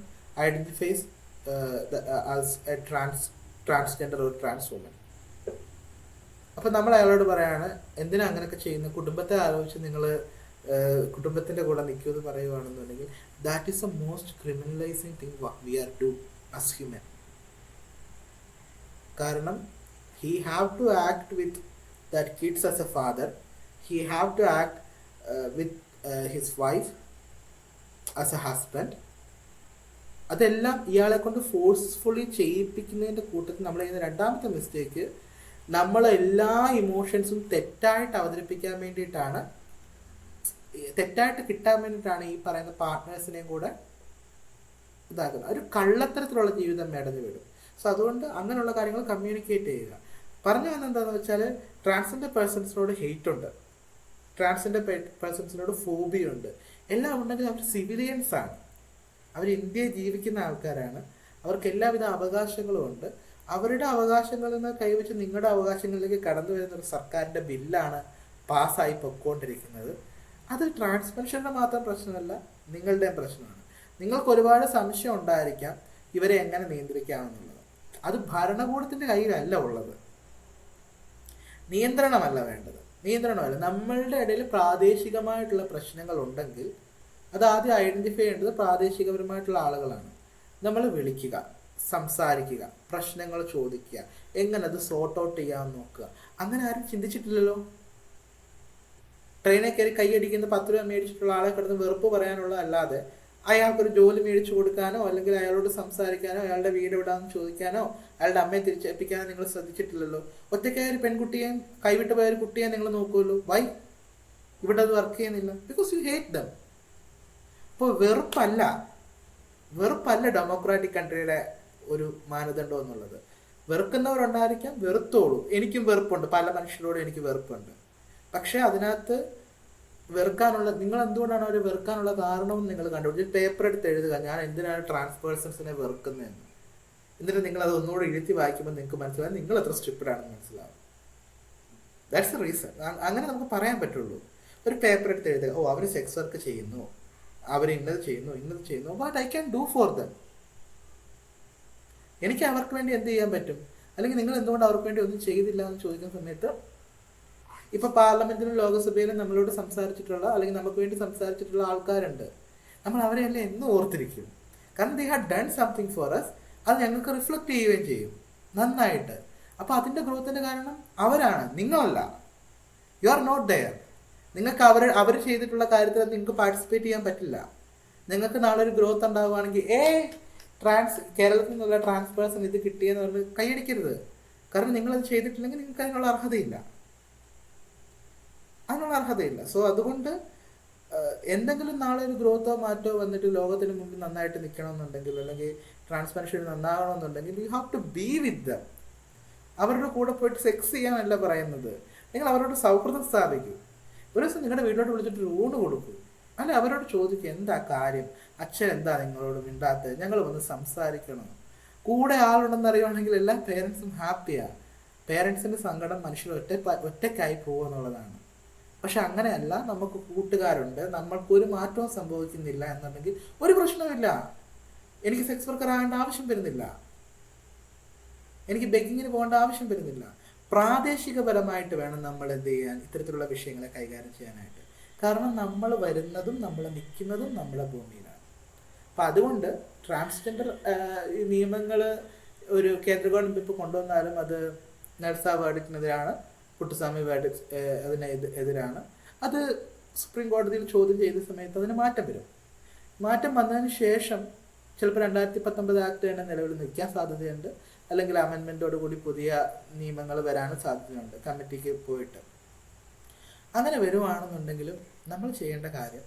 Speaker 2: identifies as A transgender ഒരു ട്രാൻസ് വുമൻ. അപ്പം നമ്മൾ അയാളോട് പറയാണ്, എന്തിനാ അങ്ങനെയൊക്കെ ചെയ്യുന്നത്? കുടുംബത്തെ ആലോചിച്ച് നിങ്ങൾ കുടുംബത്തിൻ്റെ കൂടെ നിൽക്കുമെന്ന് പറയുകയാണെന്നുണ്ടെങ്കിൽ that is a most criminalizing thing we are do as human. കാരണം he have to act with that kids as a father, he have to act with his wife as a husband. അതെല്ലാം ഇയാളെ കൊണ്ട് ഫോഴ്സ്ഫുള്ളി ചെയ്യിപ്പിക്കുന്നതിൻ്റെ കൂട്ടത്തിൽ നമ്മൾ ചെയ്യുന്ന രണ്ടാമത്തെ മിസ്റ്റേക്ക്, നമ്മളെല്ലാ ഇമോഷൻസും തെറ്റായിട്ട് അവതരിപ്പിക്കാൻ വേണ്ടിയിട്ടാണ്, തെറ്റായിട്ട് കിട്ടാൻ വേണ്ടിയിട്ടാണ് ഈ പറയുന്ന പാർട്ട്നേഴ്സിനെയും കൂടെ ഇതാക്കുന്നത്. ഒരു കള്ളത്തരത്തിലുള്ള ജീവിതം മെടഞ്ഞു വിടും. സോ അതുകൊണ്ട് അങ്ങനെയുള്ള കാര്യങ്ങൾ കമ്മ്യൂണിക്കേറ്റ് ചെയ്യുക. പറഞ്ഞു വന്നെന്താണെന്ന് വെച്ചാൽ, ട്രാൻസ്ജെൻഡർ പേഴ്സൺസിനോട് ഹെയ്റ്റ് ഉണ്ട്, ട്രാൻസ്ജെൻഡർ പേഴ്സൺസിനോട് ഫോബിയ ഉണ്ട്, എല്ലാം ഉണ്ടെങ്കിൽ അവർ സിവിലിയൻസ് ആണ്, അവർ ഇന്ത്യയിൽ ജീവിക്കുന്ന ആൾക്കാരാണ്, അവർക്ക് എല്ലാവിധ അവകാശങ്ങളും ഉണ്ട്. അവരുടെ അവകാശങ്ങളിൽ നിന്ന് കൈവച്ച് നിങ്ങളുടെ അവകാശങ്ങളിലേക്ക് കടന്നു വരുന്ന ഒരു സർക്കാരിൻ്റെ ബില്ലാണ് പാസ്സായി പൊയ്ക്കൊണ്ടിരിക്കുന്നത്. അത് ട്രാൻസ്മെൻഷൻ്റെ മാത്രം പ്രശ്നമല്ല, നിങ്ങളുടെയും പ്രശ്നമാണ്. നിങ്ങൾക്ക് ഒരുപാട് സംശയം ഉണ്ടായിരിക്കാം ഇവരെ എങ്ങനെ നിയന്ത്രിക്കാമെന്നുള്ളത്. അത് ഭരണകൂടത്തിൻ്റെ കയ്യിലല്ല ഉള്ളത്, നിയന്ത്രണമല്ല വേണ്ടത്, നിയന്ത്രണമല്ല. നമ്മളുടെ ഇടയിൽ പ്രാദേശികമായിട്ടുള്ള പ്രശ്നങ്ങൾ ഉണ്ടെങ്കിൽ അത് ആദ്യം ഐഡൻറ്റിഫൈ ചെയ്യേണ്ടത് പ്രാദേശികപരമായിട്ടുള്ള ആളുകളാണ്. നമ്മൾ വിളിക്കുക, സംസാരിക്കുക, പ്രശ്നങ്ങൾ ചോദിക്കുക, എങ്ങനെ അത് സോർട്ട് ഔട്ട് ചെയ്യാമെന്ന് നോക്കുക. അങ്ങനെ ആരും ചിന്തിച്ചിട്ടില്ലല്ലോ. ട്രെയിനിൽ കയറി കൈയടിക്കുന്ന 10 രൂപ മേടിച്ചിട്ടുള്ള ആളെ കിടന്ന് വെറുപ്പ് പറയാനുള്ള അല്ലാതെ അയാൾക്കൊരു ജോലി മേടിച്ചു കൊടുക്കാനോ അല്ലെങ്കിൽ അയാളോട് സംസാരിക്കാനോ അയാളുടെ വീട് എവിടാന്ന് ചോദിക്കാനോ അയാളുടെ അമ്മയെ തിരിച്ചേൽപ്പിക്കാനോ നിങ്ങൾ ശ്രദ്ധിച്ചിട്ടില്ലല്ലോ. ഒറ്റയ്ക്കായ ഒരു പെൺകുട്ടിയെയും കൈവിട്ട് പോയ ഒരു കുട്ടിയെ നിങ്ങൾ നോക്കുമല്ലോ. വൈ? ഇവിടെ അത് വർക്ക് ചെയ്യുന്നില്ല? Because you hate dum. അപ്പോൾ വെറുപ്പല്ല ഡെമോക്രാറ്റിക് കൺട്രിയുടെ ഒരു മാനദണ്ഡം എന്നുള്ളത്. വെറുക്കുന്നവരുണ്ടായിരിക്കാം, വെറുത്തോളൂ. എനിക്കും വെറുപ്പുണ്ട്, പല മനുഷ്യരോടും എനിക്ക് വെറുപ്പുണ്ട്. പക്ഷെ അതിനകത്ത് വെറുക്കാനുള്ള, നിങ്ങൾ എന്തുകൊണ്ടാണ് അവർ വെറുക്കാനുള്ള കാരണവും നിങ്ങൾ കണ്ടുപിടിച്ച് പേപ്പർ എടുത്ത് എഴുതുക, ഞാൻ എന്തിനാണ് ട്രാൻസ് പേഴ്സൺസിനെ വെറുക്കുന്നതെന്ന്. എന്നിട്ട് നിങ്ങൾ അത് ഒന്നുകൂടെ എഴുതി വായിക്കുമ്പോൾ നിങ്ങൾക്ക് മനസ്സിലാവും നിങ്ങൾ എത്ര സ്റ്റുപ്പിഡാണെന്ന് മനസ്സിലാവും. That's A reason. അങ്ങനെ നമുക്ക് പറയാൻ പറ്റുള്ളൂ. ഒരു പേപ്പർ എടുത്ത് എഴുതുക, ഓ അവർ സെക്സ് വർക്ക് ചെയ്യുന്നു, അവർ ഇന്നത് ചെയ്യുന്നു, what I can do for them. എനിക്ക് അവർക്ക് വേണ്ടി എന്ത് ചെയ്യാൻ പറ്റും? അല്ലെങ്കിൽ നിങ്ങൾ എന്തുകൊണ്ട് അവർക്ക് വേണ്ടി ഒന്നും ചെയ്തില്ല എന്ന് ചോദിക്കുന്ന സമയത്ത്, ഇപ്പൊ പാർലമെന്റിലും ലോകസഭയിലും നമ്മളോട് സംസാരിച്ചിട്ടുള്ള അല്ലെങ്കിൽ നമുക്ക് വേണ്ടി സംസാരിച്ചിട്ടുള്ള ആൾക്കാരുണ്ട്. നമ്മൾ അവരെയല്ലേ എന്നും ഓർത്തിരിക്കും. കാരണം they had done something for us. അത് ഞങ്ങൾക്ക് റിഫ്ലക്ട് ചെയ്യുകയും ചെയ്യും നന്നായിട്ട്. അപ്പോൾ അതിൻ്റെ ഗ്രോത്തിൻ്റെ കാരണം അവരാണ്, നിങ്ങളല്ല. You are not there. നിങ്ങൾക്ക് അവർ ചെയ്തിട്ടുള്ള കാര്യത്തിൽ നിങ്ങൾക്ക് പാർട്ടിസിപ്പേറ്റ് ചെയ്യാൻ പറ്റില്ല. നിങ്ങൾക്ക് നാളെ ഒരു ഗ്രോത്ത് ഉണ്ടാവുകയാണെങ്കിൽ കേരളത്തിൽ നിന്നുള്ള ട്രാൻസ് പേഴ്സൺ ഇത് കിട്ടിയെന്ന് പറഞ്ഞ് കൈയടിക്കരുത്. കാരണം നിങ്ങളത് ചെയ്തിട്ടില്ലെങ്കിൽ നിങ്ങൾക്ക് അതിനുള്ള അർഹതയില്ല. സോ അതുകൊണ്ട് എന്തെങ്കിലും നാളെ ഒരു ഗ്രോത്തോ മാറ്റോ വന്നിട്ട് ലോകത്തിന് മുമ്പിൽ നന്നായിട്ട് നിൽക്കണമെന്നുണ്ടെങ്കിൽ അല്ലെങ്കിൽ ട്രാൻസ്പെറൻഷൻ നന്നാകണമെന്നുണ്ടെങ്കിൽ U have to B with dum. അവരുടെ കൂടെ പോയിട്ട് സെക്സ് ചെയ്യാനല്ല പറയുന്നത്. നിങ്ങൾ അവരോട് സൗഹൃദം സ്ഥാപിക്കും. ഒരു ദിവസം നിങ്ങളുടെ വീട്ടിലോട്ട് വിളിച്ചിട്ട് ഊണ് കൊടുക്കും. അല്ല, അവരോട് ചോദിക്കും, എന്താ കാര്യം, അച്ഛൻ എന്താ നിങ്ങളോട് മിണ്ടാത്തത്, ഞങ്ങൾ വന്ന് സംസാരിക്കണം. കൂടെ ആളുണ്ടെന്ന് അറിയുവാണെങ്കിൽ എല്ലാ പേരൻസും ഹാപ്പിയാണ്. പേരൻസിൻ്റെ സങ്കടം മനുഷ്യർ ഒറ്റയ്ക്കായി പോകുക എന്നുള്ളതാണ്. പക്ഷെ അങ്ങനെയല്ല, നമുക്ക് കൂട്ടുകാരുണ്ട്, നമ്മൾക്കൊരു മാറ്റവും സംഭവിക്കുന്നില്ല എന്നുണ്ടെങ്കിൽ ഒരു പ്രശ്നമില്ല. എനിക്ക് സെക്സ് വർക്കർ ആകേണ്ട ആവശ്യം വരുന്നില്ല, എനിക്ക് ബെഗിങ്ങിന് പോകേണ്ട ആവശ്യം വരുന്നില്ല. പ്രാദേശികപരമായിട്ട് വേണം നമ്മൾ എന്ത് ചെയ്യാൻ, ഇത്തരത്തിലുള്ള വിഷയങ്ങളെ കൈകാര്യം ചെയ്യാനായിട്ട്. കാരണം നമ്മൾ വരുന്നതും നമ്മൾ നിൽക്കുന്നതും നമ്മളെ ഭൂമിയിലാണ്. അപ്പം അതുകൊണ്ട് ട്രാൻസ്ജെൻഡർ നിയമങ്ങൾ ഒരു കേന്ദ്ര ഗവൺമെൻറ് ഇപ്പോൾ കൊണ്ടുവന്നാലും അത് നഴ്സ വേർഡിക്റ്റിനെതിരാണ്, കുട്ടുസ്വാമി വേർഡിക്റ്റ് എതിരാണ്. അത് സുപ്രീം കോടതിയിൽ ചോദ്യം ചെയ്ത സമയത്ത് അതിന് മാറ്റം വരും. മാറ്റം വന്നതിന് ശേഷം ചിലപ്പോൾ 2019 ആക്ട് തന്നെ നിലവിൽ നിൽക്കാൻ സാധ്യതയുണ്ട്. അല്ലെങ്കിൽ അമെൻമെൻറ്റോട് കൂടി പുതിയ നിയമങ്ങൾ വരാനും സാധ്യതയുണ്ട് കമ്മിറ്റിക്ക് പോയിട്ട്. അങ്ങനെ വരുവാണെന്നുണ്ടെങ്കിലും നമ്മൾ ചെയ്യേണ്ട കാര്യം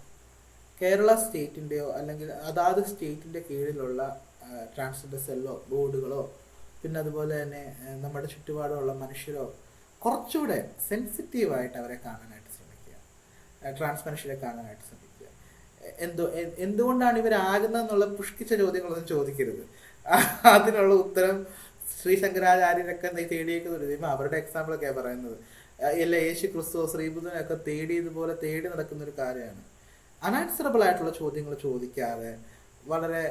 Speaker 2: കേരള സ്റ്റേറ്റിൻ്റെയോ അല്ലെങ്കിൽ അതാത് സ്റ്റേറ്റിൻ്റെ കീഴിലുള്ള ട്രാൻസ്ജെൻഡർ സെല്ലോ ബോർഡുകളോ പിന്നെ അതുപോലെ തന്നെ നമ്മുടെ ചുറ്റുപാടുമുള്ള മനുഷ്യരോ കുറച്ചുകൂടെ സെൻസിറ്റീവായിട്ട് അവരെ കാണാനായിട്ട് ശ്രമിക്കുക, ട്രാൻസ് മനുഷ്യരെ കാണാനായിട്ട് ശ്രമിക്കുക. എന്തുകൊണ്ടാണ് ഇവരാകുന്നതെന്നുള്ള പുഷ്കിച്ച ചോദ്യങ്ങളൊന്നും ചോദിക്കരുത്. അതിനുള്ള ഉത്തരം ശ്രീ ശങ്കരാചാര്യരൊക്കെ തേടിയേക്കുന്ന അവരുടെ എക്സാമ്പിളൊക്കെ പറയുന്നത് എല്ലാ യേശു ക്രിസ്തു ശ്രീബുദ്ധനൊക്കെ ഇതുപോലെ തേടി നടക്കുന്ന ഒരു കാര്യമാണ്. അനാൻസറബിൾ ആയിട്ടുള്ള ചോദ്യങ്ങൾ ചോദിക്കാതെ വളരെ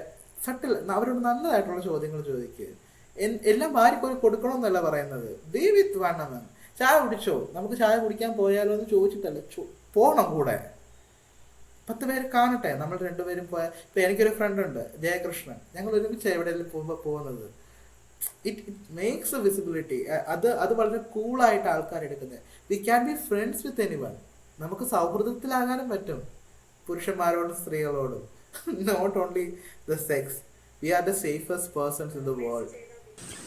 Speaker 2: സട്ടിൽ അവരോട് നല്ലതായിട്ടുള്ള ചോദ്യങ്ങൾ ചോദിക്കുക. എല്ലാം വാരിക്കോരി കൊടുക്കണമെന്നല്ല പറയുന്നത്. ബി വിത്ത് വണ്ണം. ചായ കുടിച്ചോ, നമുക്ക് ചായ കുടിക്കാൻ പോയാലോ എന്ന് ചോദിച്ചിട്ടല്ല, പോകണം കൂടെ. 10 പേര് കാണട്ടെ. നമ്മൾ 2 പേരും പോയാൽ ഇപ്പം എനിക്കൊരു ഫ്രണ്ട് ഉണ്ട് ജയകൃഷ്ണൻ, ഞങ്ങൾ ഒരുമിച്ച് എവിടെയെങ്കിലും പോകുന്നത്. It makes a visibility. അത് വളരെ കൂളായിട്ട് ആൾക്കാർ എടുക്കുന്നത്. We can be friends with anyone. നമുക്ക് സൗഹൃദത്തിലാകാനും പറ്റും പുരുഷന്മാരോടും സ്ത്രീകളോടും. Not only the sex. We are the safest persons in the world.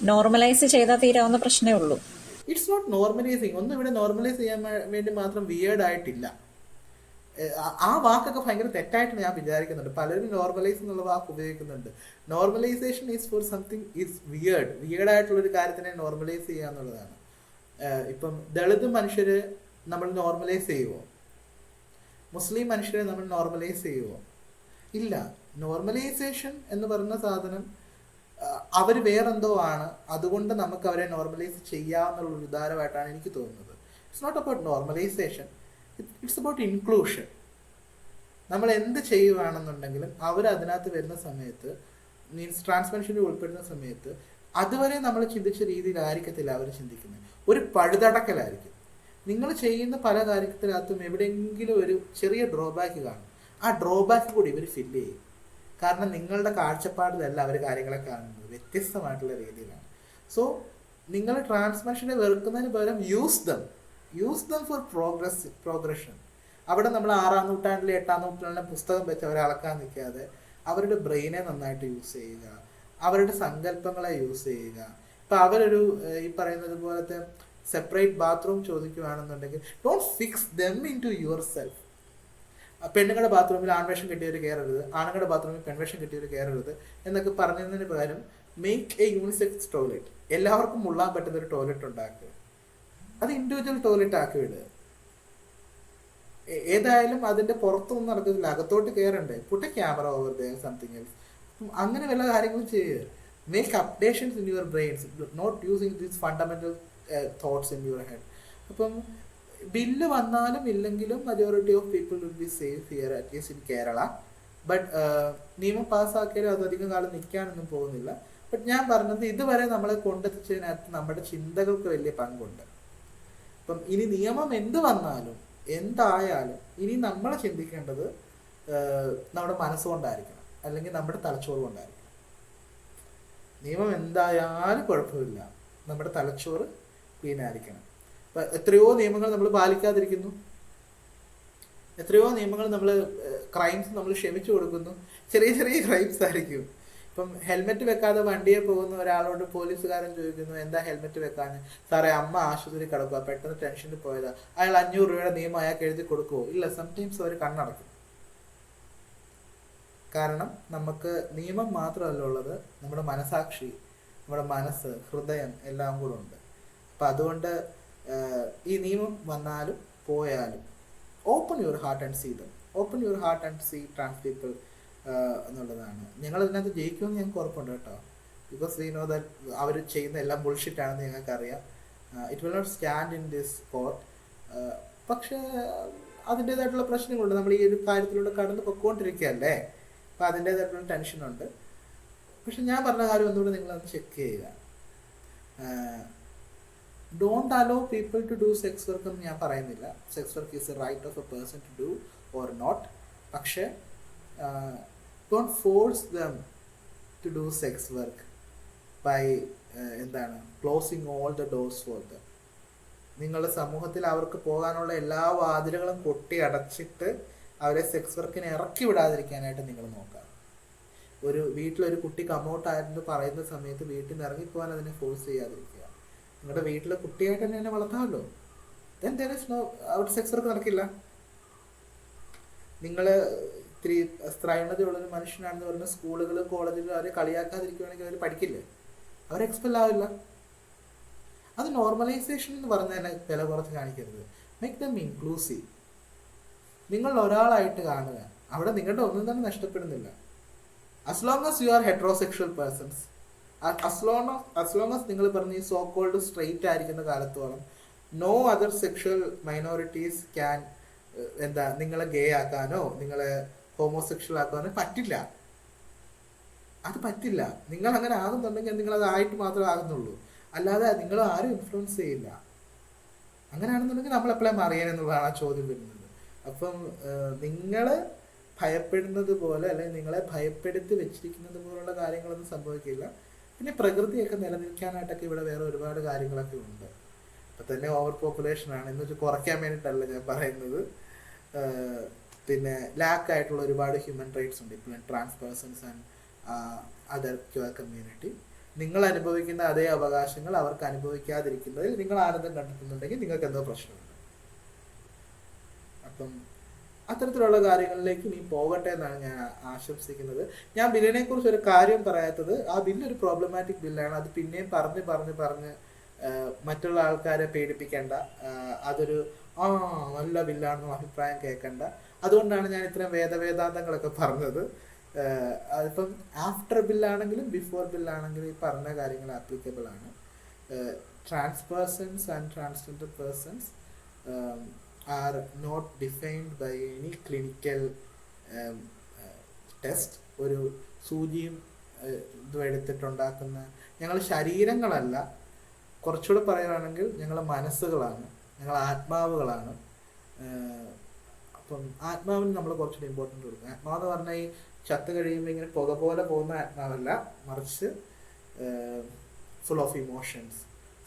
Speaker 1: Normalise ചെയ്താൽ തീരാവുന്ന പ്രശ്നമേ ഉള്ളൂ.
Speaker 2: It's not normalising. ഒന്നും ഇവിടെ നോർമലൈസ് ചെയ്യാൻ വേണ്ടി മാത്രം വിയേർഡ് ആയിട്ടില്ല. ആ വാക്കൊക്കെ ഭയങ്കര തെറ്റായിട്ട് ഞാൻ വിചാരിക്കുന്നുണ്ട്. പലരും നോർമലൈസ് എന്നുള്ള വാക്ക് ഉപയോഗിക്കുന്നുണ്ട്. Normalisation is for something is weird ആയിട്ടുള്ളൊരു കാര്യത്തിനെ നോർമലൈസ് ചെയ്യുക എന്നുള്ളതാണ്. ഇപ്പം ദളിത് മനുഷ്യര് നമ്മൾ നോർമലൈസ് ചെയ്യുമോ? മുസ്ലിം മനുഷ്യരെ നമ്മൾ നോർമലൈസ് ചെയ്യുമോ? ഇല്ല. നോർമലൈസേഷൻ എന്ന് പറയുന്ന സാധനം അവർ വേറെന്തോ ആണ്, അതുകൊണ്ട് നമുക്ക് അവരെ നോർമലൈസ് ചെയ്യാമെന്നുള്ള ഒരു ഉദാരമായിട്ടാണ് എനിക്ക് തോന്നുന്നത്. It's not about normalisation, it's about inclusion. നമ്മൾ എന്ത് ചെയ്യുകയാണെന്നുണ്ടെങ്കിലും അവർ അതിനകത്ത് വരുന്ന സമയത്ത്, മീൻസ് ട്രാൻസ്മെൻഷനിൽ ഉൾപ്പെടുന്ന സമയത്ത് അതുവരെ നമ്മൾ ചിന്തിച്ച രീതിയിലായിരിക്കത്തില്ല അവർ ചിന്തിക്കുന്നത്. ഒരു പഴുതടക്കലായിരിക്കും. നിങ്ങൾ ചെയ്യുന്ന പല കാര്യത്തിനകത്തും എവിടെയെങ്കിലും ഒരു ചെറിയ ഡ്രോബാക്ക് കാണും. ആ ഡ്രോബാക്ക് കൂടി ഇവർ ഫില്ല് ചെയ്യും. കാരണം നിങ്ങളുടെ കാഴ്ചപ്പാടിലല്ല അവർ കാര്യങ്ങളെ കാണുന്നത്, വ്യത്യസ്തമായിട്ടുള്ള രീതിയിലാണ്. സോ നിങ്ങൾ ട്രാൻസ്മെൻഷനെ വെറുക്കുന്നതിന് പകരം യൂസ് ദം ഫോർ പ്രോഗ്രഷൻ. അവിടെ നമ്മൾ 6-ാം നൂറ്റാണ്ടിലെ 8-ാം നൂറ്റാണ്ടിലെ പുസ്തകം വെച്ച് അവരെ അളക്കാൻ നിൽക്കാതെ അവരുടെ ബ്രെയിനെ നന്നായിട്ട് യൂസ് ചെയ്യുക, അവരുടെ സങ്കല്പങ്ങളെ യൂസ് ചെയ്യുക. ഇപ്പം അവരൊരു ഈ പറയുന്നത് പോലത്തെ സെപ്പറേറ്റ് ബാത്റൂം ചോദിക്കുകയാണെന്നുണ്ടെങ്കിൽ don't fix them in to yourself. പെണ്ണുങ്ങളുടെ ബാത്റൂമിൽ ആൺവേഷം കിട്ടിയവർ കയറരുത്, ആണുങ്ങളുടെ ബാത്റൂമിൽ പെൺവേഷം കിട്ടിയവർ കയറരുത് എന്നൊക്കെ പറഞ്ഞതിന് പകരം മേക്ക് എ യൂണിസെക്സ് ടോയ്ലറ്റ്. എല്ലാവർക്കും മുള്ളാൻ പറ്റുന്ന ഒരു ടോയ്ലറ്റ് ഉണ്ടാക്കുക. അത് ഇൻഡിവിജ്വൽ ടോയ്ലറ്റ് ആക്കി വിടുക. ഏതായാലും അതിന്റെ പുറത്തൊന്നും നടക്കുന്നില്ല, അകത്തോട്ട് കയറണ്ടേ. Put a camera over there, something else. അങ്ങനെ വല്ല കാര്യങ്ങളും ചെയ്യുക. Make updations in your brains, not using these fundamental thoughts in your head. അപ്പം ബില്ല് വന്നാലും ഇല്ലെങ്കിലും majority of people will be safe here, at least in Kerala. But നിയമം പാസ്സാക്കിയാലും അത് അധികം കാലം നിൽക്കാനൊന്നും പോകുന്നില്ല. ബട്ട് ഞാൻ പറഞ്ഞത് ഇതുവരെ നമ്മളെ കൊണ്ടെത്തിച്ചതിനകത്ത് നമ്മുടെ ചിന്തകൾക്ക് വലിയ പങ്കുണ്ട്. അപ്പം ഇനി നിയമം എന്ത് വന്നാലും എന്തായാലും ഇനി നമ്മൾ ചിന്തിക്കേണ്ടത് നമ്മുടെ മനസ്സുകൊണ്ടായിരിക്കണം, അല്ലെങ്കിൽ നമ്മുടെ തലച്ചോറ് കൊണ്ടായിരിക്കണം. നിയമം എന്തായാലും കുഴപ്പമില്ല, നമ്മുടെ തലച്ചോറ് ക്ലീനായിരിക്കണം. ഇപ്പം എത്രയോ നിയമങ്ങൾ നമ്മൾ പാലിക്കാതിരിക്കുന്നു, എത്രയോ നിയമങ്ങൾ നമ്മൾ ക്രൈംസ് നമ്മൾ ക്ഷമിച്ചു കൊടുക്കുന്നു. ചെറിയ ചെറിയ ക്രൈംസ് ആയിരിക്കും. ഇപ്പം ഹെൽമെറ്റ് വെക്കാതെ വണ്ടിയെ പോകുന്ന ഒരാളോട് പോലീസുകാരൻ ചോദിക്കുന്നു, എന്താ ഹെൽമെറ്റ് വെക്കാൻ? സാറേ അമ്മ ആശുപത്രി കിടക്കുക, പെട്ടെന്ന് ടെൻഷനിൽ പോയതാ. അയാൾ 500 രൂപയുടെ നിയമം അയാൾക്ക് എഴുതി കൊടുക്കുമോ? ഇല്ല. സംടൈംസ് അവർ കണ്ണടക്കും. കാരണം നമുക്ക് നിയമം മാത്രമല്ല ഉള്ളത്, നമ്മുടെ മനസാക്ഷി, നമ്മുടെ മനസ്സ്, ഹൃദയം എല്ലാം കൂടെ ഉണ്ട്. അപ്പം അതുകൊണ്ട് ഈ നിയമം വന്നാലും പോയാലും open your heart and see them, open your heart and see trans people എന്നുള്ളതാണ്. ഞങ്ങൾ ഇതിനകത്ത് ജയിക്കുമെന്ന് ഞങ്ങൾക്ക് ഉറപ്പുണ്ട് കേട്ടോ. ബിക്കോസ് വി നോ ദാറ്റ് അവർ ചെയ്യുന്ന എല്ലാം ബുൾഷിറ്റാണെന്ന് ഞങ്ങൾക്കറിയാം. It will not stand in this court. പക്ഷേ അതിൻ്റേതായിട്ടുള്ള പ്രശ്നങ്ങളുണ്ട്. നമ്മൾ ഈ ഒരു കാര്യത്തിലൂടെ കടന്ന് പൊയ്ക്കൊണ്ടിരിക്കുകയല്ലേ, അപ്പം അതിൻ്റേതായിട്ടുള്ള ടെൻഷനുണ്ട്. പക്ഷെ ഞാൻ പറഞ്ഞ കാര്യം ഒന്നുകൂടെ നിങ്ങളത് ചെക്ക് ചെയ്യുക. Don't allow people to do sex work എന്ന് ഞാൻ പറയുന്നില്ല. Sex work is a right of a person to do or not. പക്ഷേ don't force them to do sex work by closing all the doors for them. നിങ്ങളുടെ സമൂഹത്തിൽ അവർക്ക് പോകാനുള്ള എല്ലാ വാതിലുകളും കൊട്ടി അടച്ചിട്ട് അവരെ സെക്സ് വർക്കിനെ ഇറക്കി വിടാതിരിക്കാനായിട്ട് നിങ്ങൾ നോക്കുക. ഒരു വീട്ടിലൊരു കുട്ടി കമൗട്ടായിരുന്നു പറയുന്ന സമയത്ത് വീട്ടിൽ നിന്ന് ഇറങ്ങിപ്പോകാൻ അതിനെ ഫോഴ്സ് ചെയ്യാതിരിക്കുക. നിങ്ങളുടെ വീട്ടിലെ കുട്ടിയായിട്ട് തന്നെ എന്നെ വളർത്താമല്ലോ. ദെൻ ദർ ഇസ് നോ അവിടെ സെക്സ് വർക്ക് നടക്കില്ല. നിങ്ങൾ ഇത്തിരി സ്ത്രൈണതയുള്ളൊരു മനുഷ്യനാണെന്ന് പറയുന്ന സ്കൂളുകളും കോളേജിലും അവരെ കളിയാക്കാതിരിക്കുകയാണെങ്കിൽ അവർ പഠിക്കില്ലേ? അവർ എക്സ്പെൽ ആവില്ല. അത് നോർമലൈസേഷൻ എന്ന് പറഞ്ഞതിനെ വില കുറച്ച് കാണിക്കരുത്. Make them inclusive. നിങ്ങൾ ഒരാളായിട്ട് കാണുക, അവിടെ നിങ്ങളുടെ ഒന്നും തന്നെ നഷ്ടപ്പെടുന്നില്ല. as long as you are heterosexual persons, as long as നിങ്ങൾ പറഞ്ഞ ഈ സോ കോൾഡ് സ്ട്രെയിറ്റ് ആയിരിക്കുന്ന കാലത്തോളം no other sexual minorities can നിങ്ങളെ ഗേ ആക്കാനോ നിങ്ങളെ ഹോമോസെക്ഷൽ ആക്കാനോ പറ്റില്ല. അത് പറ്റില്ല. നിങ്ങൾ അങ്ങനെ ആകുന്നുണ്ടെങ്കിൽ നിങ്ങൾ അതായിട്ട് മാത്രമേ ആകുന്നുള്ളൂ, അല്ലാതെ നിങ്ങൾ ആരും ഇൻഫ്ലുവൻസ് ചെയ്യില്ല. അങ്ങനെയാണെന്നുണ്ടെങ്കിൽ നമ്മൾ എപ്പോഴും അറിയാനെന്നുള്ളതാണ് ആ ചോദ്യം വരുന്നത്. അപ്പം നിങ്ങൾ ഭയപ്പെടുന്നത് പോലെ അല്ലെങ്കിൽ നിങ്ങളെ ഭയപ്പെടുത്തി വെച്ചിരിക്കുന്നത് പോലുള്ള കാര്യങ്ങളൊന്നും സംഭവിക്കില്ല. പിന്നെ പ്രകൃതിയൊക്കെ നിലനിൽക്കാനായിട്ടൊക്കെ ഇവിടെ വേറെ ഒരുപാട് കാര്യങ്ങളൊക്കെ ഉണ്ട്. ഇപ്പം തന്നെ ഓവർ പോപ്പുലേഷനാണ്, എന്ന് വെച്ചാൽ കുറയ്ക്കാൻ വേണ്ടിയിട്ടല്ല ഞാൻ പറയുന്നത്. പിന്നെ ലാക്ക് ആയിട്ടുള്ള ഒരുപാട് ഹ്യൂമൻ റൈറ്റ്സ് ഉണ്ട് ഇപ്പോഴും trans persons and other queer community. നിങ്ങൾ അനുഭവിക്കുന്ന അതേ അവകാശങ്ങൾ അവർക്ക് അനുഭവിക്കാതിരിക്കുന്നതിൽ നിങ്ങൾ ആനന്ദം കണ്ടെത്തുന്നുണ്ടെങ്കിൽ നിങ്ങൾക്ക് എന്തോ പ്രശ്നമുണ്ട്. അപ്പം അത്തരത്തിലുള്ള കാര്യങ്ങളിലേക്ക് നീ പോകട്ടെ എന്നാണ് ഞാൻ ആശംസിക്കുന്നത്. ഞാൻ ബില്ലിനെ കുറിച്ച് ഒരു കാര്യം പറയാത്തത്, ആ ബില്ല് ഒരു പ്രോബ്ലമാറ്റിക് ബില്ലാണ്. അത് പിന്നെയും പറഞ്ഞ് മറ്റുള്ള ആൾക്കാരെ പേടിപ്പിക്കേണ്ട, അതൊരു നല്ല ബില്ലാണെന്ന് അഭിപ്രായം കേൾക്കണ്ട. അതുകൊണ്ടാണ് ഞാൻ ഇത്രയും വേദാന്തങ്ങളൊക്കെ പറഞ്ഞത്. അതിപ്പം ആഫ്റ്റർ ബില്ലാണെങ്കിലും ബിഫോർ ബില്ലാണെങ്കിലും ഈ പറഞ്ഞ കാര്യങ്ങൾ ആപ്ലിക്കബിൾ ആണ്. Trans persons and transgender persons are not defined by any clinical test. ഒരു സൂചിയും ഇതും എടുത്തിട്ടുണ്ടാക്കുന്ന ഞങ്ങൾ ശരീരങ്ങളല്ല, കുറച്ചുകൂടെ പറയുകയാണെങ്കിൽ ഞങ്ങൾ മനസ്സുകളാണ്, ഞങ്ങൾ ആത്മാവുകളാണ്. അപ്പം ആത്മാവിന് നമ്മൾ കുറച്ചുകൂടി ഇമ്പോർട്ടൻ്റ് കൊടുക്കും. ആത്മാവെന്ന് പറഞ്ഞാൽ ഈ ചത്ത് കഴിയുമ്പോൾ ഇങ്ങനെ പുക പോലെ പോകുന്ന ആത്മാവല്ല, മറിച്ച് full of emotions,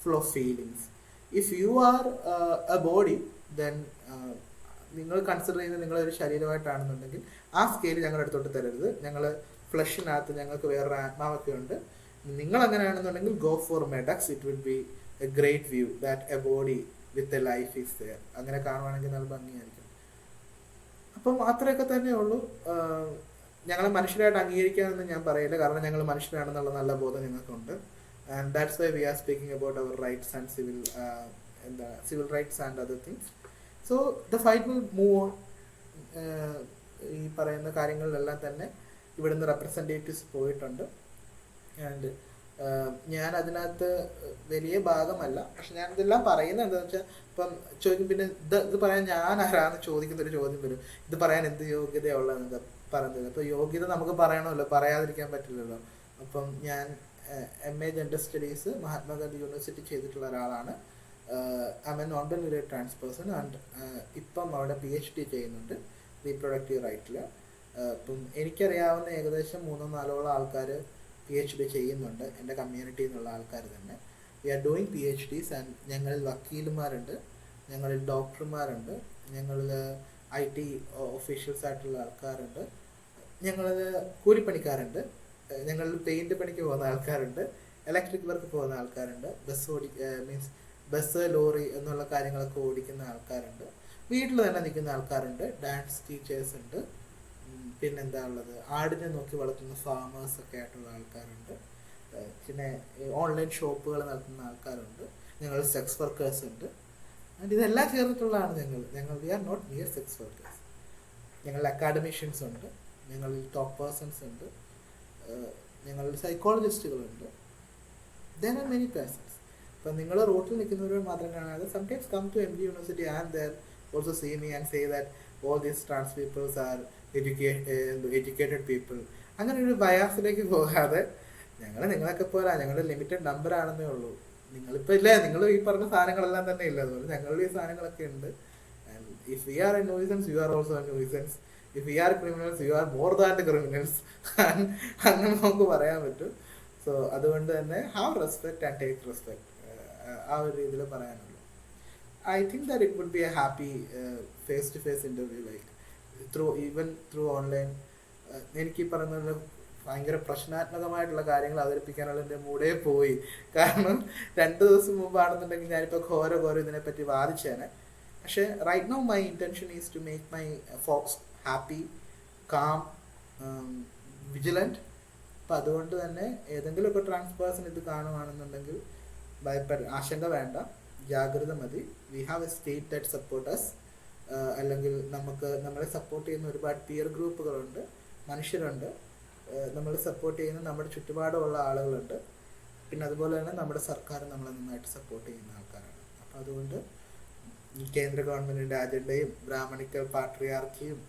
Speaker 2: full of feelings. If you are a body, then നിങ്ങൾ കൺസിഡർ ചെയ്യുന്നത് നിങ്ങളൊരു ശരീരമായിട്ടാണെന്നുണ്ടെങ്കിൽ ആ സ്കെയിൽ ഞങ്ങളുടെ അടുത്തോട്ട് തരരുത്. ഞങ്ങൾ ഫ്ലഷിനകത്ത് ഞങ്ങൾക്ക് വേറൊരു ആത്മാവൊക്കെ ഉണ്ട്. നിങ്ങൾ അങ്ങനെയാണെന്നുണ്ടെങ്കിൽ go for medics. It will be a great view that a body with a life is there. അങ്ങനെ കാണുവാണെങ്കിൽ നല്ല ഭംഗിയായിരിക്കും. അപ്പം അത്രയൊക്കെ തന്നെ ഉള്ളൂ. ഞങ്ങളെ മനുഷ്യരായിട്ട് അംഗീകരിക്കാമെന്ന് ഞാൻ പറയില്ല, കാരണം ഞങ്ങൾ മനുഷ്യരാണെന്നുള്ള നല്ല ബോധം ഞങ്ങൾക്കുണ്ട്. And that's why we are speaking about our rights and civil rights and other things. So the fight will move on. ഈ പറയുന്ന കാര്യങ്ങളിലെല്ലാം തന്നെ ഇവിടുന്ന് റെപ്രസെൻറ്റേറ്റീവ്സ് പോയിട്ടുണ്ട്. ആൻഡ് ഞാൻ അതിനകത്ത് വലിയ ഭാഗമല്ല, പക്ഷെ ഞാൻ ഇതെല്ലാം പറയുന്നത് എന്താണെന്ന് വെച്ചാൽ, ഇപ്പം ചോദിക്കും പിന്നെ ഇത് പറയാൻ ഞാൻ ആരാന്ന് ചോദിക്കുന്നൊരു ചോദ്യം വരും, ഇത് പറയാൻ എന്ത് യോഗ്യതയുള്ളതെന്ന് പറയുന്നത്. അപ്പോൾ യോഗ്യത നമുക്ക് പറയണമല്ലോ, പറയാതിരിക്കാൻ പറ്റില്ലല്ലോ. അപ്പം ഞാൻ MA gender studies Mahatma Gandhi university ചെയ്തിട്ടുള്ള ഒരാളാണ്. I am a non binary trans person and ഇപ്പം അവിടെ PhD ചെയ്യുന്നുണ്ട് റീപ്രൊഡക്റ്റീവ് റൈറ്റിൽ. ഇപ്പം എനിക്കറിയാവുന്ന ഏകദേശം 3-4 ആൾക്കാർ PhD ചെയ്യുന്നുണ്ട്, എൻ്റെ കമ്മ്യൂണിറ്റിയിൽ നിന്നുള്ള ആൾക്കാർ തന്നെ. We are doing PhDs and ഞങ്ങളിൽ വക്കീലുമാരുണ്ട്, ഞങ്ങളിൽ ഡോക്ടർമാരുണ്ട്, ഞങ്ങളിൽ IT ഒഫീഷ്യൽസ് ആയിട്ടുള്ള ആൾക്കാരുണ്ട്, ഞങ്ങളിൽ കൂലിപ്പണിക്കാരുണ്ട്, ഞങ്ങളിൽ പെയിൻറ് പണിക്ക് പോകുന്ന ആൾക്കാരുണ്ട്, ഇലക്ട്രിക് വർക്ക് പോകുന്ന ആൾക്കാരുണ്ട്, ബസ് ലോറി എന്നുള്ള കാര്യങ്ങളൊക്കെ ഓടിക്കുന്ന ആൾക്കാരുണ്ട്, വീട്ടിൽ തന്നെ നിൽക്കുന്ന ആൾക്കാരുണ്ട്, ഡാൻസ് ടീച്ചേഴ്സ് ഉണ്ട്, പിന്നെന്താ ഉള്ളത്, ആടിനെ നോക്കി വളർത്തുന്ന ഫാമേഴ്സൊക്കെ ആയിട്ടുള്ള ആൾക്കാരുണ്ട്, പിന്നെ ഓൺലൈൻ ഷോപ്പുകൾ നടത്തുന്ന ആൾക്കാരുണ്ട്, ഞങ്ങൾ സെക്സ് വർക്കേഴ്സ് ഉണ്ട്. ആൻഡ് ഇതെല്ലാം ചേർന്നിട്ടുള്ളതാണ് ഞങ്ങൾ we are not near sex workers. ഞങ്ങൾ അക്കാഡമിഷ്യൻസ് ഉണ്ട്, ഞങ്ങളിൽ ടോപ്പ് പേഴ്സൺസ് ഉണ്ട്, ഞങ്ങളിൽ സൈക്കോളജിസ്റ്റുകളുണ്ട്. Then are many persons. ഇപ്പം നിങ്ങൾ റോട്ടിൽ നിൽക്കുന്നവർ മാത്രം കാണാതെ sometimes come to MG university and there also see me and say that all these trans peoples are educated people. അങ്ങനെ ഒരു ബയാസിലേക്ക് പോകാതെ നിങ്ങളൊക്കെ പോരാ, ഞങ്ങളുടെ ലിമിറ്റഡ് നമ്പർ ആണെന്നേ ഉള്ളൂ. നിങ്ങളിപ്പോൾ ഇല്ലേ, നിങ്ങൾ ഈ പറഞ്ഞ സാധനങ്ങളെല്ലാം തന്നെ ഇല്ല, അതുപോലെ ഞങ്ങളുടെ ഈ സാധനങ്ങളൊക്കെ ഉണ്ട്. And if we are a nuisance you are also a nuisance. If we are criminals you are more than the criminals. അങ്ങനെ നമുക്ക് പറയാൻ പറ്റും. സോ അതുകൊണ്ട് തന്നെ have respect and take respect, ആ ഒരു രീതിയിൽ പറയാനുള്ളൂ. I think that it would be a happy face to face interview, like through online. എനിക്ക് ഈ പറയുന്ന ഭയങ്കര പ്രശ്നാത്മകമായിട്ടുള്ള കാര്യങ്ങൾ അവതരിപ്പിക്കാനുള്ള എൻ്റെ മൂടേ പോയി. കാരണം 2 ദിവസം മുമ്പാണെന്നുണ്ടെങ്കിൽ ഞാനിപ്പോൾ ഘോര ഇതിനെപ്പറ്റി വാദിച്ചേനെ. പക്ഷേ right now my intention is to make my folks happy, calm, vigilant. അപ്പം അതുകൊണ്ട് തന്നെ ഏതെങ്കിലുമൊക്കെ ട്രാൻസ് പേഴ്സൺ ഇത് കാണുകയാണെന്നുണ്ടെങ്കിൽ ആശങ്ക വേണ്ട, ജാഗ്രത മതി. We have a state that support us. അല്ലെങ്കിൽ നമ്മളെ സപ്പോർട്ട് ചെയ്യുന്ന ഒരുപാട് പിയർ ഗ്രൂപ്പുകളുണ്ട്, മനുഷ്യരുണ്ട്, നമ്മളെ സപ്പോർട്ട് ചെയ്യുന്ന നമ്മുടെ ചുറ്റുപാടുമുള്ള ആളുകളുണ്ട്. പിന്നെ അതുപോലെ തന്നെ നമ്മുടെ സർക്കാർ നമ്മളെ നന്നായിട്ട് സപ്പോർട്ട് ചെയ്യുന്ന ആൾക്കാരാണ്. അപ്പം അതുകൊണ്ട് ഈ കേന്ദ്ര ഗവൺമെൻറ്റിൻ്റെ അജണ്ടയും ബ്രാഹ്മണിക്കൽ പാട്രിയാർക്കിയും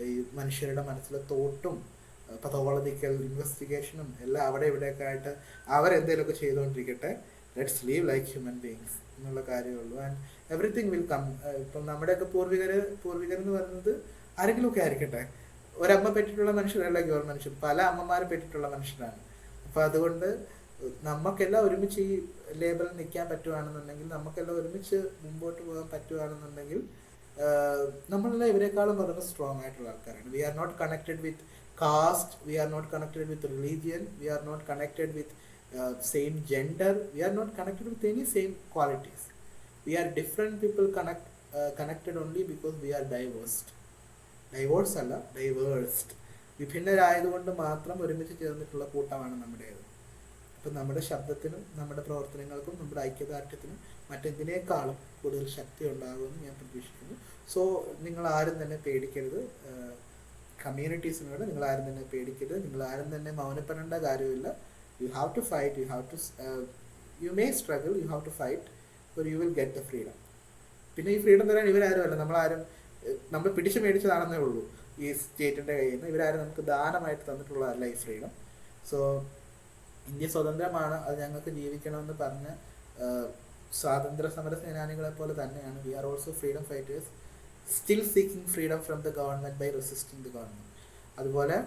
Speaker 2: ഈ മനുഷ്യരുടെ മനസ്സിലെ തോട്ടും പതോളജിക്കൽ ഇൻവെസ്റ്റിഗേഷനും എല്ലാം അവിടെ ഇവിടെയൊക്കെ ആയിട്ട് അവരെന്തെങ്കിലുമൊക്കെ ചെയ്തുകൊണ്ടിരിക്കട്ടെ. Let's leave like human beings എന്നുള്ള കാര്യമുള്ളൂ. And everything will come. ഇപ്പം നമ്മുടെയൊക്കെ പൂർവികരെന്ന് പറയുന്നത് ആരെങ്കിലുമൊക്കെ ആയിരിക്കട്ടെ. ഒരമ്മ പെറ്റിട്ടുള്ള മനുഷ്യരല്ല ഗവർ മനുഷ്യൻ, പല അമ്മമാരെ പെറ്റിട്ടുള്ള മനുഷ്യരാണ്. അപ്പം അതുകൊണ്ട് നമുക്കെല്ലാം ഒരുമിച്ച് ഈ ലേബലിൽ നിൽക്കാൻ പറ്റുകയാണെന്നുണ്ടെങ്കിൽ, നമുക്കെല്ലാം ഒരുമിച്ച് മുമ്പോട്ട് പോകാൻ പറ്റുകയാണെന്നുണ്ടെങ്കിൽ നമ്മളെല്ലാം ഇവരെക്കാളും വളരെ സ്ട്രോങ് ആയിട്ടുള്ള ആൾക്കാരാണ്. We are not connected with caste, we are not connected with religion, we are not connected with same gender, we are not connected with any same qualities. We are different people connected only because we are diversed. Diverse അല്ല, diversed. വിഭിന്നരായതുകൊണ്ട് മാത്രം ഒരുമിച്ച് ചേർന്നിട്ടുള്ള കൂട്ടമാണ് നമ്മുടേത്. അപ്പം നമ്മുടെ ശബ്ദത്തിനും നമ്മുടെ പ്രവർത്തനങ്ങൾക്കും നമ്മുടെ ഐക്യദാർഢ്യത്തിനും മറ്റെന്തിനേക്കാളും കൂടുതൽ ശക്തി ഉണ്ടാകുമെന്ന് ഞാൻ പ്രതീക്ഷിക്കുന്നു. സോ നിങ്ങൾ ആരും തന്നെ പേടിക്കരുത്. കമ്മ്യൂണിറ്റീസിനോട് നിങ്ങൾ ആരും തന്നെ പേടിക്കരുത്. നിങ്ങൾ ആരും തന്നെ മൗനപ്പെടേണ്ട കാര്യമില്ല. You have to fight, you may struggle, you have to fight, but you will get the freedom. പിന്നെ ഈ ഫ്രീഡം തരാൻ ഇവരാരുമല്ല, നമ്മൾ പിടിച്ചു മേടിച്ചതാണെന്നേ ഉള്ളൂ ഈ സ്റ്റേറ്റിൻ്റെ കയ്യിൽ നിന്ന്. ഇവരാരും നമുക്ക് ദാനമായിട്ട് തന്നിട്ടുള്ളതല്ല ഈ ഫ്രീഡം. സോ ഇന്ത്യ സ്വതന്ത്രമാണ്, അത് ഞങ്ങൾക്ക് ജീവിക്കണമെന്ന് പറഞ്ഞ സ്വാതന്ത്ര്യ സമര സേനാനികളെ പോലെ തന്നെയാണ് we are also freedom fighters, still seeking freedom from the government by resisting the government. അതുപോലെ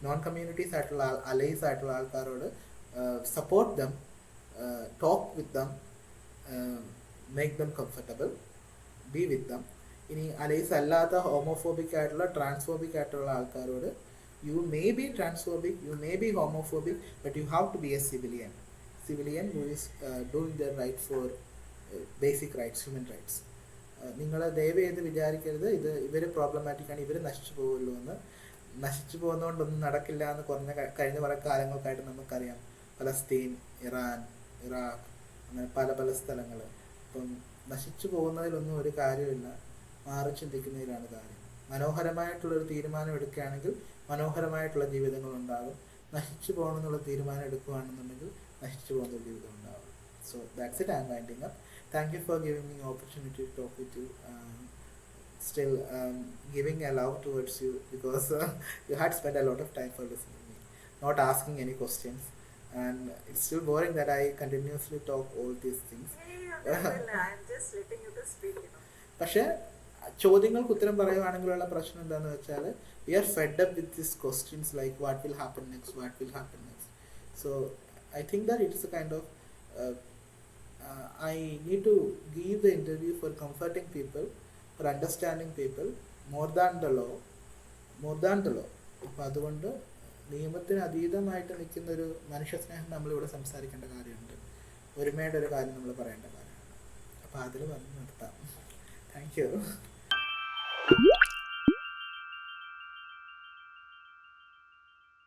Speaker 2: നോൺ കമ്മ്യൂണിറ്റീസ് ആയിട്ടുള്ള അലൈസ് ആയിട്ടുള്ള ആൾക്കാരോട് support them, talk with them, make them comfortable, be with them. ഇനി അലൈസ് അല്ലാത്ത ഹോമോഫോബിക് ആയിട്ടുള്ള ട്രാൻസ്ഫോബിക് ആയിട്ടുള്ള ആൾക്കാരോട് you may be transphobic, you may be homophobic, but you have to be a civilian who is doing their right for basic rights, human rights. നിങ്ങൾ ദയവ് ചെയ്ത് വിചാരിക്കരുത് ഇവർ പ്രോബ്ലമാറ്റിക്കാണ്, ഇവർ നശിച്ചു പോകുമല്ലോ എന്ന്. നശിച്ചു പോകുന്നതുകൊണ്ടൊന്നും നടക്കില്ല എന്ന് കഴിഞ്ഞ പല കാലങ്ങൾക്കായിട്ട് നമുക്കറിയാം. ഫലസ്തീൻ, ഇറാൻ, ഇറാഖ്, അങ്ങനെ പല സ്ഥലങ്ങൾ. അപ്പം നശിച്ചു പോകുന്നതിലൊന്നും ഒരു കാര്യമില്ല, മാറി ചിന്തിക്കുന്നതിലാണ് കാര്യം. മനോഹരമായിട്ടുള്ളൊരു തീരുമാനം എടുക്കുകയാണെങ്കിൽ മനോഹരമായിട്ടുള്ള ജീവിതങ്ങളുണ്ടാകും. നശിച്ചു പോകണമെന്നുള്ള തീരുമാനം എടുക്കുകയാണെന്നുണ്ടെങ്കിൽ നശിച്ചു പോകുന്നൊരു ജീവിതം ഉണ്ടാകും. So that's it, I am winding up. Thank you for giving me opportunity to talk with you. Still giving a love towards you because you had spent a lot of time for listening to me, not asking any questions, and it's still boring that I continuously talk all these things.
Speaker 1: I'm just letting you to speak, you know.
Speaker 2: പക്ഷേ ചോദ്യങ്ങൾക്ക് ഉത്തരം പറയുവാണെങ്കിലുള്ള പ്രശ്നം എന്താണെന്ന് വെച്ചാൽ we are fed up with these questions like what will happen next. So I think that it is a kind of I need to give the interview for comforting people, for understanding people, more than the law. അപ്പോൾ അതുകൊണ്ട് നിയമത്തിന് അതീതമായിട്ട് നിൽക്കുന്നൊരു മനുഷ്യസ്നേഹം നമ്മളിവിടെ സംസാരിക്കേണ്ട കാര്യമുണ്ട്, ഒരുമയുടെ ഒരു കാര്യം നമ്മൾ പറയേണ്ട കാര്യമാണ്. അപ്പോൾ അതിൽ വന്ന് നിർത്താം. Thank you.